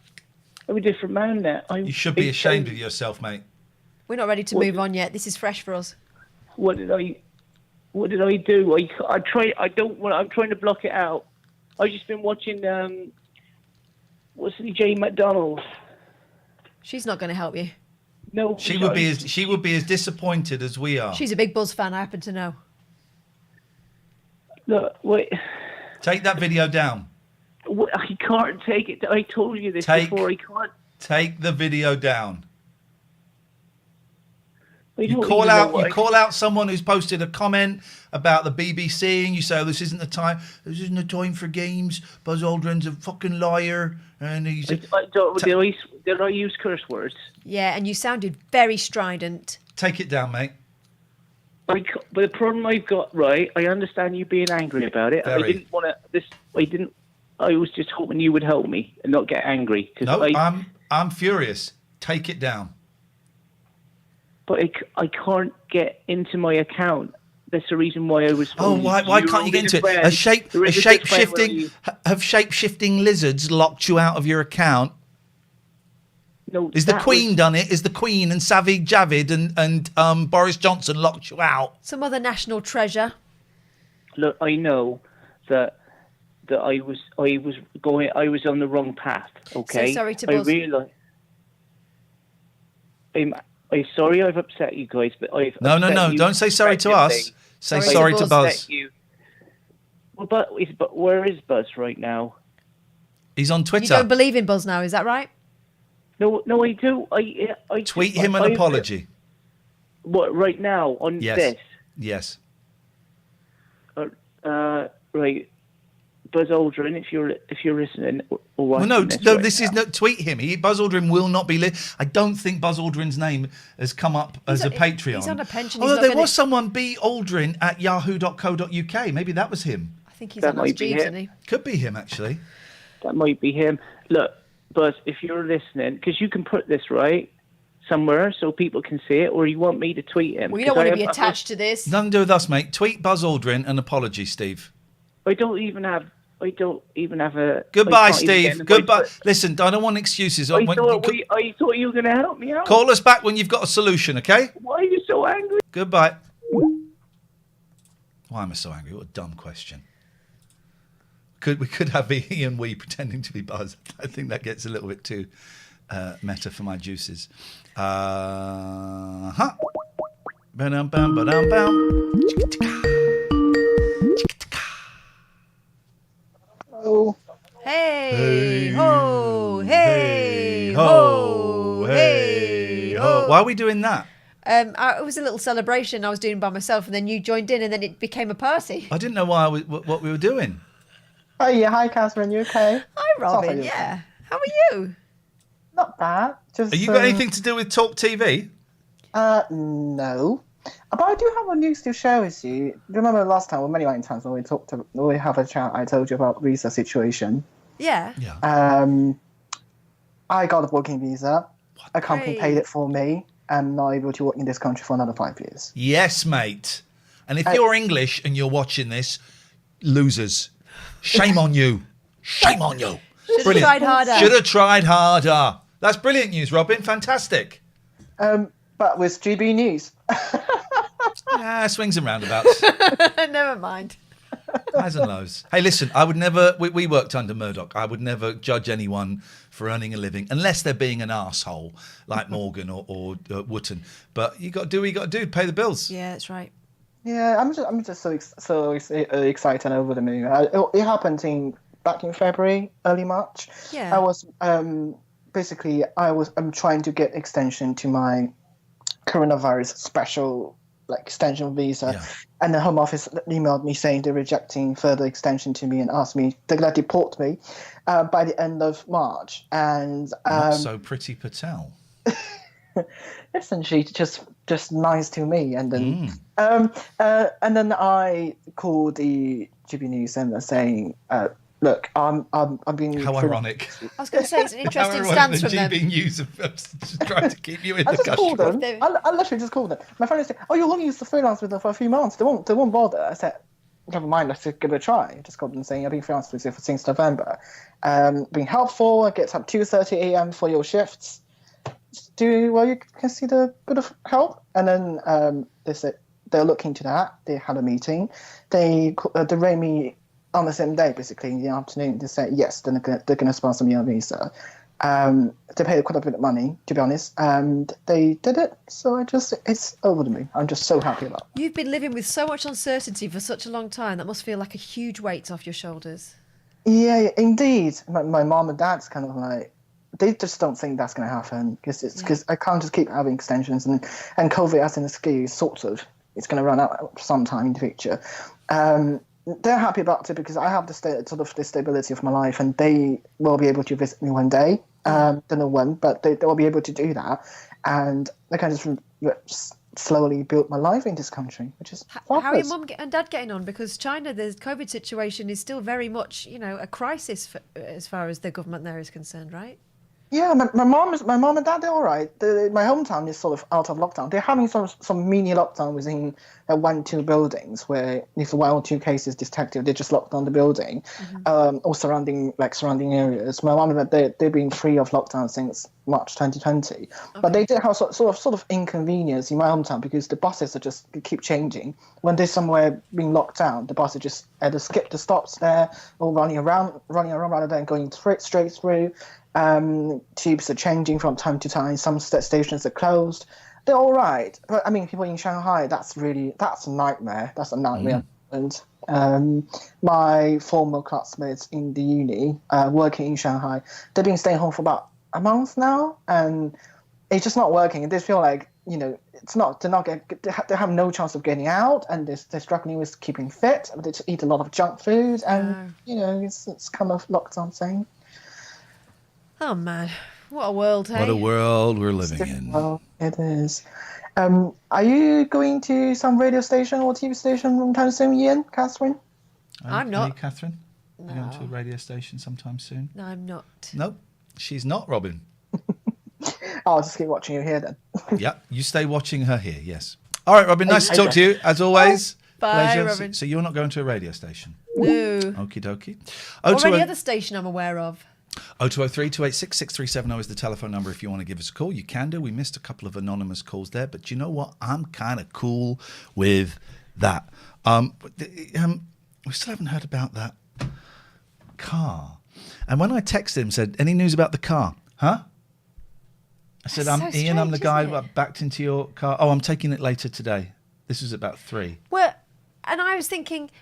V: I'm a different man now.
A: You should be ashamed of yourself, mate.
D: We're not ready to move on yet. This is fresh for us.
V: What did I do? I'm trying to block it out. I've just been watching what's the Jane McDonald.
D: She's not going to help you.
V: No,
A: She would be as disappointed as we are.
D: She's a big Buzz fan, I happen to know.
V: Look, wait.
A: Take that video down.
V: I can't take it. I told you this before. I can't.
A: Take the video down.
V: You
A: You call out someone who's posted a comment about the BBC, and you say, "Oh, this isn't the time. This isn't the time for games. Buzz Aldrin's a fucking liar, and he's."
V: Did I use curse words?
D: Yeah, and you sounded very strident.
A: Take it down, mate.
V: But the problem I've got, right? I understand you being angry about it.
A: Very.
V: I didn't want to. I was just hoping you would help me and not get angry.
A: No, I'm furious. Take it down.
V: But I can't get into my account. That's the reason why I was.
A: Oh, why can't you get into it? Have shape-shifting lizards locked you out of your account?
V: no.
A: Is the Queen done it? Is the Queen and Savi Javid and Boris Johnson locked you out?
D: Some other national treasure.
V: Look, I know that I was on the wrong path. Okay.
D: So sorry to Buzz.
V: I realise. I'm sorry I've upset you guys, but I've
A: No.
V: upset you
A: Don't say sorry to us. Say sorry to Buzz.
V: Well, but where is Buzz right now?
A: He's on Twitter.
D: You don't believe in Buzz now, is that right?
V: No, I do. I
A: tweet him an apology.
V: What, right now on this?
A: Yes.
V: Right. Buzz Aldrin, if you're listening, or
A: well, no, this is not tweet him. Buzz Aldrin will not be. I don't think Buzz Aldrin's name has come up as a Patreon.
D: He's on a pension.
A: Although there was someone baldrin@yahoo.co.uk. Maybe that was him.
D: I think he's on those Jeeves, isn't he?
A: Could be him actually.
V: That might be him. Look, Buzz, if you're listening, because you can put this right somewhere so people can see it, or you want me to tweet him?
D: Well, you don't want to be attached to this.
A: Nothing to do with us, mate. Tweet Buzz Aldrin an apology, Steve.
V: I don't even have a...
A: Goodbye, Steve. Goodbye. Listen, I don't want excuses.
V: I thought you were going to help me out.
A: Call us back when you've got a solution, okay?
V: Why are you so angry?
A: Goodbye. Why am I so angry? What a dumb question. We could have Iain Lee pretending to be Buzz. I think that gets a little bit too meta for my juices. Ba-dum-bum.
V: Oh.
D: Hey ho, hey ho, hey ho.
A: Why are we doing that?
D: It was a little celebration I was doing by myself, and then you joined in, and then it became a party.
A: I didn't know what we were doing.
G: Oh yeah, hi Catherine, you okay?
D: Hi Robin, yeah. How are you?
G: Not bad. Just.
A: Have you got anything to do with Talk TV?
G: No. But I do have a news to share with you. Remember last time, many times when we have a chat, I told you about visa situation.
D: Yeah.
G: I got a working visa. A company paid it for me. I'm not able to work in this country for another 5 years.
A: Yes, mate. And if you're English and you're watching this, losers, shame on you. Shame on you.
D: Should have tried harder.
A: Should have tried harder. That's brilliant news, Robin. Fantastic.
G: But with GB News.
A: Yeah, swings and roundabouts.
D: Never mind.
A: Highs and lows. Hey, listen, I would never... We worked under Murdoch. I would never judge anyone for earning a living unless they're being an arsehole like Morgan or Wotton. But you got to do what you got to do. Pay the bills.
D: Yeah, that's right.
G: Yeah, I'm just so excited over the moon. It happened back in February, early March.
D: Yeah.
G: I was I'm trying to get extension to my coronavirus special extension visa, and the Home Office emailed me saying they're rejecting further extension to me and asked me they're going to deport me by the end of March. And
A: not so Pretty Patel.
G: Essentially, just nice to me. And then and then I called the GB News and they're saying, look, I'm being...
A: How ironic.
D: I was going to say, it's an interesting stance from them.
A: GB News have tried to keep you in the
G: I just called them.
A: country.
G: I literally just called them. My friend said, "Oh, you're only used to freelance with them for a few months. They won't bother." I said, "Never mind. Let's give it a try." I just called them saying, "I've been freelance with you since November. Being helpful. I get up 2:30 a.m. for your shifts. You consider bit of help?" And then they said they'll look into that. They had a meeting. They rang me on the same day, basically in the afternoon. They said yes, they're going to sponsor me on visa. They paid quite a bit of money, to be honest, and they did it. So it's over to me. I'm just so happy about it.
D: You've been living with so much uncertainty for such a long time. That must feel like a huge weight off your shoulders.
G: Yeah, indeed. My mom and dad's kind of like, they just don't think that's going to happen because I can't just keep having extensions and COVID as an excuse, sort of. It's going to run out sometime in the future. They're happy about it because I have the stability of my life, and they will be able to visit me one day. Don't know when, but they will be able to do that, and they can just slowly build my life in this country, which is
D: How are your mum and dad getting on? Because China, the COVID situation is still very much, a crisis as far as the government there is concerned, right?
G: Yeah, my mom and dad, they're all right. My hometown is sort of out of lockdown. They're having some mini lockdown within 1-2 buildings where if 1 or 2 cases detected, they just lock down the building, or surrounding areas. My mom and dad, they've been free of lockdown since March 2020, okay. But they did have sort of inconvenience in my hometown because the buses are just keep changing. When there's somewhere being locked down, the buses just either skip the stops there or running around rather than going straight through. Tubes are changing from time to time. Some stations are closed. They're all right, but I mean, people in Shanghai, that's a nightmare. That's a nightmare. And my former classmates in the uni working in Shanghai, they've been staying home for about a month now, and it's just not working. They feel like they have no chance of getting out, and they're struggling with keeping fit. They just eat a lot of junk food, and it's kind of lockdown thing.
D: Oh man, what a world, hey?
A: What a world we're living in.
G: Well, it is. Are you going to some radio station or TV station sometime soon, Iain, Katherine?
D: I'm not.
A: Are you, Katherine?
D: No.
A: Are you going to a radio station sometime soon?
D: No, I'm not.
A: Nope, she's not, Robin.
G: I'll just keep watching you here then.
A: Yeah, you stay watching her here, yes. All right, Robin, nice to talk to you, as always.
D: Bye,
A: pleasure.
D: Robin.
A: So you're not going to a radio station?
D: No.
A: Okie dokie.
D: Or any other station I'm aware of.
A: 0203 286 6370 is the telephone number if you want to give us a call. You can do. We missed a couple of anonymous calls there, but you know what? I'm kind of cool with that. We still haven't heard about that car. And when I texted him, said, any news about the car? Huh? I said, Iain, I'm the guy who backed into your car. Oh, I'm taking it later today. This was about 3.
D: Well, and I was thinking...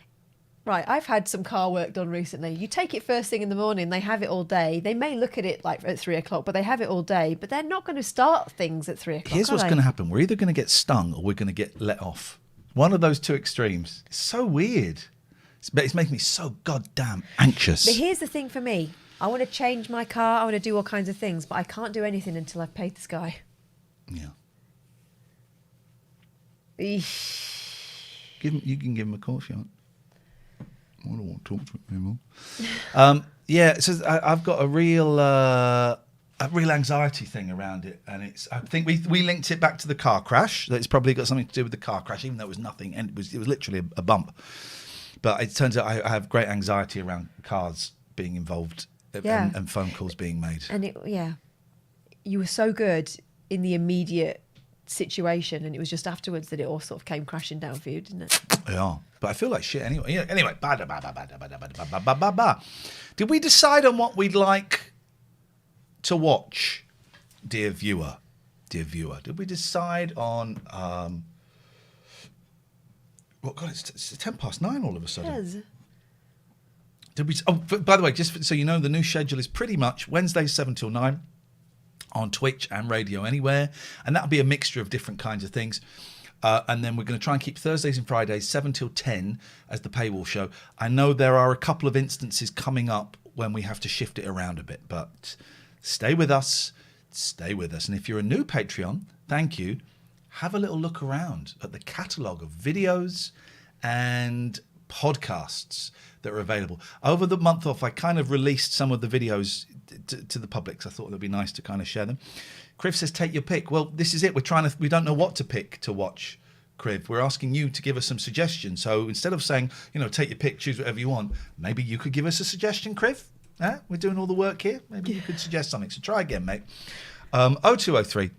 D: Right, I've had some car work done recently. You take it first thing in the morning, they have it all day. They may look at it like at 3 o'clock, but they have it all day. But they're not going to start things at 3 o'clock.
A: Here's what's going to happen. We're either going to get stung or we're going to get let off. One of those two extremes. It's so weird. It's making me so goddamn anxious.
D: But here's the thing for me. I want to change my car. I want to do all kinds of things, but I can't do anything until I've paid this guy.
A: Yeah.
D: Eesh.
A: You can give him a call if you want. I don't want to talk to him anymore. Yeah, so I've got a real anxiety thing around it, and I think we linked it back to the car crash. That it's probably got something to do with the car crash, even though it was nothing, and it was literally a bump. But it turns out I have great anxiety around cars being involved and phone calls being made.
D: And you were so good in the immediate situation, and it was just afterwards that it all sort of came crashing down for you, didn't it?
A: Yeah, but I feel like shit anyway. Yeah, anyway, did we decide on what we'd like to watch, dear viewer? Did we decide on what? God, it's 9:10 all of a sudden.
D: Yes.
A: Did we? Oh, by the way, just so you know, the new schedule is pretty much Wednesdays 7 till 9 on Twitch and Radio Anywhere, and that'll be a mixture of different kinds of things. And then we're going to try and keep Thursdays and Fridays 7 till 10 as the paywall show. I know there are a couple of instances coming up when we have to shift it around a bit, but stay with us. And if you're a new Patreon, thank you. Have a little look around at the catalogue of videos and podcasts that are available. Over the month off, I kind of released some of the videos to the public, so I thought it would be nice to kind of share them. Kriv says, take your pick. Well, this is it. We don't know what to pick to watch, Kriv. We're asking you to give us some suggestions. So instead of saying, take your pick, choose whatever you want, maybe you could give us a suggestion, Kriv. We're doing all the work here. Maybe you could suggest something. So try again, mate. 0203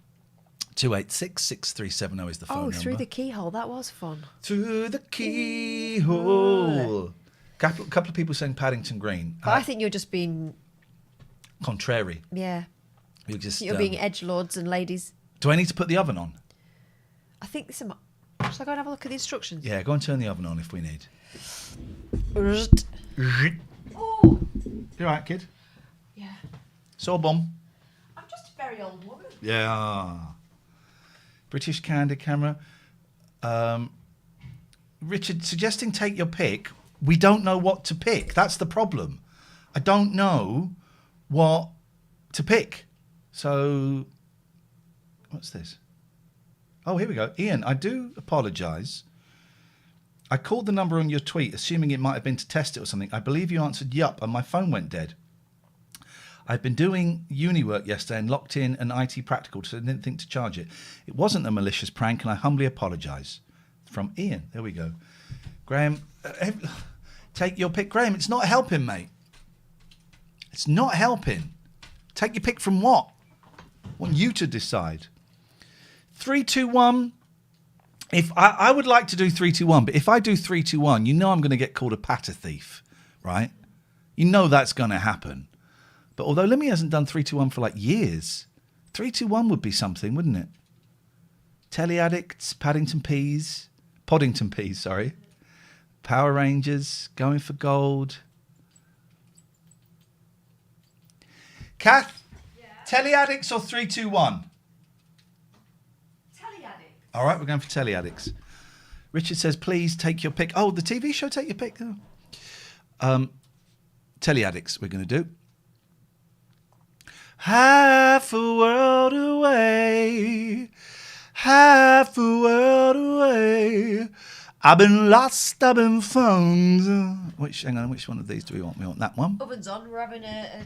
A: 286 6370 is the phone number.
D: Oh, through the keyhole. That was fun.
A: Through the keyhole. Couple of people saying Paddington Green.
D: But I think you're just being...
A: contrary.
D: Yeah.
A: You're
D: being edgelords and ladies.
A: Do I need to put the oven on?
D: I think this is... Shall I go and have a look at the instructions?
A: Yeah, go and turn the oven on if we need.
D: Oh.
A: You all right, kid?
D: Yeah.
A: Saw bomb.
D: I'm just a very old woman.
A: Yeah. British Candid Camera. Richard, suggesting take your pick. We don't know what to pick. That's the problem. I don't know what to pick. So, what's this? Oh, here we go. Iain, I do apologise. I called the number on your tweet, assuming it might have been to test it or something. I believe you answered yup, and my phone went dead. I'd been doing uni work yesterday and locked in an IT practical, so I didn't think to charge it. It wasn't a malicious prank, and I humbly apologise. From Ian. There we go. Graham, take your pick. Graham, it's not helping, mate. It's not helping. Take your pick from what? I want you to decide. 3, 2, 1. If I would like to do 3, 2, 1, but if I do 3, 2, 1, you know I'm going to get called a patter thief, right? You know that's going to happen. But although Lemmy hasn't done 3, 2, 1 for like years, 3, 2, 1 would be something, wouldn't it? Telly Addicts, Poddington Peas, sorry. Power Rangers, Going for Gold. Kath, Telly Addicts or 3, 2, 1?
D: Telly Addicts.
A: All right, we're going for Telly Addicts. Richard says, please take your pick. Oh, the TV show, take your pick. Oh. Telly Addicts, we're going to do. Half a world away, half a world away. I've been lost, I've been found. Hang on, which one of these do we want? We want that one.
D: Oven's on. We're having a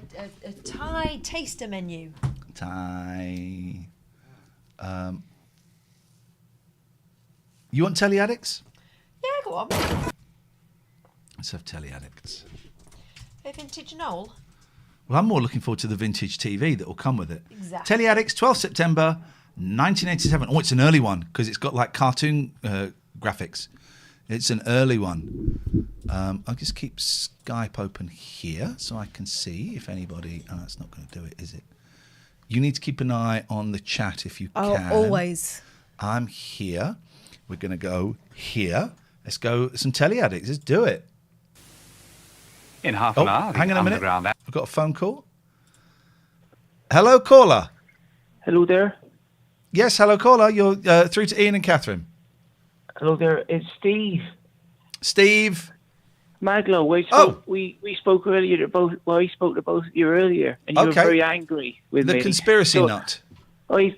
D: Thai taster menu.
A: Thai. You want Telly Addicts?
D: Yeah, go on.
A: Let's have Telly Addicts.
D: A vintage Noel.
A: Well, I'm more looking forward to the vintage TV that will come with it.
D: Exactly.
A: Telly Addicts, 12th September, 1987. Oh, it's an early one because it's got like cartoon graphics. It's an early one. I'll just keep Skype open here so I can see if anybody... Oh, that's not going to do it, is it? You need to keep an eye on the chat if you can.
D: Always. I'm
A: here. We're going to go here. Let's go some Telly Addicts. Let's do it.
H: In half an hour.
A: Hang on a minute. We've got a phone call. Hello, caller.
V: Hello there.
A: Yes, hello, caller. You're through to Ian and Catherine.
V: Hello there. It's Steve.
A: Steve.
V: Maglo. We spoke earlier. I spoke to both of you earlier, and you were very angry with me.
A: The conspiracy nut.
V: I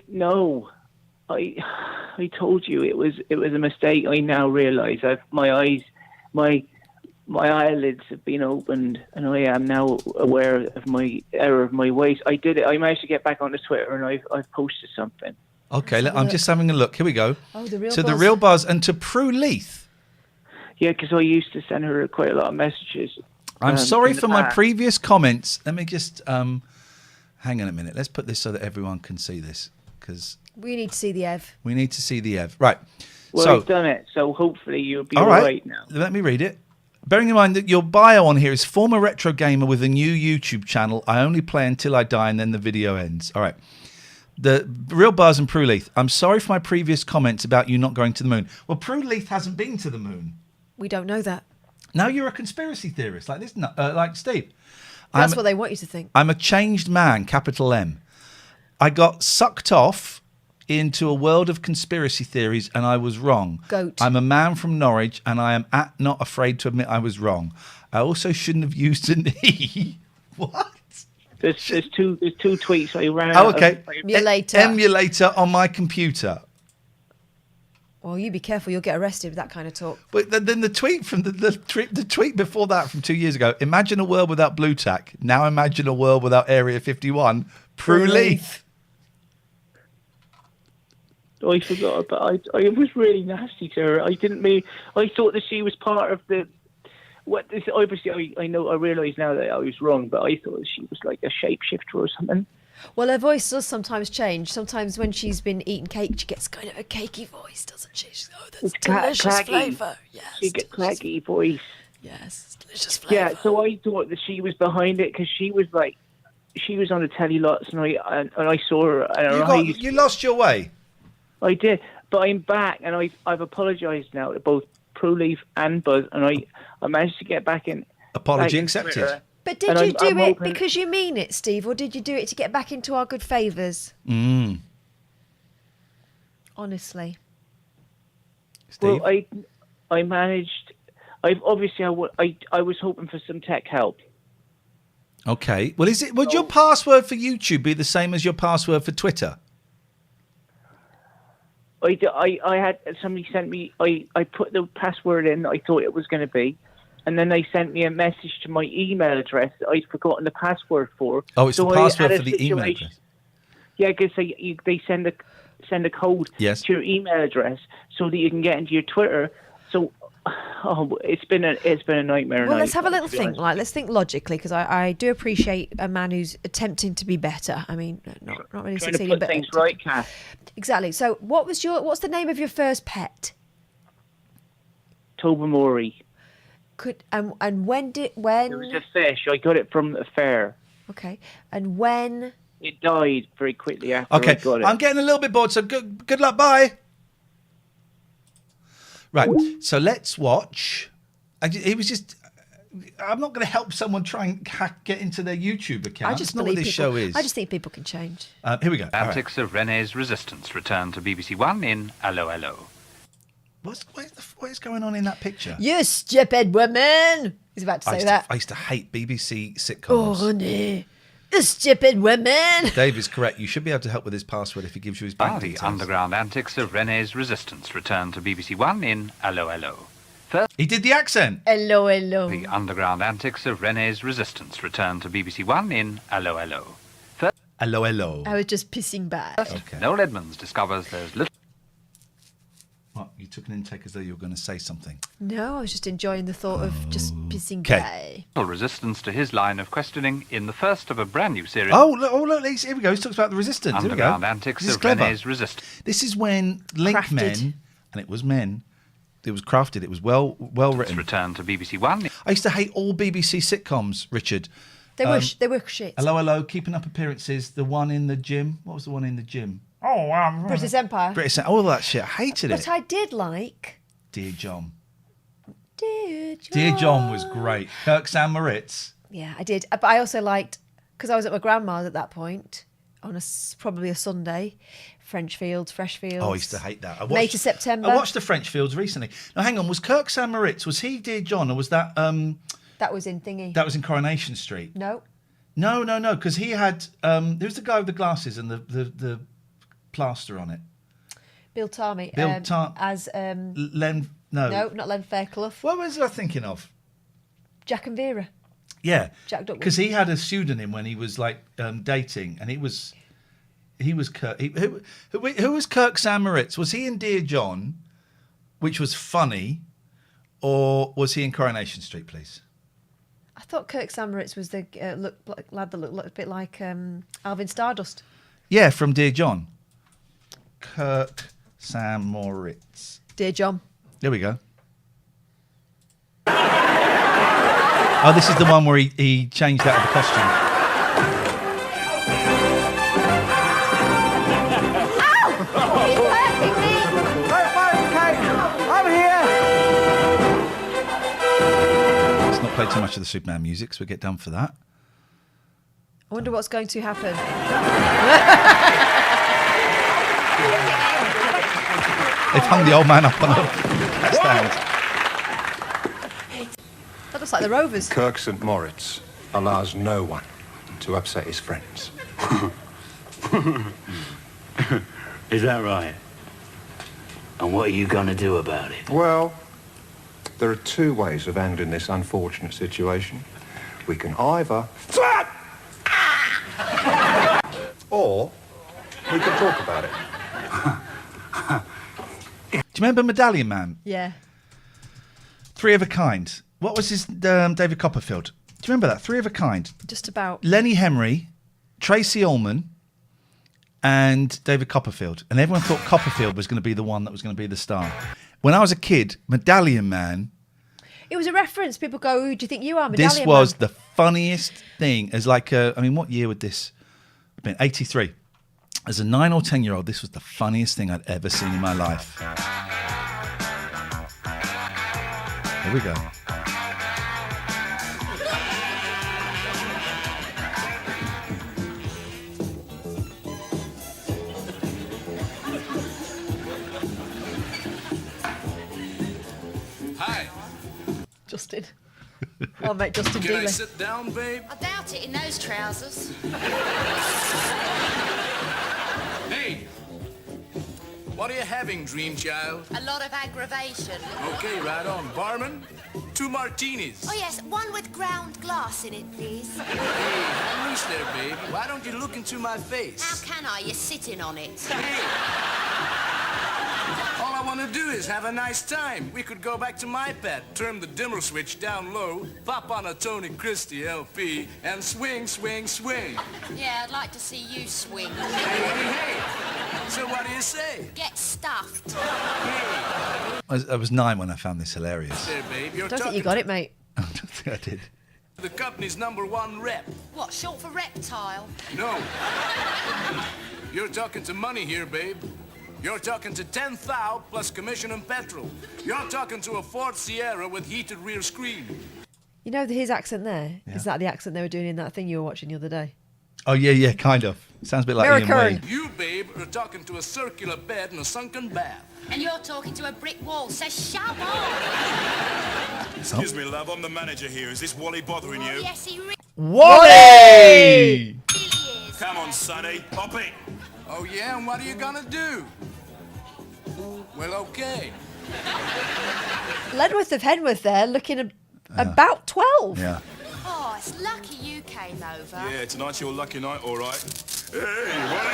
V: told you it was a mistake. I now realise my eyelids have been opened, and I am now aware of my error of my ways. I did it. I managed to get back onto Twitter, and I've posted something.
A: Okay, I'm just having a look. Here we go.
D: Oh, the real
A: to
D: buzz.
A: The Real Buzz and to Prue Leith.
V: Yeah, because I used to send her quite a lot of messages.
A: I'm sorry for my previous comments. Let me just hang on a minute. Let's put this so that everyone can see this, because
D: we need to see the Ev.
A: We need to see the Ev. Right.
V: Well,
A: so,
V: I've done it, so hopefully you'll be all right now.
A: Let me read it. Bearing in mind that your bio on here is former retro gamer with a new YouTube channel. I only play until I die and then the video ends. All right. The Real Buzz and Prue Leith. I'm sorry for my previous comments about you not going to the moon. Well, Prue Leith hasn't been to the moon.
D: We don't know that.
A: Now you're a conspiracy theorist like this, like Steve.
D: That's what they want you to think.
A: I'm a changed man, capital M. I got sucked off into a world of conspiracy theories and I was wrong.
D: Goat.
A: I'm a man from Norwich and I am not afraid to admit I was wrong. I also shouldn't have used an E. What?
V: There's two tweets I ran.
A: Oh, okay.
V: Emulator
A: on my computer.
D: Well, you be careful. You'll get arrested with that kind of talk.
A: But then the tweet from the tweet before that from 2 years ago. Imagine a world without blue tack. Now imagine a world without Area 51. Prue Leith.
V: I forgot, but I was really nasty to her. I didn't mean. I thought that she was part of the. Obviously, I know. I realise now that I was wrong, but I thought she was like a shapeshifter or something.
D: Well, her voice does sometimes change. Sometimes when she's been eating cake, she gets kind of a cakey voice, doesn't she? She's that's delicious flavour. Yes,
V: she gets claggy voice.
D: Yes, delicious flavour.
V: Yeah, so I thought that she was behind it because she was on the telly lots, and I saw her. And
A: you lost your way.
V: I did, but I'm back, and I've apologised now to both Prue Leith and Buzz, and I managed to get back in.
A: Apology accepted.
D: But did you do it because you mean it, Steve, or did you do it to get back into our good favours? Honestly.
A: Steve?
V: Well, I managed. I was hoping for some tech help.
A: Okay. Well, would your password for YouTube be the same as your password for Twitter?
V: I had somebody sent me. I put the password in that I thought it was going to be, and then they sent me a message to my email address that I'd forgotten the password for.
A: Oh, it's
V: so
A: the password for the email address.
V: Yeah, because they send a code
A: Yes.
V: to your email address so that you can get into your Twitter. So, it's been a nightmare.
D: Well, let's have a little think. Let's think logically, because I do appreciate a man who's attempting to be better. I mean, not really
V: Trying
D: succeeding,
V: to put
D: but
V: things right, Kath.
D: Exactly. So, what's the name of your first pet?
V: Tobermory.
D: And when
V: It was a fish. I got it from the fair.
D: Okay. And when
V: it died very quickly after
A: Okay,
V: I got it.
A: I'm getting a little bit bored, so good luck, bye. Right, so let's watch. It was just. I'm not going to help someone try and get into their YouTube account. That's not what this show is.
D: I just think people can change.
A: Here we go.
H: Antics of René's Resistance return to BBC One in Allo Allo.
A: What is going on in that picture?
D: You stupid woman! He's about to say that.
A: I used to hate BBC sitcoms.
D: Oh, honey. You stupid woman!
A: Dave is correct. You should be able to help with his password if he gives you his bank
H: The
A: details.
H: underground antics of René's Resistance return to BBC One in Allo Allo.
A: He did the accent.
D: Hello, hello.
H: The underground antics of René's Resistance return to BBC One in Allo Allo.
A: Hello, hello.
D: I was just pissing back.
A: Okay.
H: Noel Edmonds discovers there's little...
A: What? You took an intake as though you were going to say something.
D: No, I was just enjoying the thought of just pissing
A: Okay.
D: back.
H: resistance to his line of questioning in the first of a brand new series.
A: Oh, look, here we go. He talks about the resistance. Here we go.
H: Underground antics
A: This is
H: of
A: clever.
H: René's Resistance.
A: This is when Link
H: Crafted.
A: Men, and it was men, it was crafted, it was well written.
H: Return to BBC One.
A: I used to hate all BBC sitcoms, Richard.
D: They were shit.
A: Hello, hello, keeping up appearances. The one in the gym. What was the one in the gym? Oh,
D: British Empire.
A: All that shit. I hated
D: But
A: it.
D: I did like
A: Dear John.
D: Dear John.
A: Dear John was great. Kirk Sam Moritz.
D: Yeah, I did. But I also liked, because I was at my grandma's at that point, on probably a Sunday, French Fields, Fresh Fields.
A: Oh, I used to hate that.
D: May to September.
A: I watched the French Fields recently. Now, hang on. Was Kirk Sam Moritz, was he Dear John, or was that...
D: That was in Thingy.
A: That was in Coronation Street?
D: No.
A: No, because he had... there was the guy with the glasses and the plaster on it.
D: Bill Tarmy. As...
A: Len... No.
D: No, not Len Fairclough.
A: What was I thinking of?
D: Jack and Vera.
A: Yeah.
D: Jack Duckworth.
A: Because he had a pseudonym when he was like dating, and he was Kirk. Who was Kirk Sam Moritz? Was he in Dear John, which was funny, or was he in Coronation Street, please?
D: I thought Kirk Sam Moritz was the lad that looked a bit like Alvin Stardust.
A: Yeah, from Dear John. Kirk Sam Moritz.
D: Dear John.
A: There we go. Oh, this is the one where he changed out of the costume.
G: I'm here.
A: Let's not play too much of the Superman music, so we get done for that.
D: I wonder what's going to happen.
A: They've hung the old man up on a stand.
D: That looks like the Rovers.
E: Kirk St. Moritz allows no one to upset his friends.
I: Is that right? And what are you going to do about it?
E: Well, there are two ways of handling this unfortunate situation. We can either... or we can talk about it.
A: Do you remember Medallion Man?
D: Yeah.
A: Three of a Kind. What was his David Copperfield? Do you remember that? Three of a Kind.
D: Just about.
A: Lenny Henry, Tracy Ullman, and David Copperfield. And everyone thought Copperfield was going to be the one that was going to be the star. When I was a kid, Medallion Man...
D: It was a reference. People go, who do you think you are, Medallion
A: This was
D: Man?
A: the funniest thing. As like, what year would this have been? 83. As a 9 or 10-year-old, this was the funniest thing I'd ever seen in my life. Here we go.
W: Hi.
D: Justin. I'll make Justin
W: Can I
D: Dealey.
W: sit down, babe?
X: I doubt it in those trousers.
W: Hey! What are you having, dream child?
X: A lot of aggravation.
W: Okay, right on. Barman, 2 martinis.
X: Oh, yes, one with ground glass in it, please.
W: Hey, hang loose there, baby. Why don't you look into my face?
X: How can I? You're sitting on it.
W: All I want to do is have a nice time. We could go back to my pad, turn the dimmer switch down low, pop on a Tony Christie LP, and swing, swing, swing.
X: Yeah, I'd like to see you swing.
W: Hey. So what do you say?
X: Get stuffed.
A: I was 9 when I found this hilarious.
W: There, babe. You're
D: I don't think
W: talking
D: you got it, mate.
A: I don't think I did.
W: to the company's #1 rep.
X: What, short for reptile?
W: No. You're talking to money here, babe. You're talking to 10,000 plus commission and petrol. You're talking to a Ford Sierra with heated rear screen.
D: You know his accent there? Is that the accent they were doing in that thing you were watching the other day?
A: Oh, yeah, kind of. Sounds a bit like Ian Lee.
W: You, babe, are talking to a circular bed and a sunken bath.
X: And you're talking to a brick wall, so shut up!
J: Excuse me, love, I'm the manager here. Is this Wally bothering you?
X: Yes, he
A: Wally!
J: Come on, Sonny, pop it.
W: Oh, yeah, and what are you gonna do? Well, okay.
D: Ledworth of Henworth there, looking about 12.
A: Yeah.
X: Oh, it's lucky you came over.
J: Yeah, tonight's your lucky night, all right. Hey, what are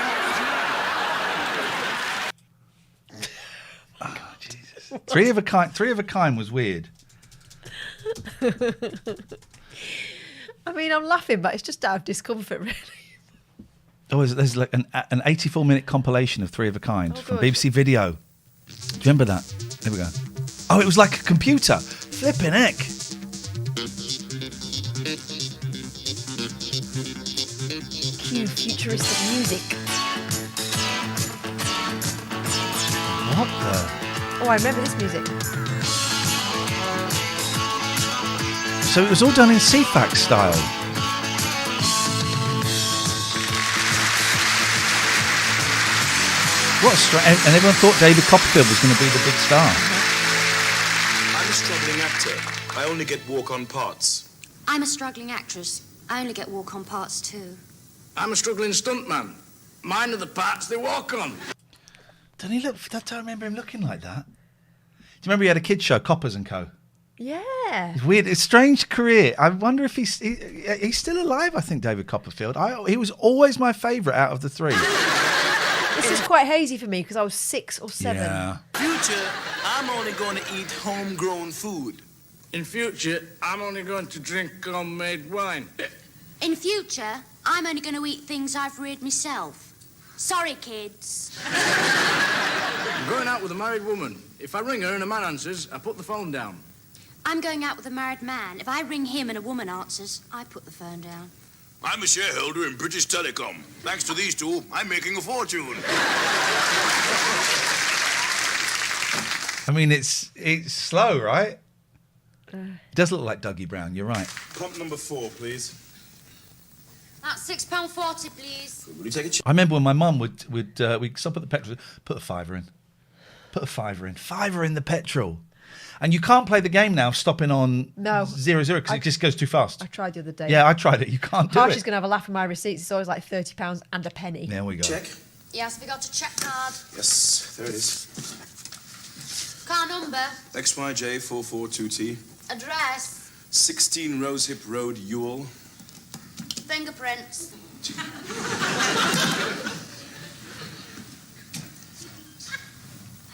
J: you
A: Jesus. Three of a kind was weird.
D: I mean, I'm laughing, but it's just out of discomfort, really.
A: Oh, there's like an 84-minute compilation of Three of a Kind from
D: good.
A: BBC Video. Do you remember that? There we go. Oh, it was like a computer. Flipping heck.
D: Cue futuristic music.
A: What the?
D: Oh, I remember this music.
A: So it was all done in CFAX style. What a and everyone thought David Copperfield was going to be the big star.
J: I'm a struggling actor. I only get walk-on parts.
X: I'm a struggling actress. I only get walk-on parts too.
W: I'm a struggling stuntman. Mine are the parts they walk on.
A: Don't he look? I don't remember him looking like that. Do you remember he had a kids show, Coppers and Co?
D: Yeah.
A: It's weird. It's a strange career. I wonder if he's still alive. I think David Copperfield. He was always my favourite out of the three.
D: This is quite hazy for me because I was 6 or 7.
A: Yeah.
W: Future, I'm only going to eat homegrown food. In future, I'm only going to drink homemade wine.
X: In future, I'm only going to eat things I've reared myself. Sorry, kids.
W: I'm going out with a married woman. If I ring her and a man answers, I put the phone down.
X: I'm going out with a married man. If I ring him and a woman answers, I put the phone down.
J: I'm a shareholder in British Telecom. Thanks to these two, I'm making a fortune.
A: I mean, it's slow, right? It does look like Dougie Brown. You're right.
J: Pump number 4, please.
X: That's £6.40, please.
J: Will you take a
A: I remember when my mum would stop at the petrol, put a fiver in. Fiver in the petrol. And you can't play the game now, stopping on 0-0 because it just goes too fast.
D: I tried the other day.
A: Yeah, I tried it. You can't do
D: Archie's
A: it.
D: going to have a laugh at my receipts. It's always like £30 and a penny.
A: There we go.
J: Check.
X: Yes, we got a check card.
J: Yes, there it is.
X: Car number.
J: XYJ442T.
X: Address.
J: 16 Rosehip Road, Ewell.
X: Fingerprints.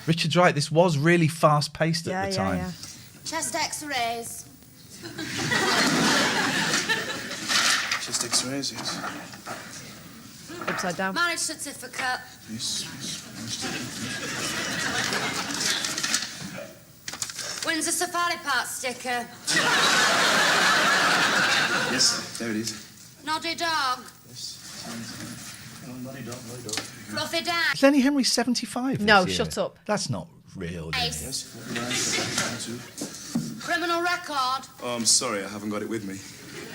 A: Richard's right. This was really fast-paced at the time.
X: Yeah. Chest X-rays.
J: Chest X-rays, yes.
D: Upside down.
X: Marriage certificate.
J: Yes.
X: Windsor Safari Park sticker.
J: Yes, there it is.
X: Noddy dog. Fluffy dad.
A: Is Lenny Henry 75 this
D: No,
A: year?
D: shut up.
A: That's not real.
X: Ace. Criminal record.
J: Oh, I'm sorry, I haven't got it with me.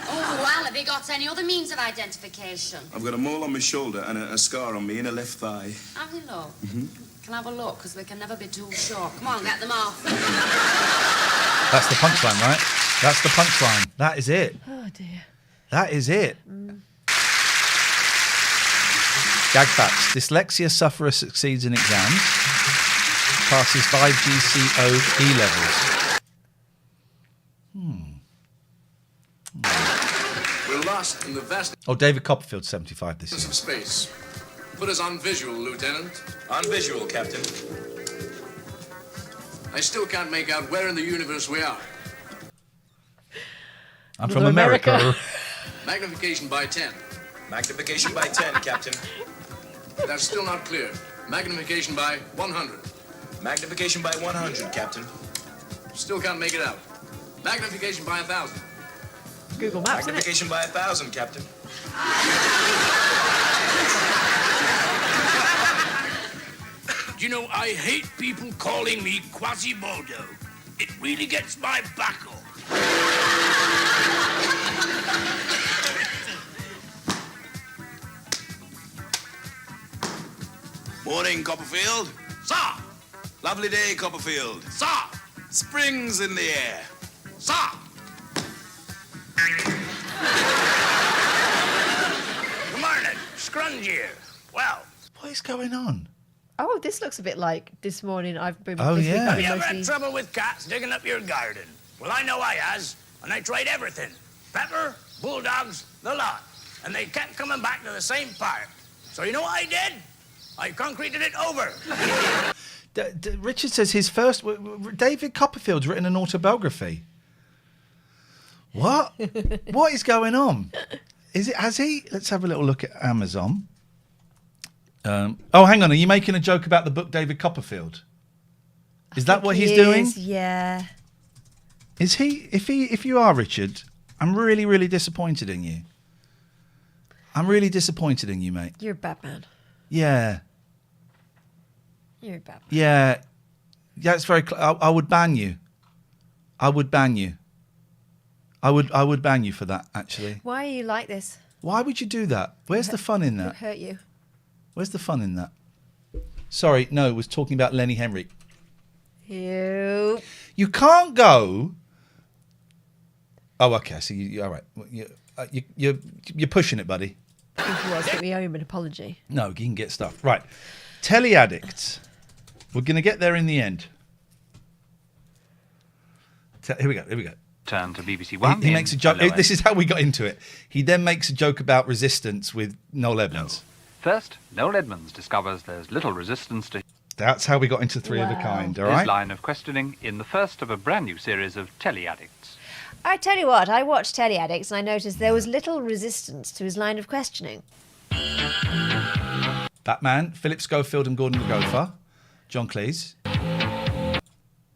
X: Oh, well, have you got any other means of identification?
J: I've got a mole on my shoulder and a scar on me in a left thigh.
X: Have you look? Can I have a look? Because we can never be too sure. Come on, get them off.
A: That's the punchline, right? That's the punchline. That is it.
D: Oh, dear.
A: That is it. Gag facts. Dyslexia sufferer succeeds in exams. Passes 5 GCO E-levels.
W: lost in the vast
A: Oh, David Copperfield, 75 this
W: of
A: year.
W: space. Put us on visual, Lieutenant.
J: On visual, Captain.
W: I still can't make out where in the universe we are.
A: I'm from America.
W: Magnification by 10.
J: Magnification by 10, Captain.
W: That's still not clear. Magnification by 100.
J: Magnification by 100, Captain.
W: Still can't make it out. Magnification by 1,000.
D: Google Maps,
J: Magnification by 1,000, Captain.
W: Do you know, I hate people calling me Quasimodo. It really gets my backle.
J: Morning, Copperfield.
W: Sir!
J: Lovely day, Copperfield.
W: Sir!
J: Spring's in the air.
W: Sir! Good morning. Scrunge here. Well.
A: What is going on?
D: Oh, this looks a bit like this morning. I've been.
A: Oh,
D: this
A: yeah.
D: week I've
W: Have
D: been
W: you ever
D: mostly-
W: had trouble with cats digging up your garden? Well, I know I has, and I tried everything. Pepper, bulldogs, the lot. And they kept coming back to the same part. So you know what I did? I concreted it over.
A: Richard says his first... David Copperfield's written an autobiography. What? What is going on? Is it? Has he? Let's have a little look at Amazon. Oh, hang on. Are you making a joke about the book David Copperfield? Is that what he's doing?
D: Yeah.
A: Is he? If you are, Richard, I'm really, really disappointed in you. I'm really disappointed in you, mate.
D: You're a bad man.
A: Yeah.
D: You're a bad man.
A: Yeah. Yeah, it's very... I would ban you. I would ban you. I would ban you for that, actually.
D: Why are you like this?
A: Why would you do that? Where's the fun in
D: It
A: that?
D: hurt you.
A: Where's the fun in that? Sorry, no, was talking about Lenny Henry.
D: You.
A: You can't go... Oh, okay, so you all right. You're pushing it, buddy.
D: I think he was. Get me home an apology.
A: No, you can get stuff. Right. Telly addicts. We're going to get there in the end. Here we go.
H: Turn to BBC One.
A: He makes a joke.
H: Hello,
A: This is how we got into it. He then makes a joke about resistance with Noel Edmonds.
H: First, Noel Edmonds discovers there's little resistance to
A: That's how we got into Three of a Kind, all
H: his
A: right?
H: line of questioning in the first of a brand new series of Telly Addicts.
D: I tell you what, I watched Telly Addicts and I noticed there was little resistance to his line of questioning.
A: Batman, Philip Schofield and Gordon the Gopher, John Cleese.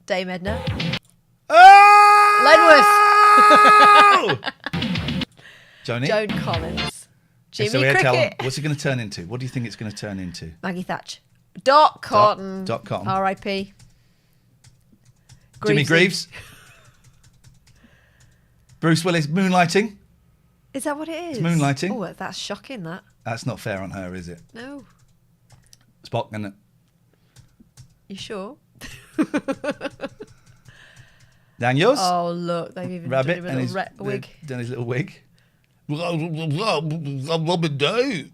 D: Dame Edna.
A: Oh!
D: Lenworth.
A: Joni.
D: Joan Collins.
A: Okay,
D: Jimmy
A: so
D: Cricket.
A: what's it going to turn into? What do you think it's going to turn into?
D: Maggie Thatch. Dot Cotton.
A: Dot Cotton.
D: R.I.P.
A: Jimmy Greaves. Bruce Willis, Moonlighting.
D: Is that what it is?
A: It's Moonlighting.
D: Oh, that's shocking, that.
A: That's not fair on her, is it?
D: No.
A: Spock, isn't it?
D: You sure?
A: Daniels.
D: Oh, look. They've even
A: Rabbit
D: done him a
A: and
D: little
A: his
D: wig.
A: Done his little wig. Robin Day.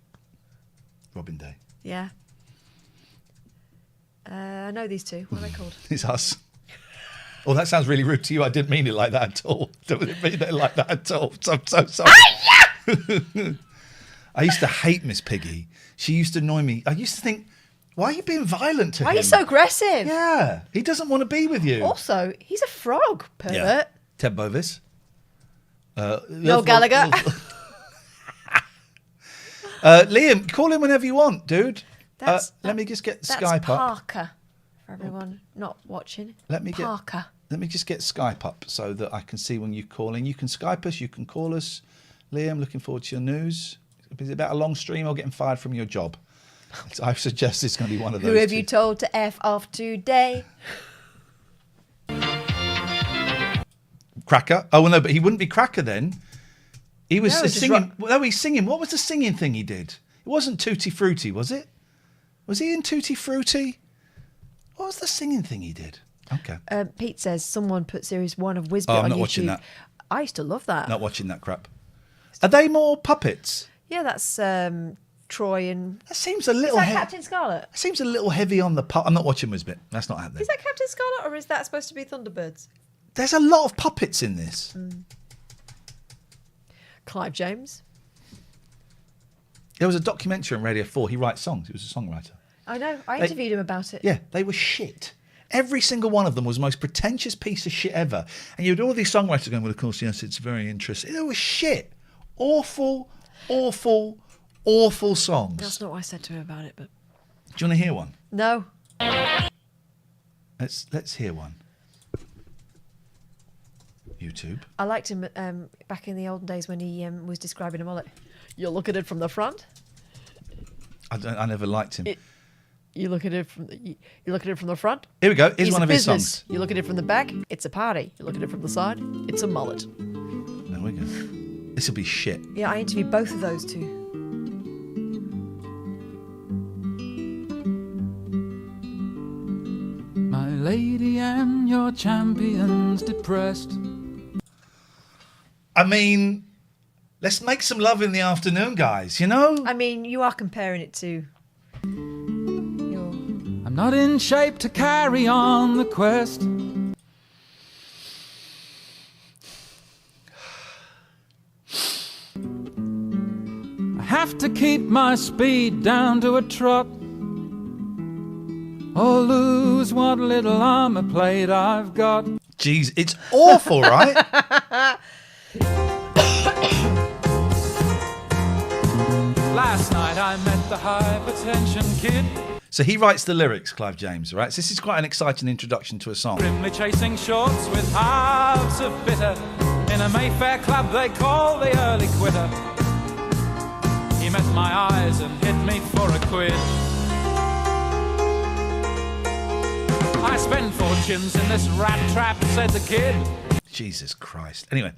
A: Robin Day.
D: Yeah. I know these two. What are they called?
A: It's us. Oh, that sounds really rude to you. I didn't mean it like that at all. Didn't mean it like that at all. I'm so sorry. I used to hate Miss Piggy. She used to annoy me. I used to think, why are you being violent to him?
D: Why are you so aggressive?
A: Yeah. He doesn't want to be with you.
D: Also, he's a frog, pervert.
A: Yeah. Ted Bovis.
D: Noel Gallagher.
A: Liam, call him whenever you want, dude. Let me just get Skype up.
D: Parker, for everyone not watching. Parker.
A: Let me just get Skype up so that I can see when you call in. You can Skype us, you can call us. Liam, looking forward to your news. Is it about a long stream or getting fired from your job? I suggest it's going to be one of those.
D: Who have
A: two.
D: you told to F off today?
A: Cracker? Oh, well, no, but he wouldn't be Cracker then. He was
D: No, just
A: singing. No, he's singing. What was the singing thing he did? It wasn't Tutti Frutti, was it? Was he in Tutti Frutti? What was the singing thing he did? Okay.
D: Pete says someone put Series 1 of Whizbit
A: Oh,
D: on
A: I'm
D: YouTube.
A: not watching that.
D: I used to love that.
A: Not watching that crap. Are they more puppets?
D: Yeah, that's Troy and...
A: That seems a little...
D: Is that Captain Scarlet?
A: That seems a little heavy on the... I'm not watching Whizbit. That's not happening.
D: Is that Captain Scarlet or is that supposed to be Thunderbirds?
A: There's a lot of puppets in this.
D: Clive James.
A: There was a documentary on Radio 4. He writes songs. He was a songwriter.
D: I know. I interviewed him about it.
A: Yeah, they were shit. Every single one of them was the most pretentious piece of shit ever. And you had all these songwriters going, well, of course, yes, it's very interesting. It was shit. Awful, awful, awful songs.
D: That's not what I said to him about it, but...
A: Do you want to hear one?
D: No.
A: Let's hear one. YouTube.
D: I liked him back in the olden days when he was describing a mullet. You look at it from the front.
A: I never liked him.
D: You look at it from the front.
A: Here we go. Here's
D: It's
A: one
D: a
A: of his
D: business.
A: songs.
D: You look at it from the back. It's a party. You look at it from the side. It's a mullet.
A: There we go. This will be shit.
D: Yeah, I interviewed both of those two.
K: My lady and your champion's depressed.
A: I mean, let's make some love in the afternoon, guys, you know?
D: I mean, you are comparing it to...
K: I'm not in shape to carry on the quest. I have to keep my speed down to a trot, or lose what little armor plate I've got.
A: Jeez, it's awful, right?
K: Last night I met the hypertension kid.
A: So he writes the lyrics, Clive James, right? So this is quite an exciting introduction to a song.
K: Grimly chasing shorts with halves of bitter in a Mayfair club they call the early quitter. He met my eyes and hit me for a quid. I spend fortunes in this rat trap, said the kid.
A: Jesus Christ. Anyway.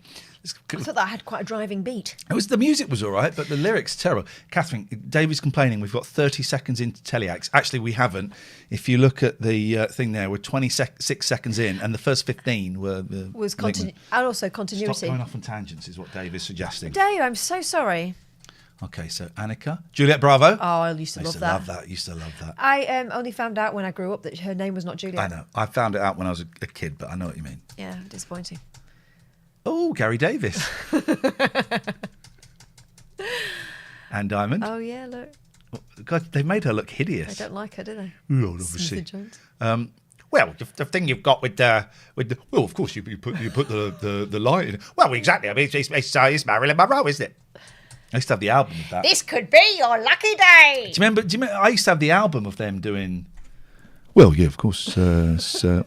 D: I thought that had quite a driving beat.
A: The music was all right, but the lyrics terrible. Catherine, David's complaining we've got 30 seconds into Teleax. Actually, we haven't. If you look at the thing there, we're 26 seconds in, and the first 15 were the...
D: And also continuity.
A: Stop going off on tangents is what Dave is suggesting.
D: Dave, I'm so sorry.
A: Okay, so Annika. Juliet Bravo.
D: Oh, I used to love that.
A: Used to love that.
D: I only found out when I grew up that her name was not Juliet.
A: I know. I found it out when I was a kid, but I know what you mean.
D: Yeah, disappointing.
A: Oh, Gary Davis. And Diamond.
D: Oh, yeah, look.
A: God, they made her look hideous.
D: They don't like her, do they?
A: Oh, obviously.
D: Jones.
A: Well, the thing you've got with well, of course you put the light in. Well, exactly. I mean, it's Marilyn Monroe, isn't it? I used to have the album of that.
D: This could be your lucky day.
A: Do you remember? I used to have the album of them doing. Well, yeah, of course. Well,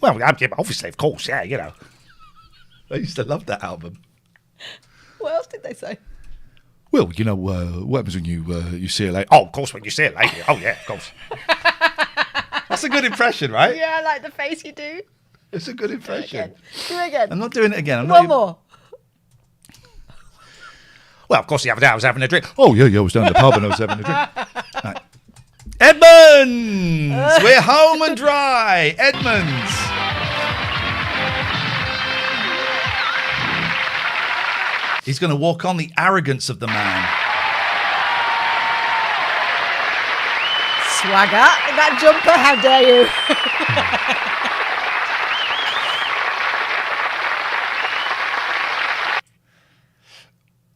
A: obviously, of course, yeah, you know. I used to love that album.
D: What else did they say?
A: Well, you know, what happens when you see a lady? Oh, of course, when you see a lady. Oh, yeah, of course. That's a good impression, right?
D: Yeah, I like the face you do.
A: It's a good impression.
D: Do it again.
A: I'm not doing it again.
D: One more.
A: Well, of course, the other day I was having a drink. Oh, yeah, I was down the pub and I was having a drink. Right. Edmonds! We're home and dry. Edmonds. He's going to walk on the arrogance of the man.
D: Swagger in that jumper, how dare you?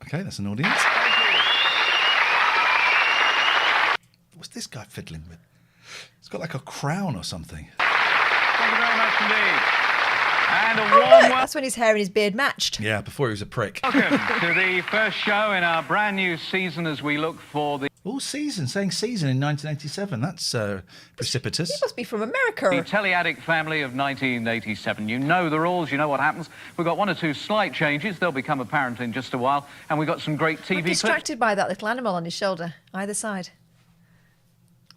A: Okay, that's an audience. What's this guy fiddling with? It's got like a crown or something.
H: Thank you very much indeed. And a warm welcome.
D: That's when his hair and his beard matched.
A: Yeah, before he was a prick.
H: Welcome to the first show in our brand new season as we look for the...
A: Oh, season, saying season in 1987. That's precipitous.
D: He must be from America.
H: The Teleaddict family of 1987. You know the rules, you know what happens. We've got one or two slight changes. They'll become apparent in just a while. And we've got some great TV
D: I'm distracted by that little animal on his shoulder, either side.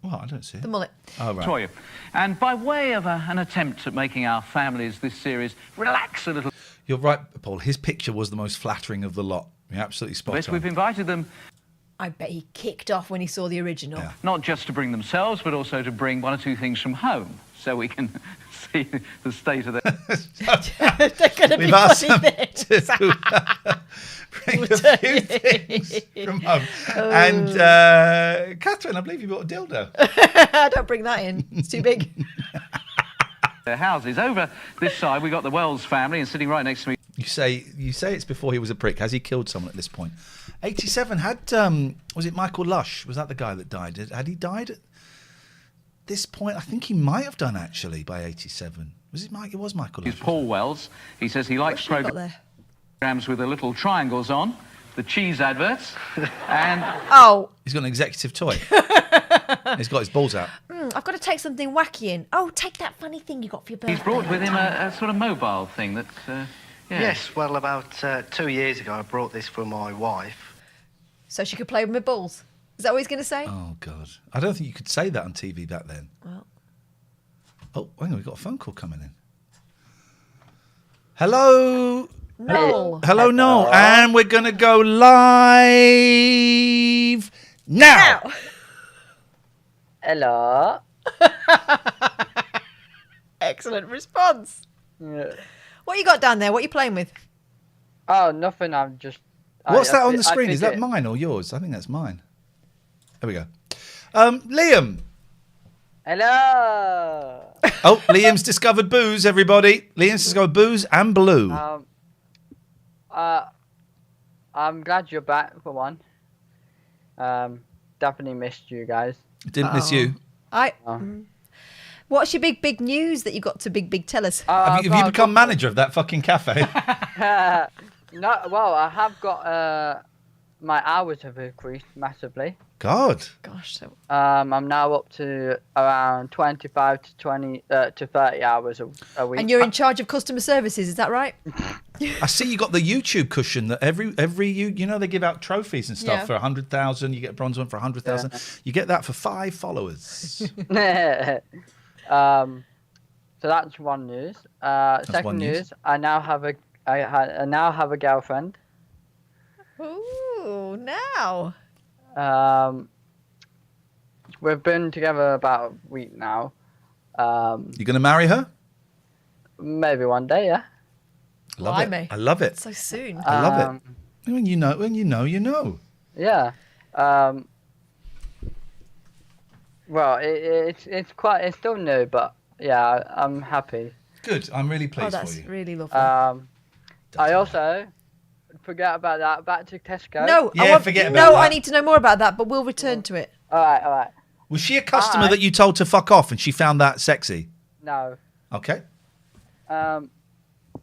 A: Well, I don't see it.
D: The mullet.
A: Oh, right.
H: For you. And by way of an attempt at making our families, this series, relax a little.
A: You're right, Paul. His picture was the most flattering of the lot. You're absolutely spot on.
H: We've invited them...
D: I bet he kicked off when he saw the original.
A: Yeah.
H: Not just to bring themselves, but also to bring one or two things from home, so we can see the state of their...
D: They're going to be funny bits.
A: Bring a few things from home. Oh. And Catherine, I believe you bought a dildo.
D: Don't bring that in. It's too big.
H: Their houses. Over this side, we got the Wells family, and sitting right next to me...
A: You say it's before he was a prick. Has he killed someone at this point? 87 had was it Michael Lush? Was that the guy that died? Had he died at this point? I think he might have done actually by 87. Was it Mike? It was Michael Lush.
H: He's Paul Wells. He says he likes programs with the little triangles on, the cheese adverts, and
A: he's got an executive toy. He's got his balls out.
D: I've got to take something wacky in. Oh, take that funny thing you got for your birthday.
H: he's brought with him a sort of mobile thing that.
L: Yes, well, about 2 years ago, I brought this for my wife.
D: So she could play with my balls. Is that what he's going to say?
A: Oh, God. I don't think you could say that on TV back then.
D: Well.
A: Oh, hang on, we've got a phone call coming in. Hello?
D: Noel.
A: Hello, Noel. And we're going to go live now.
M: Hello.
D: Excellent response.
M: Yeah.
D: What you got down there? What are you playing with?
M: Oh, nothing. I'm just.
A: What's that on the screen? Is that mine or yours? I think that's mine. There we go. Liam.
M: Hello.
A: Oh, Liam's discovered booze, everybody. Liam's discovered booze and blue.
M: I'm glad you're back for one. Definitely missed you guys.
A: Didn't miss you.
D: What's your big news that you got to big tell us?
A: Have you become manager of that fucking cafe?
M: No, well, I have got my hours have increased massively.
A: God.
D: Gosh. So...
M: I'm now up to around 25 to 30 hours a week.
D: And you're in charge of customer services, is that right?
A: I see you got the YouTube cushion that every you know they give out trophies and stuff for 100,000. You get a bronze one for 100,000. You get that for 5 followers.
M: So that's one news. Second news, I now have a girlfriend.
D: Ooh, now.
M: We've been together about a week now.
A: You going to marry her?
M: Maybe one day, yeah.
A: I love it.
D: So soon.
A: I love it. When you know, you know.
M: Yeah. Well, it's still new, but yeah, I'm happy.
A: Good. I'm really pleased
D: that's
A: for you.
D: Really lovely.
M: I also forget about that. Back to Tesco.
D: No,
A: forget about
D: No,
A: that.
D: I need to know more about that, but we'll return to it.
M: All right.
A: Was she a customer that you told to fuck off and she found that sexy?
M: No.
A: Okay.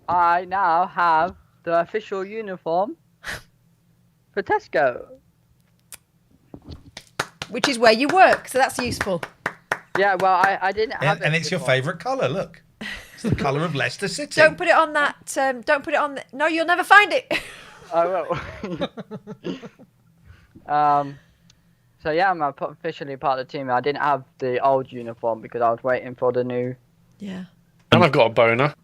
M: I now have the official uniform for Tesco.
D: Which is where you work, so that's useful.
M: Yeah, well, I didn't have it.
A: And it's your favourite colour, look. It's the colour of Leicester City.
D: Don't put it on that. Don't put it on. No, you'll never find it.
M: I will. So yeah, I'm officially part of the team. I didn't have the old uniform because I was waiting for the new.
D: Yeah.
N: And I've got a boner.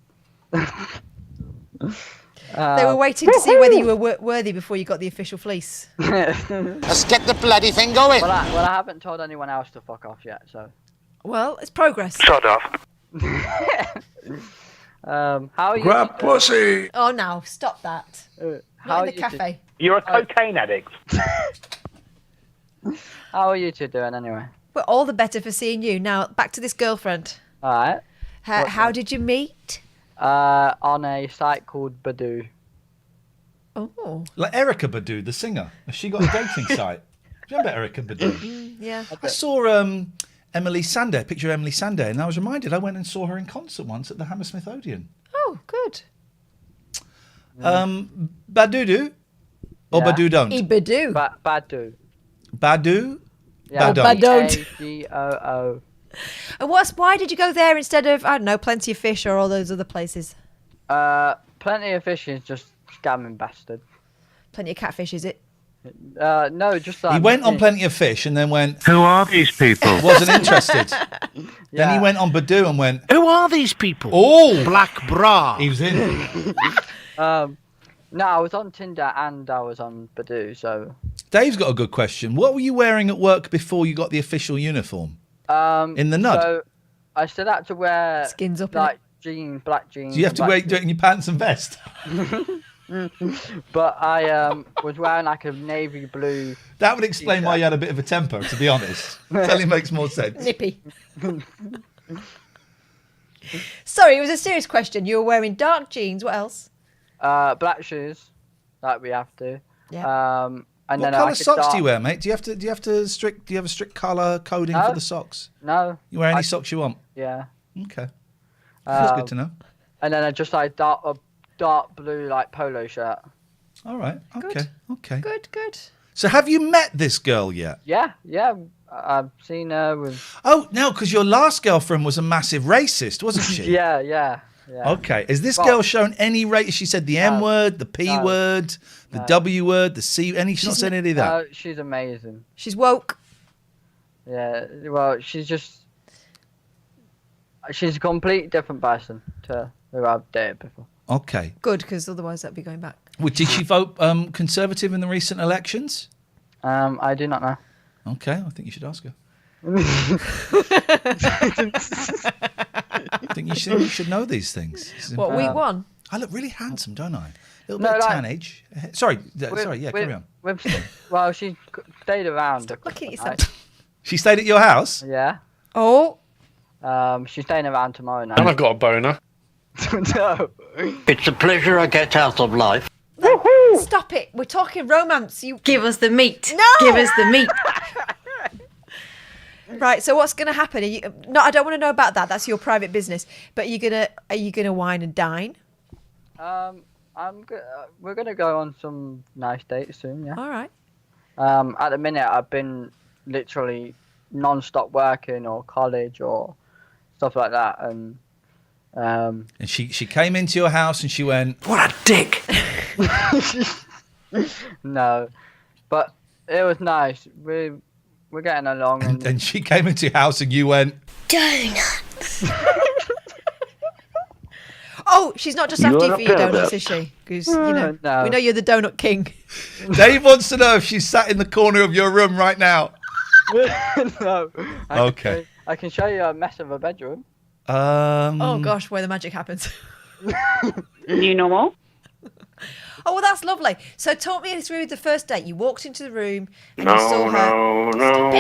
D: They were waiting to see whether you were worthy before you got the official fleece.
M: Let's get the bloody thing going. Well, I haven't told anyone else to fuck off yet, so.
D: Well, it's progress.
N: Shut up.
M: How are you?
N: Grab pussy.
D: Oh, no, stop that. Not in the cafe.
N: You're a cocaine addict.
M: How are you two doing anyway?
D: We're all the better for seeing you. Now, back to this girlfriend.
M: All right.
D: How did you meet?
M: On a site called Badoo.
D: Oh.
A: Like Erykah Badu, the singer. Has she got a dating site? Do you remember Erykah Badu?
D: Yeah.
A: I saw Emily Sandé, a picture of Emily Sandé, and I was reminded I went and saw her in concert once at the Hammersmith Odeon.
D: Oh, good.
A: Badudu? Or Badoo don't?
M: Badoo.
A: Badoo?
M: Yeah,
D: Badoo.
M: Badoo.
D: And why did you go there instead of, I don't know, Plenty of Fish or all those other places?
M: Plenty of Fish is just scamming bastard.
D: Plenty of Catfish, is it?
M: No, just like...
A: He went on Plenty of Fish and then went...
N: Who are these people?
A: Wasn't interested. Then he went on Badoo and went...
N: Who are these people?
A: Oh!
N: Black bra.
A: He was in.
M: No, I was on Tinder and I was on Badoo, so...
A: Dave's got a good question. What were you wearing at work before you got the official uniform? In the nud?
M: So I still had to wear...
D: Skins up
M: like jeans, black jeans.
A: Do you have to do it in your pants and vest?
M: But I was wearing like a navy blue...
A: That would explain why you had a bit of a temper, to be honest. Totally makes more sense.
D: Nippy. Sorry, it was a serious question. You were wearing dark jeans. What else?
M: Black shoes, that we have to.
D: Yeah.
M: And
A: What
M: then
A: colour socks do you wear, mate? Do you have a strict colour coding for the socks?
M: No.
A: You wear any socks you want?
M: Yeah.
A: Okay. That's good to know.
M: And then I just like a dark blue like polo shirt.
A: All right. Okay. Okay.
D: Good.
A: So have you met this girl yet?
M: Yeah. I've seen her with.
A: Oh no, because your last girlfriend was a massive racist, wasn't she?
M: Yeah.
A: Okay. Has this girl shown any race? She said the M word, the P word, the W word, the C. She's not said any of that.
M: She's amazing.
D: She's woke.
M: Yeah. Well, she's a complete different person to who I've dated before.
A: Okay.
D: Good, because otherwise that'd be going back.
A: Well, did she vote Conservative in the recent elections?
M: I do not know.
A: Okay, I think you should ask her. I think you should know these things.
D: What, week one?
A: I look really handsome, don't I? A little bit of tannage. Sorry, carry on.
M: Well, she stayed around.
D: Stop looking at yourself.
A: She stayed at your house?
M: Yeah.
D: Oh.
M: She's staying around tomorrow night.
N: And I've got a boner.
M: No.
I: It's a pleasure I get out of life.
D: Stop it. We're talking romance. You
O: give us the meat.
D: No.
O: Give us the meat.
D: Right. So what's going to happen? No, I don't want to know about that. That's your private business. But are you gonna wine and dine?
M: We're gonna go on some nice dates soon. Yeah.
D: All right.
M: At the minute, I've been literally non-stop working or college or stuff like that, and
A: she came into your house and she went,
I: "What a dick!"
M: No, but it was nice. We're getting along,
A: and she came into your house and you went,
D: donuts. Oh, she's not just after you for your donuts, is she? Because
M: No.
D: we know you're the donut king.
A: Dave wants to know if she's sat in the corner of your room right now.
M: No.
A: Okay.
M: I can show you a mess of a bedroom.
D: Oh gosh, where the magic happens.
O: New normal.
D: Oh, well, that's lovely. So talk me through the first date. You walked into the room and you saw her.
N: No,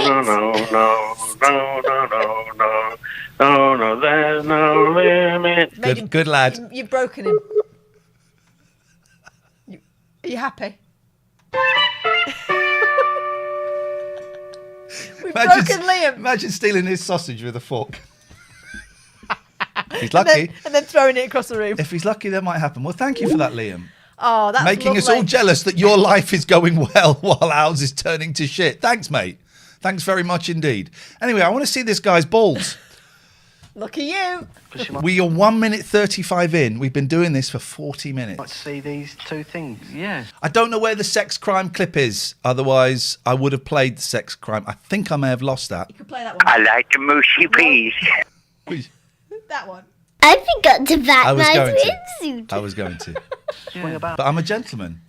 N: there's no limit.
A: Good lad.
D: You've broken him. Are you happy? We've broken Liam.
A: Imagine stealing his sausage with a fork. If he's lucky.
D: And then throwing it across the room.
A: If he's lucky, that might happen. Well, thank you for that, Liam.
D: Oh, that's
A: making
D: lovely.
A: us all jealous that your life is going well while ours is turning to shit. Thanks, mate. Thanks very much indeed. Anyway, I want to see this guy's balls.
D: Look at you.
A: We are 1 minute 35 in. We've been doing this for 40 minutes.
L: Let's see these two things.
M: Yes.
A: I don't know where the sex crime clip is. Otherwise, I would have played the sex crime. I think I may have lost that.
D: You could play that one.
N: I like the mushy peas.
D: That one.
P: I forgot to pack
A: I was
P: my
A: going to.
P: swimsuit.
A: I was going to. But I'm a gentleman.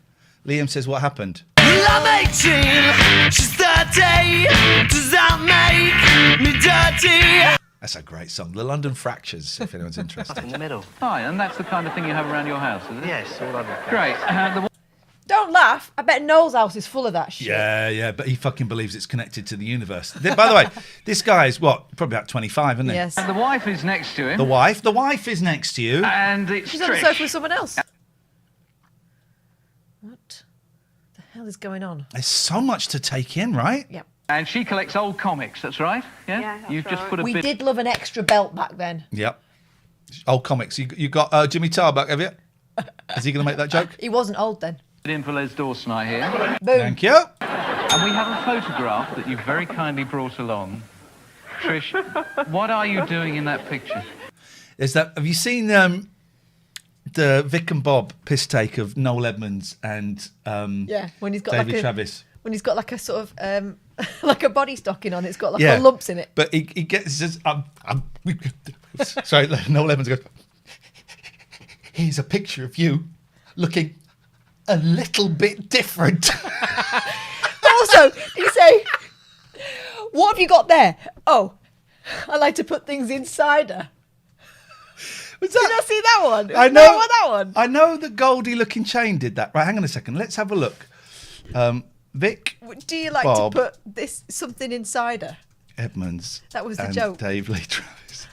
A: Liam says, what happened?
K: I'm 18, she's 30. Does that make me dirty?
A: That's a great song. The London Fractures, if anyone's interested.
L: In the middle.
H: Hi, and that's the kind of thing you have around your house, is it?
L: Yes, all over.
H: Great.
D: Don't laugh. I bet Noel's house is full of that shit.
A: Yeah, but he fucking believes it's connected to the universe. By the way, this guy's, probably about 25, isn't he?
D: Yes.
H: And the wife is next to him.
A: The wife is next to you.
H: And it's
D: She's on the
H: Trish.
D: sofa with someone else. What the hell is going on?
A: There's so much to take in, right?
D: Yep.
H: And she collects old comics, that's right? Yeah,
D: that's
H: You've just put a
D: We
H: bit...
D: did love an extra belt back then.
A: Yep. Old comics. You got Jimmy Tarbuck, have you? Is he going to make that joke?
D: He wasn't old then.
H: in for Les Dawson here.
D: Boom.
A: Thank you.
H: And we have a photograph that you've very kindly brought along. Trish, what are you doing in that picture?
A: Have you seen the Vic and Bob piss take of Noel Edmonds and
D: when he's got
A: David
D: like
A: Travis?
D: When he's got like a sort of like a body stocking on, it's got like lumps in it.
A: But he gets sorry, Noel Edmonds goes, here's a picture of you looking a little bit different.
D: Also, you say, what have you got there? Oh, I like to put things inside her. Did you not see that one?
A: I know
D: that one.
A: I know the Goldie looking chain did that. Right, hang on a second. Let's have a look. Vic.
D: Do you like
A: Bob,
D: to put something inside her?
A: Edmonds.
D: That was the
A: and
D: joke.
A: Dave Lee Travis.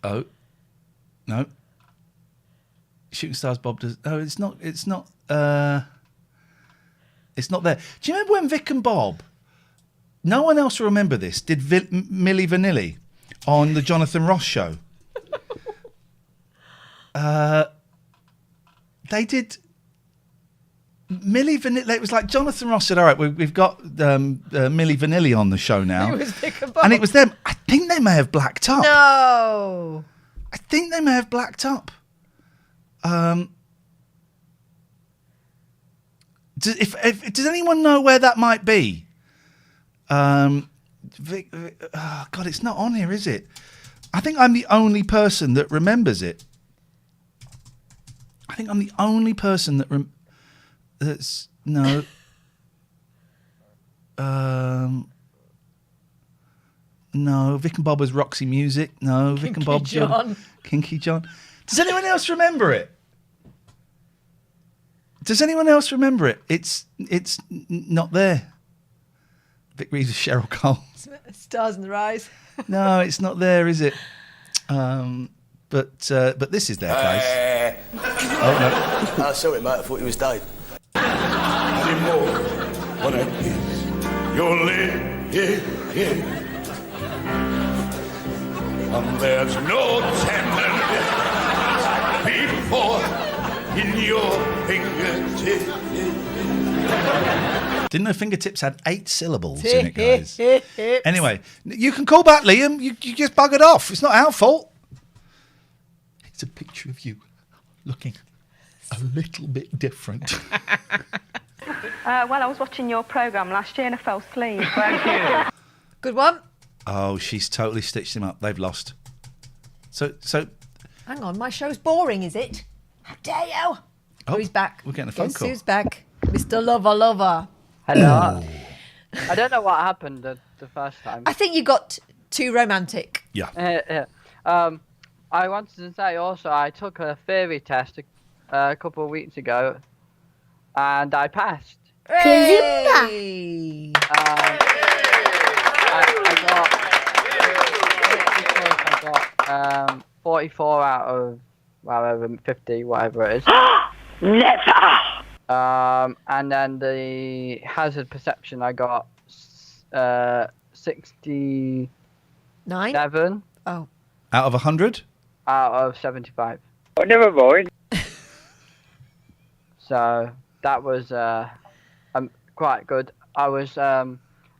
A: Oh. No. Shooting Stars Bob does. Oh, it's not. It's not. It's not there. Do you remember when Vic and Bob? No one else will remember this. Did Milli Vanilli on the Jonathan Ross show? They did. Milli Vanilli. It was like Jonathan Ross said, "All right, we've got Milli Vanilli on the show now,"
D: It was Vic and Bob.
A: and it was them. I think they may have blacked up.
D: No.
A: I think they may have blacked up. Does anyone know where that might be? Vic, oh God, it's not on here, is it? I think I'm the only person that remembers it. I think I'm the only person that that's no. No, Vic and Bob was Roxy Music. No, Vic and Bob
D: John.
A: Kinky John. Does anyone else remember it? Does anyone else remember it? It's not there. Vic Reeves, Cheryl Cole.
D: Stars in the Rise.
A: No, it's not there, is it? But this is there, guys. Oh no!
P: Oh, sorry, mate. I thought he was Dave. Anymore, what I is you'll live here. And there's no tenderness before in your fingertips.
A: Didn't know fingertips had 8 syllables in it, guys. Anyway, you can call back, Liam. You just buggered off. It's not our fault. It's a picture of you looking a little bit different.
Q: Well, I was watching your programme last year and I fell asleep. Thank you.
D: Good one.
A: Oh, she's totally stitched him up. They've lost. So.
D: Hang on, my show's boring, is it? How dare you?
A: Oh,
D: he's back.
A: We're getting a phone
D: Guess
A: call.
D: who's back? Mr. Lover.
M: Hello. I don't know what happened the first time.
D: I think you got too romantic.
A: Yeah.
M: I wanted to say also I took a theory test a couple of weeks ago, and I passed.
D: Hey!
M: I got 44 out of 50, whatever it is.
O: Never.
M: And then the hazard perception I got 67.
D: Oh.
A: Out of 100?
M: Out of 75.
O: Oh, never mind.
M: So that was quite good. I was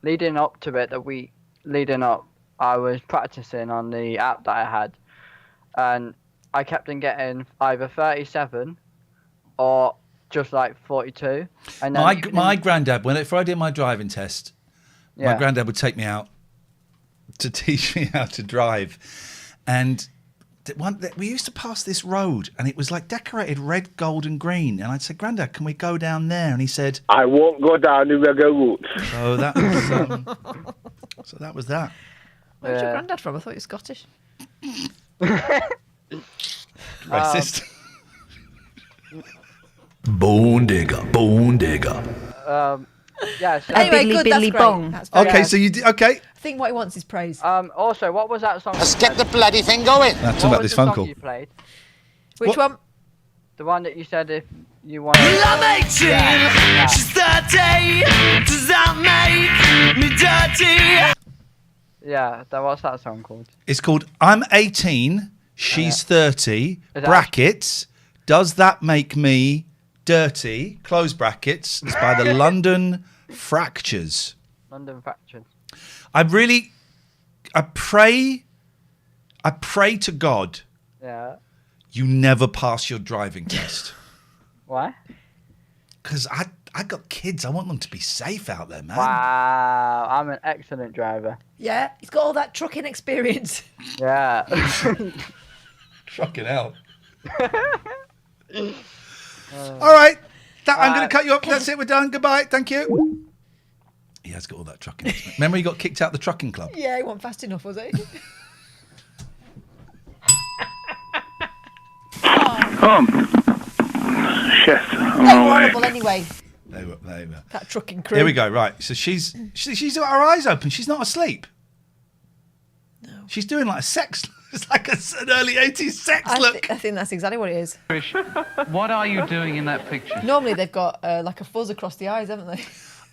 M: leading up to it, the week leading up, I was practicing on the app that I had, and I kept on getting either 37 or just like 42. And then
A: My granddad, if I did my driving test, my granddad would take me out to teach me how to drive, and we used to pass this road, and it was like decorated red, gold, and green. And I'd say, "Granddad, can we go down there?" And he said,
O: I won't go down the regular route.
A: So that was that.
D: Where's your granddad from? I thought he was Scottish.
A: Racist. Bone digger.
M: Yeah. So
D: Anyway,
O: Biddly
D: good.
O: biddly
D: That's
O: bong.
D: great. That's very
A: Okay,
D: good.
A: so you did. Okay.
D: I think what he wants is praise.
M: Also, what was that song?
R: Let's get the bloody thing going.
A: That's about this phone call.
M: You played?
D: Which one?
M: The one that you said if you want.
S: I'm 18, she's 30. Does that make me dirty?
M: Yeah, what's that song called?
A: It's called "I'm 18, She's 30."
M: that-
A: Brackets. Does that make me dirty? Close brackets. It's by the London Fractures.
M: London Fractures.
A: I pray to God
M: Yeah.
A: you never pass your driving test.
M: Why?
A: Because I got kids. I want them to be safe out there, man.
M: Wow, I'm an excellent driver.
D: Yeah, he's got all that trucking experience.
M: Yeah.
A: Fucking hell. All right. I'm going to cut you up. That's it. We're done. Goodbye. Thank you. He has got all that trucking. Remember he got kicked out the trucking club?
D: Yeah, he wasn't fast enough, was he?
U: Shit.
D: They were horrible anyway.
A: They were.
D: That trucking crew.
A: Here we go. Right. So she's got her eyes open. She's not asleep. No. She's doing like a sex It's like an early 80s sex look.
D: I think that's exactly what it is.
H: Trish, what are you doing in that picture?
D: Normally they've got like a fuzz across the eyes, haven't they?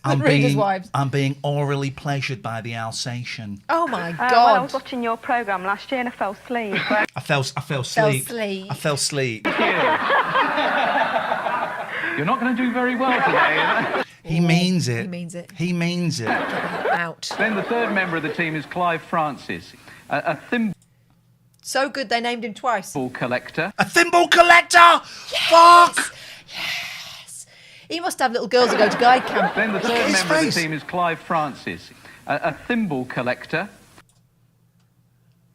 A: I'm
D: Readers' wives.
A: being orally pleasured by the Alsatian.
D: Oh my God!
Q: Well, I was watching your programme last year and I fell asleep.
A: I fell asleep. I fell asleep.
H: You're not going to do very well today.
A: He means it.
D: He means it.
A: He means it.
D: Out.
H: Then the third member of the team is Clive Francis, a thimble
D: So good they named him twice.
H: collector.
A: A thimble collector!
D: Yes!
A: Fuck!
D: Yes! He must have little girls who go to guide camp.
H: Then the third member of the team is Clive Francis, a thimble collector.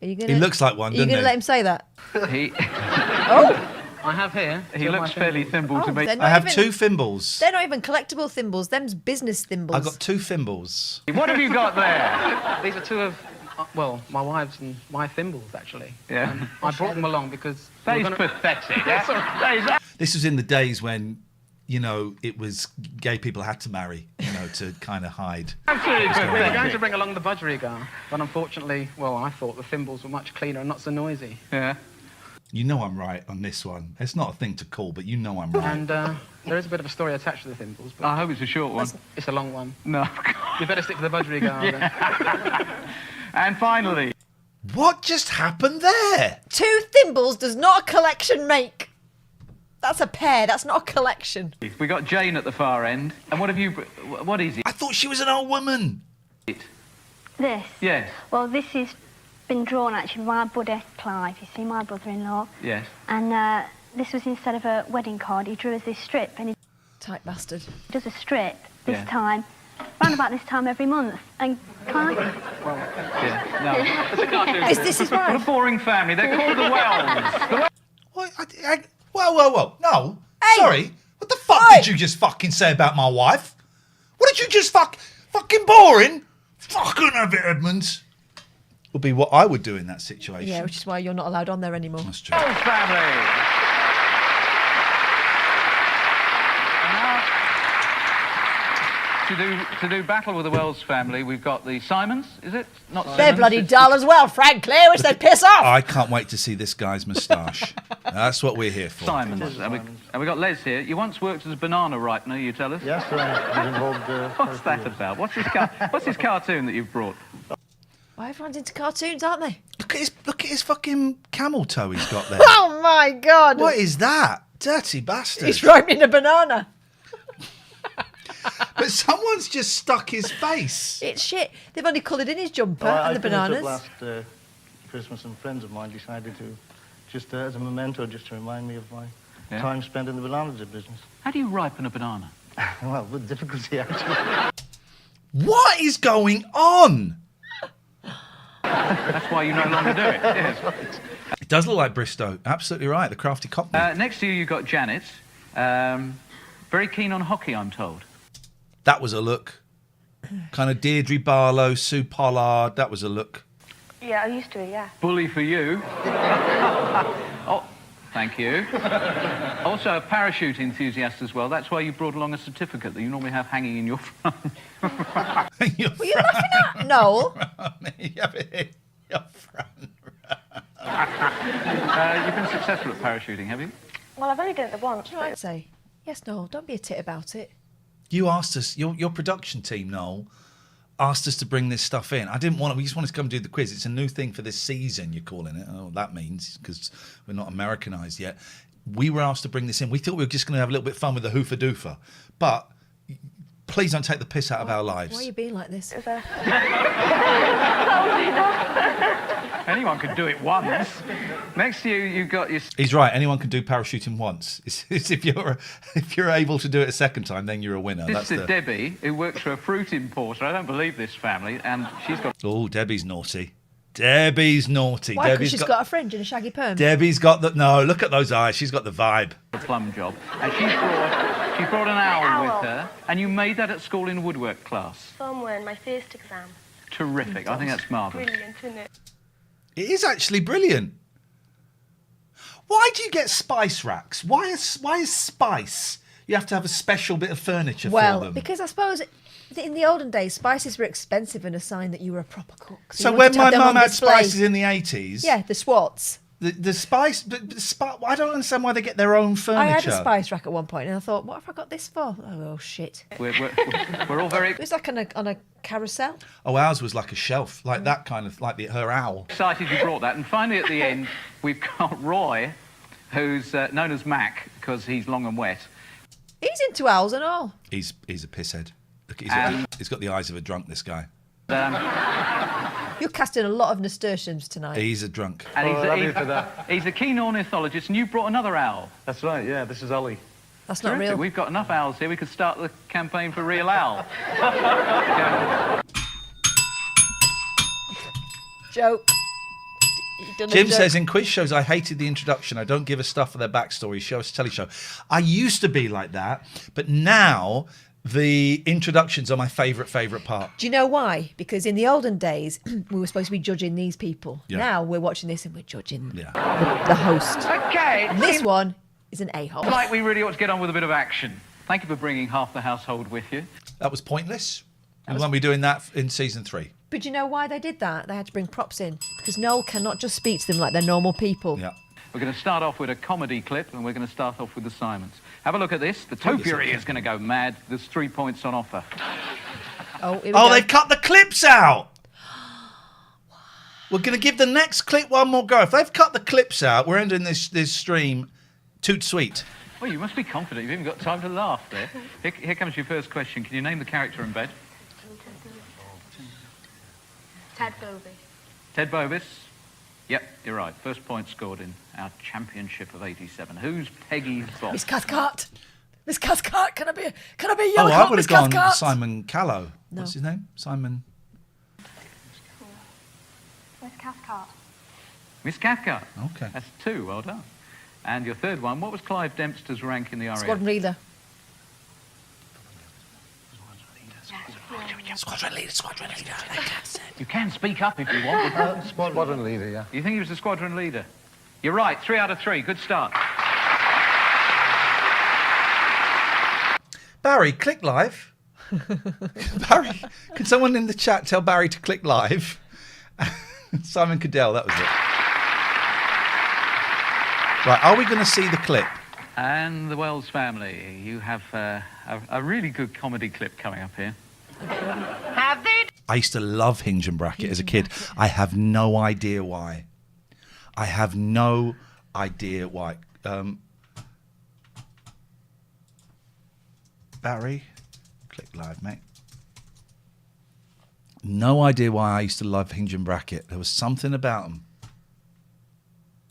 D: Are you gonna,
A: He looks like one,
D: Are you
A: doesn't
D: going to
A: he?
D: let him say that?
H: He
D: Oh!
B: I have here.
H: he looks fairly thimble to me.
D: they're not
A: I have
D: even-
A: 2 thimbles.
D: They're not even collectible thimbles. Them's business thimbles.
A: I've got 2 thimbles.
H: What have you got there?
B: These are two of, well, my wife's and my thimbles, actually.
H: Yeah.
B: I brought them along because...
H: That
B: we're
H: is
B: gonna-
H: pathetic.
A: This was in the days when, you know, it was gay people had to marry, you know, to kind of hide.
H: Absolutely
B: We were going
H: pathetic.
B: to bring along the budgerigar, but unfortunately, well, I thought the thimbles were much cleaner and not so noisy.
H: Yeah.
A: You know I'm right on this one. It's not a thing to call, but you know I'm right.
B: And there is a bit of a story attached to the thimbles. But
H: I hope it's a short one.
B: It's a long one.
H: No.
B: You better stick to the budgerigar then.
H: And finally,
A: What just happened there?
D: 2 thimbles does not a collection make. That's a pair. That's not a collection.
H: we got Jane at the far end. And what have you... What is it?
A: I thought she was an old woman.
C: This?
H: Yes.
C: Well, this has been drawn actually by my buddy Clive, you see, my brother-in-law.
H: Yes.
C: And this was instead of a wedding card, he drew us this strip. And he
D: Tight bastard.
C: does a strip this
H: Yeah.
C: time, round about this time every month. And Clive...
H: Yeah. No.
B: It's a cartoon.
D: This is
H: What
D: right.
H: a boring family. They're called the Wells.
A: What? Whoa. No.
D: Hey.
A: Sorry. What the fuck did you just fucking say about my wife? What did you just fucking boring? Fucking have it, Edmonds. Would be what I would do in that situation.
D: Yeah, which is why you're not allowed on there anymore.
A: That's true.
H: Wells family. To do battle with the Wells family, we've got the Simons, is it? Not
D: They're
H: Simmons,
D: bloody
H: it's-
D: dull as well, frankly. I wish they'd piss off.
A: I can't wait to see this guy's moustache. That's what we're here for.
H: Simons. And we got Les here. You once worked as a banana ripener, you tell us?
R: Yes, I was involved.
H: What's that about? What's this cartoon that you've brought?
D: Why everyone's into cartoons, aren't they?
A: Look at his fucking camel toe he's got there.
D: Oh my God!
A: What is that? Dirty bastard.
D: He's ripening a banana.
A: But someone's just stuck his face.
D: It's shit. They've only coloured in his jumper and the bananas.
R: Last Christmas, and friends of mine decided to, just as a memento, just to remind me of my time spent in the banana business.
H: How do you ripen a banana?
R: Well, with difficulty, actually.
A: What is going on?
H: That's why you no longer do it. Yes.
A: It does look like Bristow. Absolutely right. The crafty cockney.
H: Next to you, you've got Janet. Very keen on hockey, I'm told.
A: That was a look. Kind of Deirdre Barlow, Sue Pollard. That was a look.
Q: Yeah, I used to, yeah.
H: Bully for you. Oh, thank you. Also a parachute enthusiast as well. That's why you brought along a certificate that you normally have hanging in your front.
D: What are you laughing at, Noel?
A: You
H: You've been successful at parachuting, have you?
Q: Well, I've only done it the once.
D: Do you know what I'd say? Yes, Noel, don't be a tit about it.
A: You asked us, your production team, Noel, asked us to bring this stuff in. We just wanted to come do the quiz. It's a new thing for this season, you're calling it. Oh, that means, because we're not Americanized yet. We were asked to bring this in. We thought we were just going to have a little bit of fun with the hoofa doofa. But please don't take the piss out of our lives.
D: Why are you being like this?
H: Anyone could do it once. Next to you, you've got your...
A: He's right. Anyone can do parachuting once. It's if you're able to do it a second time, then you're a winner.
H: Sister Debbie, who works for a fruit importer. I don't believe this family, and she's got...
A: Oh, Debbie's naughty. Debbie's naughty.
D: Why? Because she's got a fringe and a shaggy perm.
A: Debbie's got the... No, look at those eyes. She's got the vibe.
H: A plum job. And she brought an owl with her, and you made that at school in woodwork class.
Q: Somewhere in my first exam.
H: Terrific. I think that's marvellous.
Q: Brilliant, isn't it?
A: It is actually brilliant. Why do you get spice racks? Why is spice? You have to have a special bit of furniture for
D: Well,
A: them.
D: because I suppose In the olden days, spices were expensive and a sign that you were a proper cook.
A: So
D: you
A: when
D: wanted to have
A: my
D: them on
A: mum had
D: display.
A: spices in the 80s,
D: Yeah, the Swats.
A: the spice, I don't understand why they get their own furniture.
D: I had a spice rack at one point, and I thought, what have I got this for? Oh shit!
H: We're all very.
D: It was like on a carousel.
A: Oh, ours was like a shelf, like that kind of, like her owl.
H: Excited you brought that. And finally, at the end, we've got Roy, who's known as Mac because he's long and wet.
D: He's into owls and all.
A: He's a pisshead. Look, he's got the eyes of a drunk, this guy.
D: You're casting a lot of nasturtiums tonight.
A: He's a drunk.
H: And he's a keen ornithologist, and you brought another owl.
R: That's right, yeah, this is Ollie.
D: That's not
H: Terrific.
D: real.
H: We've got enough owls here. We could start the campaign for Real Owl.
D: Joke.
A: Jim says, in quiz shows, I hated the introduction. I don't give a stuff for their backstory. Show us a telly show. I used to be like that, but now the introductions are my favourite part.
D: Do you know why? Because in the olden days, we were supposed to be judging these people.
A: Yeah.
D: Now we're watching this and we're judging the host.
H: Okay.
D: And this one is an a-hole.
H: Like we really ought to get on with a bit of action. Thank you for bringing half the household with you.
A: That was pointless. We won't be doing that in season 3.
D: But do you know why they did that? They had to bring props in. Because Noel cannot just speak to them like they're normal people.
A: Yeah.
H: We're going to start off with a comedy clip, and we're going to start off with the Simons. Have a look at this. The topiary is going to go mad. There's 3 points on offer.
D: Oh, here we go.
A: They've cut the clips out. We're going to give the next clip one more go. If they've cut the clips out, we're ending this stream toot sweet.
H: Well, you must be confident. You've even got time to laugh there. Here comes your first question. Can you name the character in bed?
C: Ted Bobby.
H: Ted Bovis? Yep, you're right. First point scored in our championship of '87. Who's Peggy's boss?
D: Miss Cathcart. Miss Cathcart, can I be a
A: Oh,
D: young
A: I would
D: Miss
A: have gone
D: Cathcart?
A: Simon Callow.
D: No.
A: What's his name? Simon.
C: Miss Cathcart.
H: Miss Cathcart.
A: Okay.
H: That's 2. Well done. And your third one, what was Clive Dempster's rank in the RAF?
D: Squadron leader.
A: Squadron leader.
H: You can speak up if you want.
R: Squadron leader, yeah.
H: You think he was the squadron leader? You're right. 3 out of 3. Good start.
A: Barry, click live. Barry, can someone in the chat tell Barry to click live? Simon Cadell, that was it. Right, are we going to see the clip?
H: And the Wells family, you have a really good comedy clip coming up here.
Q: Have they?
A: I used to love Hinge and Bracket as a kid. I have no idea why. Barry, click live, mate. No idea why I used to love Hinge and Bracket. There was something about them.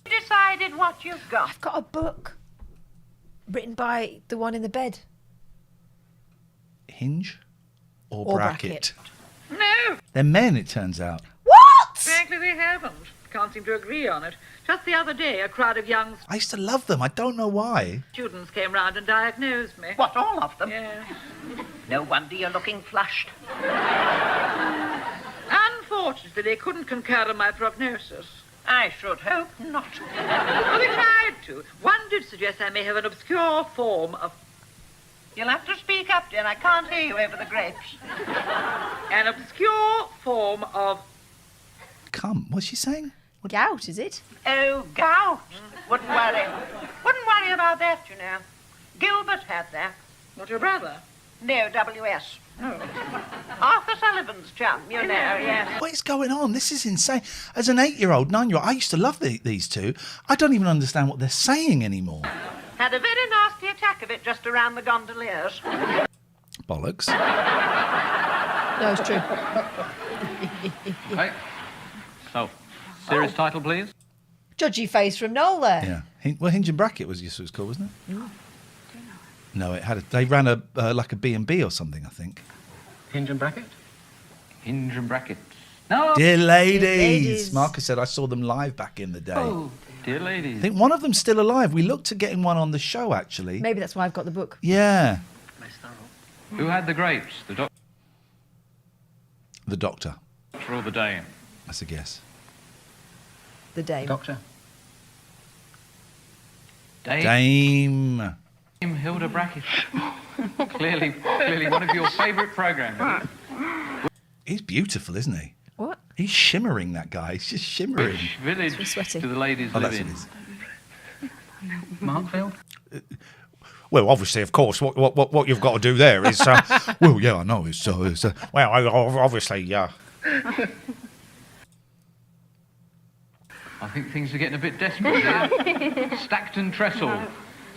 Q: Decided what you've got.
D: I've got a book written by the one in the bed.
A: Hinge or
D: Bracket?
Q: No.
A: They're men, it turns out.
D: What?
Q: Frankly, they haven't. Can't seem to agree on it. Just the other day, a crowd of young
A: I used to love them. I don't know why.
Q: students came round and diagnosed me.
F: What, all of them?
Q: Yeah.
F: No wonder you're looking flushed.
Q: Unfortunately, they couldn't concur on my prognosis.
F: I should hope not.
Q: Well, they tried to. One did suggest I may have an obscure form of...
F: You'll have to speak up, dear. I can't hear you over the grapes.
Q: An obscure form of...
A: Come, what's she saying?
D: Gout, is it?
F: Oh, gout. Wouldn't worry. Wouldn't worry about that, you know. Gilbert had that.
Q: Not your brother?
F: No, W.S.
Q: Oh.
F: Arthur Sullivan's chum, you know, yes.
A: What is going on? This is insane. As an 8-year-old, 9-year-old, I used to love these two. I don't even understand what they're saying anymore.
F: Had a very nasty attack of it just around the gondoliers.
A: Bollocks.
D: No, it's true.
H: Right. So, series title, please.
D: Judgy face from Noel there.
A: Yeah. Well, Hinge and Bracket was called, wasn't it? No, it had they ran a like a B&B or something, I think.
R: Hinge and Bracket?
H: Hinge and Bracket. No.
A: Dear ladies.
D: Ladies.
A: Marcus said I saw them live back in the day.
H: Oh, dear ladies.
A: I think one of them's still alive. We looked at getting one on the show, actually.
D: Maybe that's why I've got the book.
A: Yeah.
H: Who had the grapes?
A: The Doctor.
H: Or the Dame?
A: That's a guess.
D: The Dame.
R: Doctor.
H: Dame.
A: Dame.
H: Hilda Brackett. clearly one of your favourite programmes.
A: He's beautiful, isn't he?
D: What?
A: He's shimmering, that guy. He's just shimmering.
H: Which village do the ladies live in?
B: Markfield?
A: Well, obviously, of course, what you've got to do there is, well, yeah, I know, obviously, yeah.
H: I think things are getting a bit desperate here. Stackton Trestle.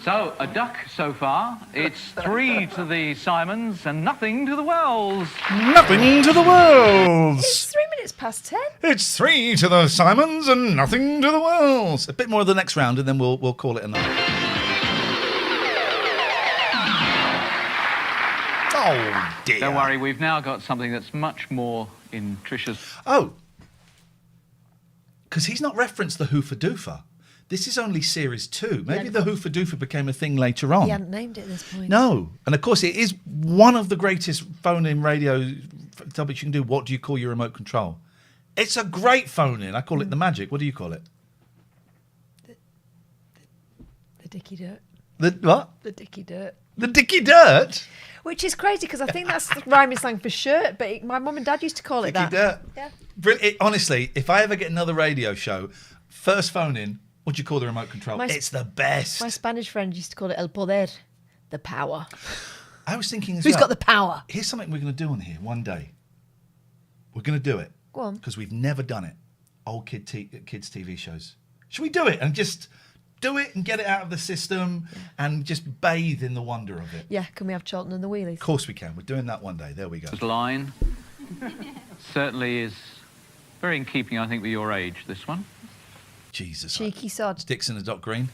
H: So, a duck so far. It's 3 to the Simons and nothing to the Wells.
A: Nothing to the Wells.
D: It's 3 minutes past 10.
A: It's 3 to the Simons and nothing to the Wells. A bit more of the next round, and then we'll call it a night. Oh, dear.
H: Don't worry, we've now got something that's much more in Tricia's...
A: Oh. Because he's not referenced the Hoofer Doofer. This is only series 2. Maybe the Hoofer Doofer became a thing later on.
D: He hadn't named it at this point.
A: No. And of course, it is one of the greatest phone-in radio topics you can do. What do you call your remote control? It's a great phone-in. I call it the magic. What do you call it?
D: The Dicky Dirt.
A: The what?
D: The Dicky Dirt.
A: The Dicky Dirt?
D: Which is crazy because I think that's the rhyming slang for shirt, but my mum and dad used to call it
A: Dicky
D: that.
A: Dirt.
D: Yeah.
A: Honestly, if I ever get another radio show, first phone-in, what do you call the remote control? It's the best.
D: My Spanish friend used to call it El Poder, the power.
A: I was thinking as
D: Who's
A: well.
D: got the power?
A: Here's something we're going to do on here one day. We're going to do it.
D: Go on.
A: Because we've never done it. Old kids' TV shows. Should we do it and just do it and get it out of the system and just bathe in the wonder of it?
D: Yeah, can we have Charlton and the Wheelies?
A: Of course we can. We're doing that one day. There we go.
H: This line certainly is very in keeping, I think, with your age, this one.
A: Jesus.
D: Cheeky sod.
A: Dixon and Doc Green.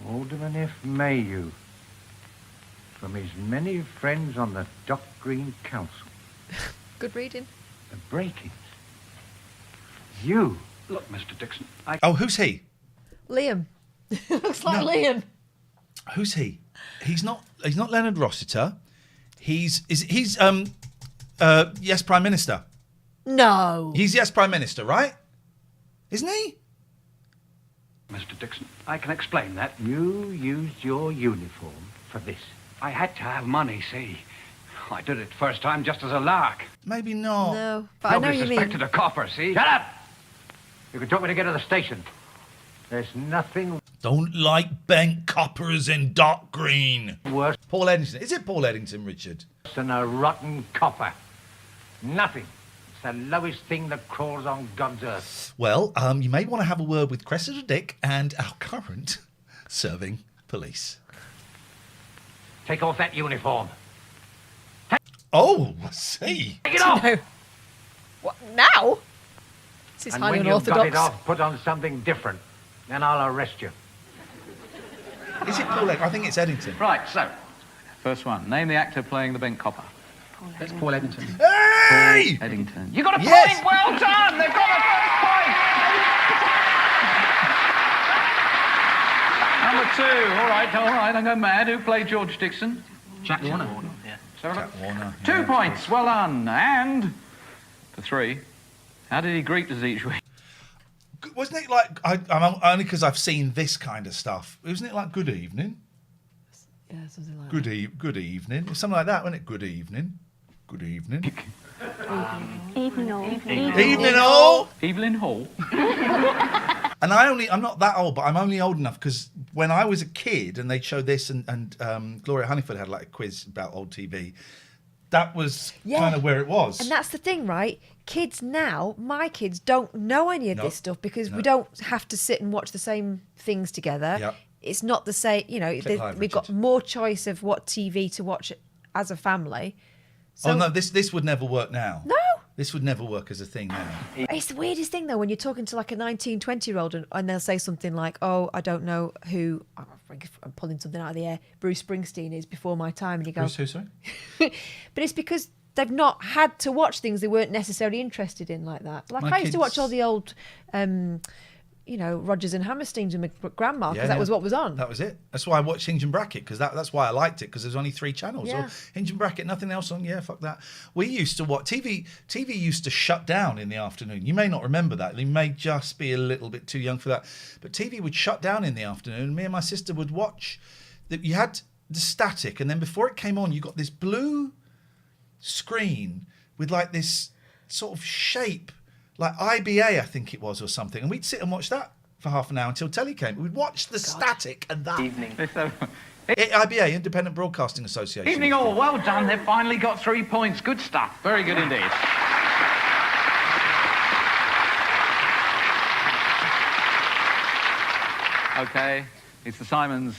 E: Alderman F. Mayhew, from his many friends on the Doc Green Council.
D: Good reading.
E: The break-ins. You. Look, Mr. Dixon,
A: Oh, who's he?
D: Liam. Looks like Liam.
A: Who's he? He's not Leonard Rossiter. He's Yes Prime Minister.
D: No.
A: He's Yes Prime Minister, right? Isn't he?
E: Mr. Dixon, I can explain that. You used your uniform for this. I had to have money, see. I did it first time just as a lark.
A: Maybe not.
D: No, but I know
E: Nobody
D: you mean.
E: suspected a copper, see? Shut up! You can tell me to get to the station. There's nothing
A: Don't like bent coppers in Doc Green.
E: worse
A: Paul Eddington. Is it Paul Eddington, Richard?
E: than a rotten copper. Nothing. It's the lowest thing that crawls on God's earth.
A: Well, you may want to have a word with Cressida Dick and our current serving police.
E: Take off that uniform.
A: Oh, I see.
E: Take it off!
D: No. What, now? This is
E: And
D: highly
E: when you've got
D: unorthodox.
E: it off, put on something different. Then I'll arrest you.
A: Is it Paul Eddington? I think it's Eddington.
H: Right, so, first one. Name the actor playing the bent copper.
B: That's Paul Eddington.
A: Hey!
H: Paul Eddington.
E: You got a point!
A: Yes.
E: Well done! They've got the first point!
H: Number 2. All right, I'm going mad. Who played George Dixon?
B: Jack Warner.
A: Jack Warner.
H: 2 points. Well done. And for 3, how did he greet us each week?
A: Wasn't it like, I'm only because I've seen this kind of stuff, wasn't it like good evening?
D: Yeah, something like
A: Good evening. It was something like that, wasn't it? Good evening. Good evening.
C: Evening all.
A: Evening all.
H: Evelyn Hall.
A: And I'm not that old, but I'm only old enough because when I was a kid and they'd show this and Gloria Hunniford had like a quiz about old TV, that was kind of where it was.
D: And that's the thing, right? Kids now, my kids don't know any of this stuff because we don't have to sit and watch the same things together.
A: Yep.
D: It's not the same, we've got more choice of what TV to watch as a family. So,
A: oh no, this would never work now.
D: No.
A: This would never work as a thing now.
D: It's the weirdest thing, though, when you're talking to like a 19, 20-year-old and they'll say something like, oh, I don't know who, I'm pulling something out of the air, Bruce Springsteen is before my time. And you go,
A: Bruce who, sorry?
D: But it's because they've not had to watch things they weren't necessarily interested in like that. Like I used to watch all the old, Rodgers and Hammersteins with my grandma because that was what was on.
A: That was it. That's why I watched Hinge and Bracket because that's why I liked it because there's only 3 channels.
D: Yeah.
A: Or Hinge and Bracket, nothing else on. Yeah, fuck that. We used to watch TV. TV used to shut down in the afternoon. You may not remember that. You may just be a little bit too young for that. But TV would shut down in the afternoon. Me and my sister would watch. You had the static, and then before it came on, you got this blue screen with like this sort of shape, like IBA, I think it was, or something. And we'd sit and watch that for half an hour until telly came. We'd watch the static and that.
H: Evening.
A: IBA, Independent Broadcasting Association.
H: Evening all, well done. They've finally got 3 points. Good stuff. Very good indeed. Okay, it's the Simons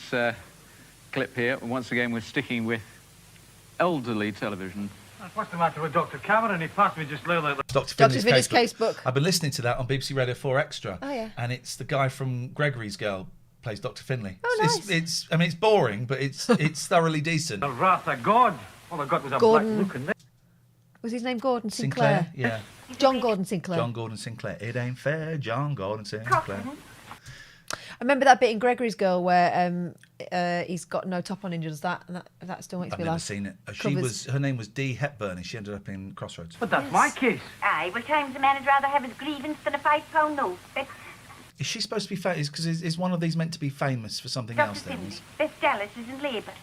H: clip here. Once again, we're sticking with elderly television.
E: What's the matter with Dr. Cameron? He passed me just lately.
A: Dr.
D: Finley's
A: Finley's
D: Casebook.
A: I've been listening to that on BBC Radio 4 Extra.
D: Oh, yeah.
A: And it's the guy from Gregory's Girl plays Dr. Finley.
D: Oh, nice.
A: It's I mean, it's boring, but it's thoroughly decent.
E: The wrath of God. All I got was a
D: Gordon.
E: black look in there.
D: Was his name Gordon Sinclair?
A: Yeah.
D: John Gordon Sinclair.
A: John Gordon Sinclair. It ain't fair, John Gordon Sinclair.
D: I remember that bit in Gregory's Girl where he's got no top on and does that, and that still makes
A: I've
D: me
A: never
D: laugh.
A: seen it.
D: Covers.
A: Her name was Dee Hepburn, and she ended up in Crossroads.
E: But that's my case.
F: Aye, well, times a man would rather have his grievance than a £5 note.
A: Is she supposed to be famous? Because is one of these meant to be famous for something else then?
F: Best Dallas is in labour.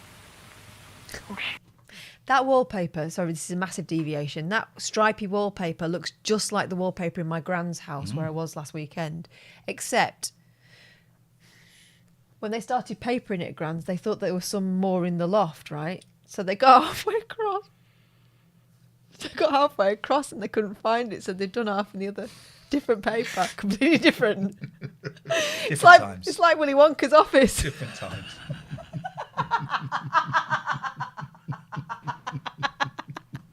D: That wallpaper, sorry, this is a massive deviation. That stripy wallpaper looks just like the wallpaper in my grand's house where I was last weekend, except when they started papering it at Grand's, they thought there was some more in the loft, right? So they got halfway across. And they couldn't find it, so they'd done half in the other. Different paper, completely different.
A: Times.
D: It's like Willy Wonka's office.
A: Different times.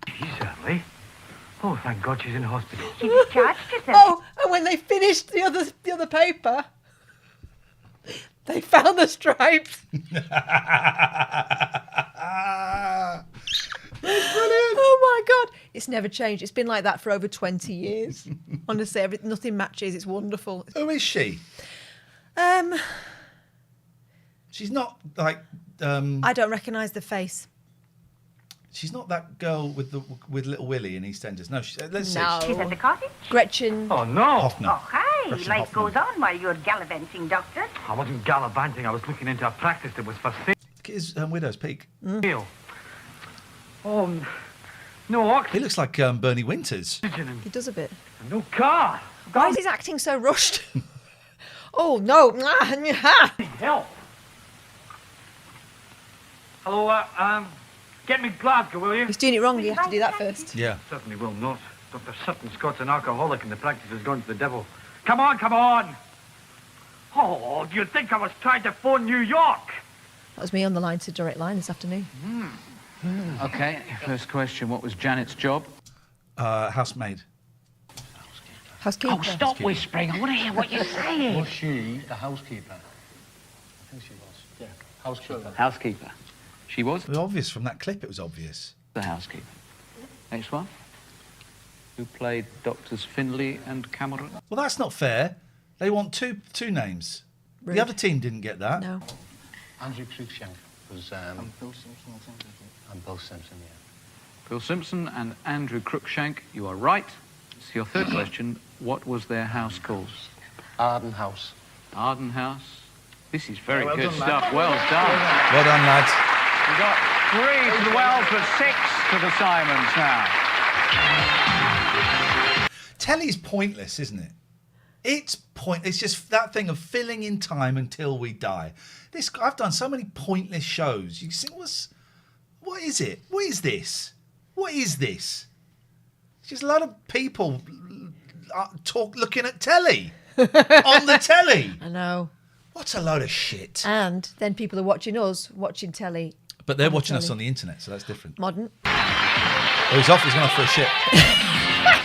E: She's early. Oh, thank God she's in hospital.
F: She discharged herself.
D: Oh, and when they finished the other paper, they found the stripes. Oh my God. It's never changed. It's been like that for over 20 years. Honestly, nothing matches. It's wonderful.
A: Who is she? She's not like...
D: I don't recognise the face.
A: She's not that girl with Little Willie in EastEnders. No, let's see.
D: No.
F: She's at the cottage.
D: Gretchen.
E: Oh, no.
A: Hoffner.
F: Oh, hi.
A: Gretchen
F: Life
A: Hoffman.
F: goes on while you're gallivanting, Doctor.
E: I wasn't gallivanting. I was looking into a practice that was for sale.
A: Look at his widow's peak.
E: Oh, no oxygen.
A: He looks like Bernie Winters.
D: He does a bit.
E: No car.
D: Why is he acting so rushed? Oh, no.
E: Help. Hello, get me Glasgow, will you?
D: He's doing it wrong. You have to do that first.
A: Yeah.
E: Certainly will not. Dr. Sutton Scott's an alcoholic and the practice has gone to the devil. Come on, come on. Oh, do you think I was trying to phone New York?
D: That was me on the line to Direct Line this afternoon.
H: Okay, first question. What was Janet's job?
A: Housemaid.
D: Housekeeper.
F: Oh, stop whispering. I want to hear what you're saying.
R: Was she the housekeeper? I think she was. Yeah, housekeeper.
H: Housekeeper. She was?
A: It was obvious from that clip. It was obvious.
H: The housekeeper. Next one. Who played Doctors Finley and Cameron?
A: Well, that's not fair. They want two names.
D: Rude.
A: The other team didn't get that.
D: No.
R: Andrew Cruikshank was... Bill Simpson, I think. And Bill Simpson, yeah.
H: Bill Simpson and Andrew Cruikshank. You are right. So your third question. What was their house called?
R: Arden House.
H: Arden House. This is very
R: Well
H: good
R: done,
H: stuff.
R: lad.
H: Well done.
A: Well done, lads.
H: We got 3 to the Wells, but 6 to the Simons now.
A: Telly's pointless, isn't it? It's It's just that thing of filling in time until we die. I've done so many pointless shows. You think, what is it? What is this? What is this? It's just a lot of people looking at telly on the telly.
D: I know.
A: What's a load of shit?
D: And then people are watching us watching telly.
A: But they're watching us on the internet, so that's different.
D: Modern.
A: Oh, he's off. He's gone off for a shit.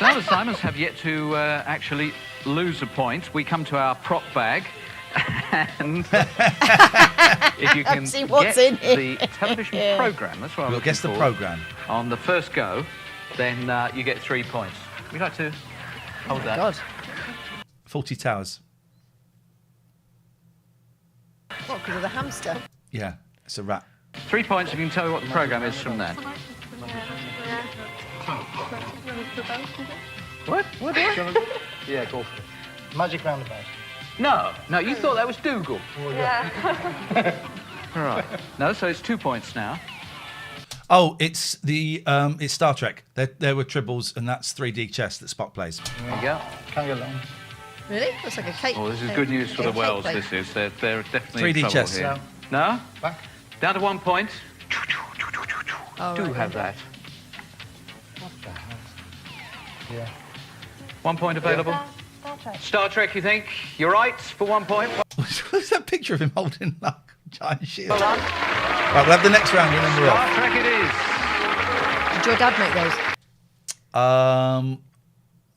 H: Now the Simons have yet to actually lose a point. We come to our prop bag. And if you can
D: See what's
H: get
D: in here.
H: the television programme, that's what I'm
A: We'll guess the
H: looking for,
A: programme.
H: on the first go, then you get 3 points. Would you like to hold that?
D: God.
A: 40 Towers.
D: What, because of the hamster?
A: Yeah, it's a rat.
H: 3 points if you can tell me what the programme is from that. What? What?
R: Yeah, go for it. Magic Roundabout.
H: No, you thought that was Dougal.
R: Oh, yeah.
H: All right. No, so it's 2 points now.
A: Oh, it's it's Star Trek. There were tribbles, and that's 3D chess that Spock plays.
H: There you go.
R: Carry along.
D: Really? Looks like a cake.
H: Oh, this is good news for the Wells, this is. They're definitely in
A: 3D
H: trouble
A: chess.
H: here.
R: No.
H: No? Back. Down to 1 point.
D: Oh,
H: Do
D: right,
H: have
D: okay.
H: that.
R: What the hell? Yeah.
H: 1 point available. Star Trek, you think? You're right for 1 point.
A: What's that picture of him holding like a giant shield? Right, we'll have the next round and then we're
H: Star
A: off.
H: Trek it is.
D: Did your dad make those?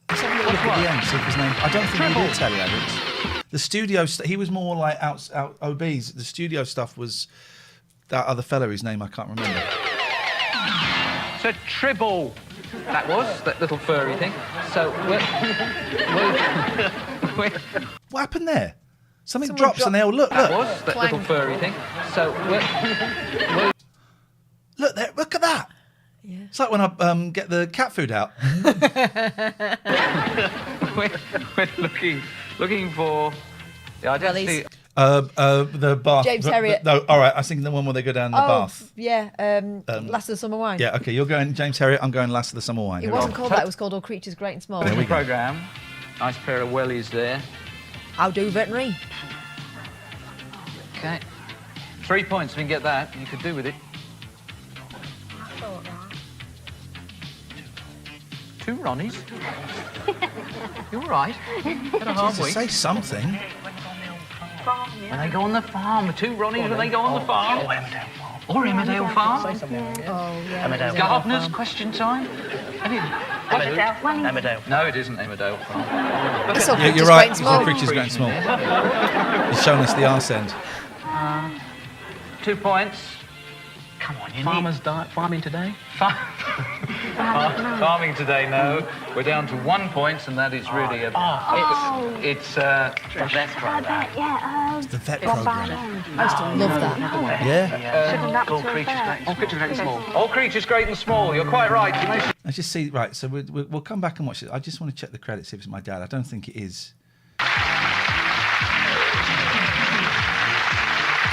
A: Let's have a little look at the end, see if his name. I don't think he did tell you, Alex. The studio, he was more like out OBs. The studio stuff was that other fellow whose name I can't remember.
H: It's a tribble. That was, that little furry thing. So,
A: What happened there? Something
D: Someone
A: drops and they all look.
H: That
A: Look,
H: was, that little furry thing. So,
A: look there. Look at that.
D: Yeah.
A: It's like when I get the cat food out.
H: we're looking for the identity.
A: The bath.
D: James Herriot.
A: No, all right. I was thinking the one where they go down the bath.
D: Yeah. Last of the Summer Wine.
A: Yeah. Okay. You're going James Herriot. I'm going Last of the Summer Wine.
D: It wasn't called that. It was called All Creatures Great and Small.
A: There we go.
H: Programme. Nice pair of wellies there.
D: I'll do veterinary.
H: Okay. 3 points. If you can get that, you could do with it. 2 Ronnies. You're right. Had a hard
A: Jesus,
H: week.
A: say something.
H: When they go on the farm, 2 Ronnies when they go on the farm. Or Emmerdale Farm.
D: Oh, yeah.
O: Emmerdale.
H: Gardeners, question time.
O: Emmerdale.
H: No, it isn't Emmerdale Farm.
D: It's All
A: Yeah,
D: Creatures
A: you're
D: Great
A: right.
D: and
A: It's All
D: Small.
A: Creatures Great and Small. He's showing us the arse end.
H: 2 points.
O: Come on, you
B: Farmers diet farming today?
H: Farming today, no. We're down to 1 point, and that is really a... It's
C: I bet, yeah.
A: The vet program.
D: I used to love that.
A: Yeah.
O: All creatures great.
H: All creatures great and small. All creatures great and small. You're quite right.
A: I just see. Right. So we'll come back and watch it. I just want to check the credits. See if it's my dad. I don't think it is.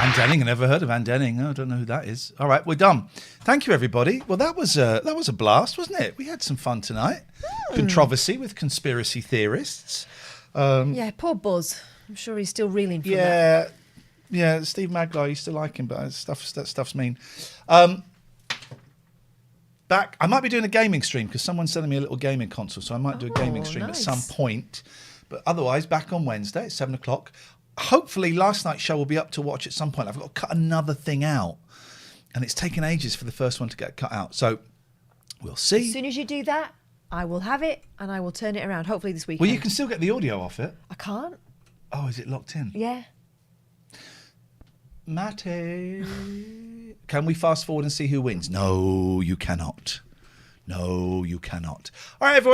A: Anne Denning. I never heard of Anne Denning. I don't know who that is. All right, we're done. Thank you, everybody. Well, that was a blast, wasn't it? We had some fun tonight. Controversy with conspiracy theorists.
D: Yeah, poor Buzz. I'm sure he's still reeling from that.
A: Yeah. Steve Maglar used to like him, but that stuff's mean. Back. I might be doing a gaming stream because someone's selling me a little gaming console, so I might do a gaming stream at some point. But otherwise, back on Wednesday at 7 o'clock. Hopefully last night's show will be up to watch at some point. I've got to cut another thing out. And it's taken ages for the first one to get cut out. So we'll see.
D: As soon as you do that, I will have it and I will turn it around, hopefully this weekend.
A: Well, you can still get the audio off it.
D: I can't.
A: Oh, is it locked in?
D: Yeah.
A: Matty. Can we fast forward and see who wins? No, you cannot. No, you cannot. All right, everyone.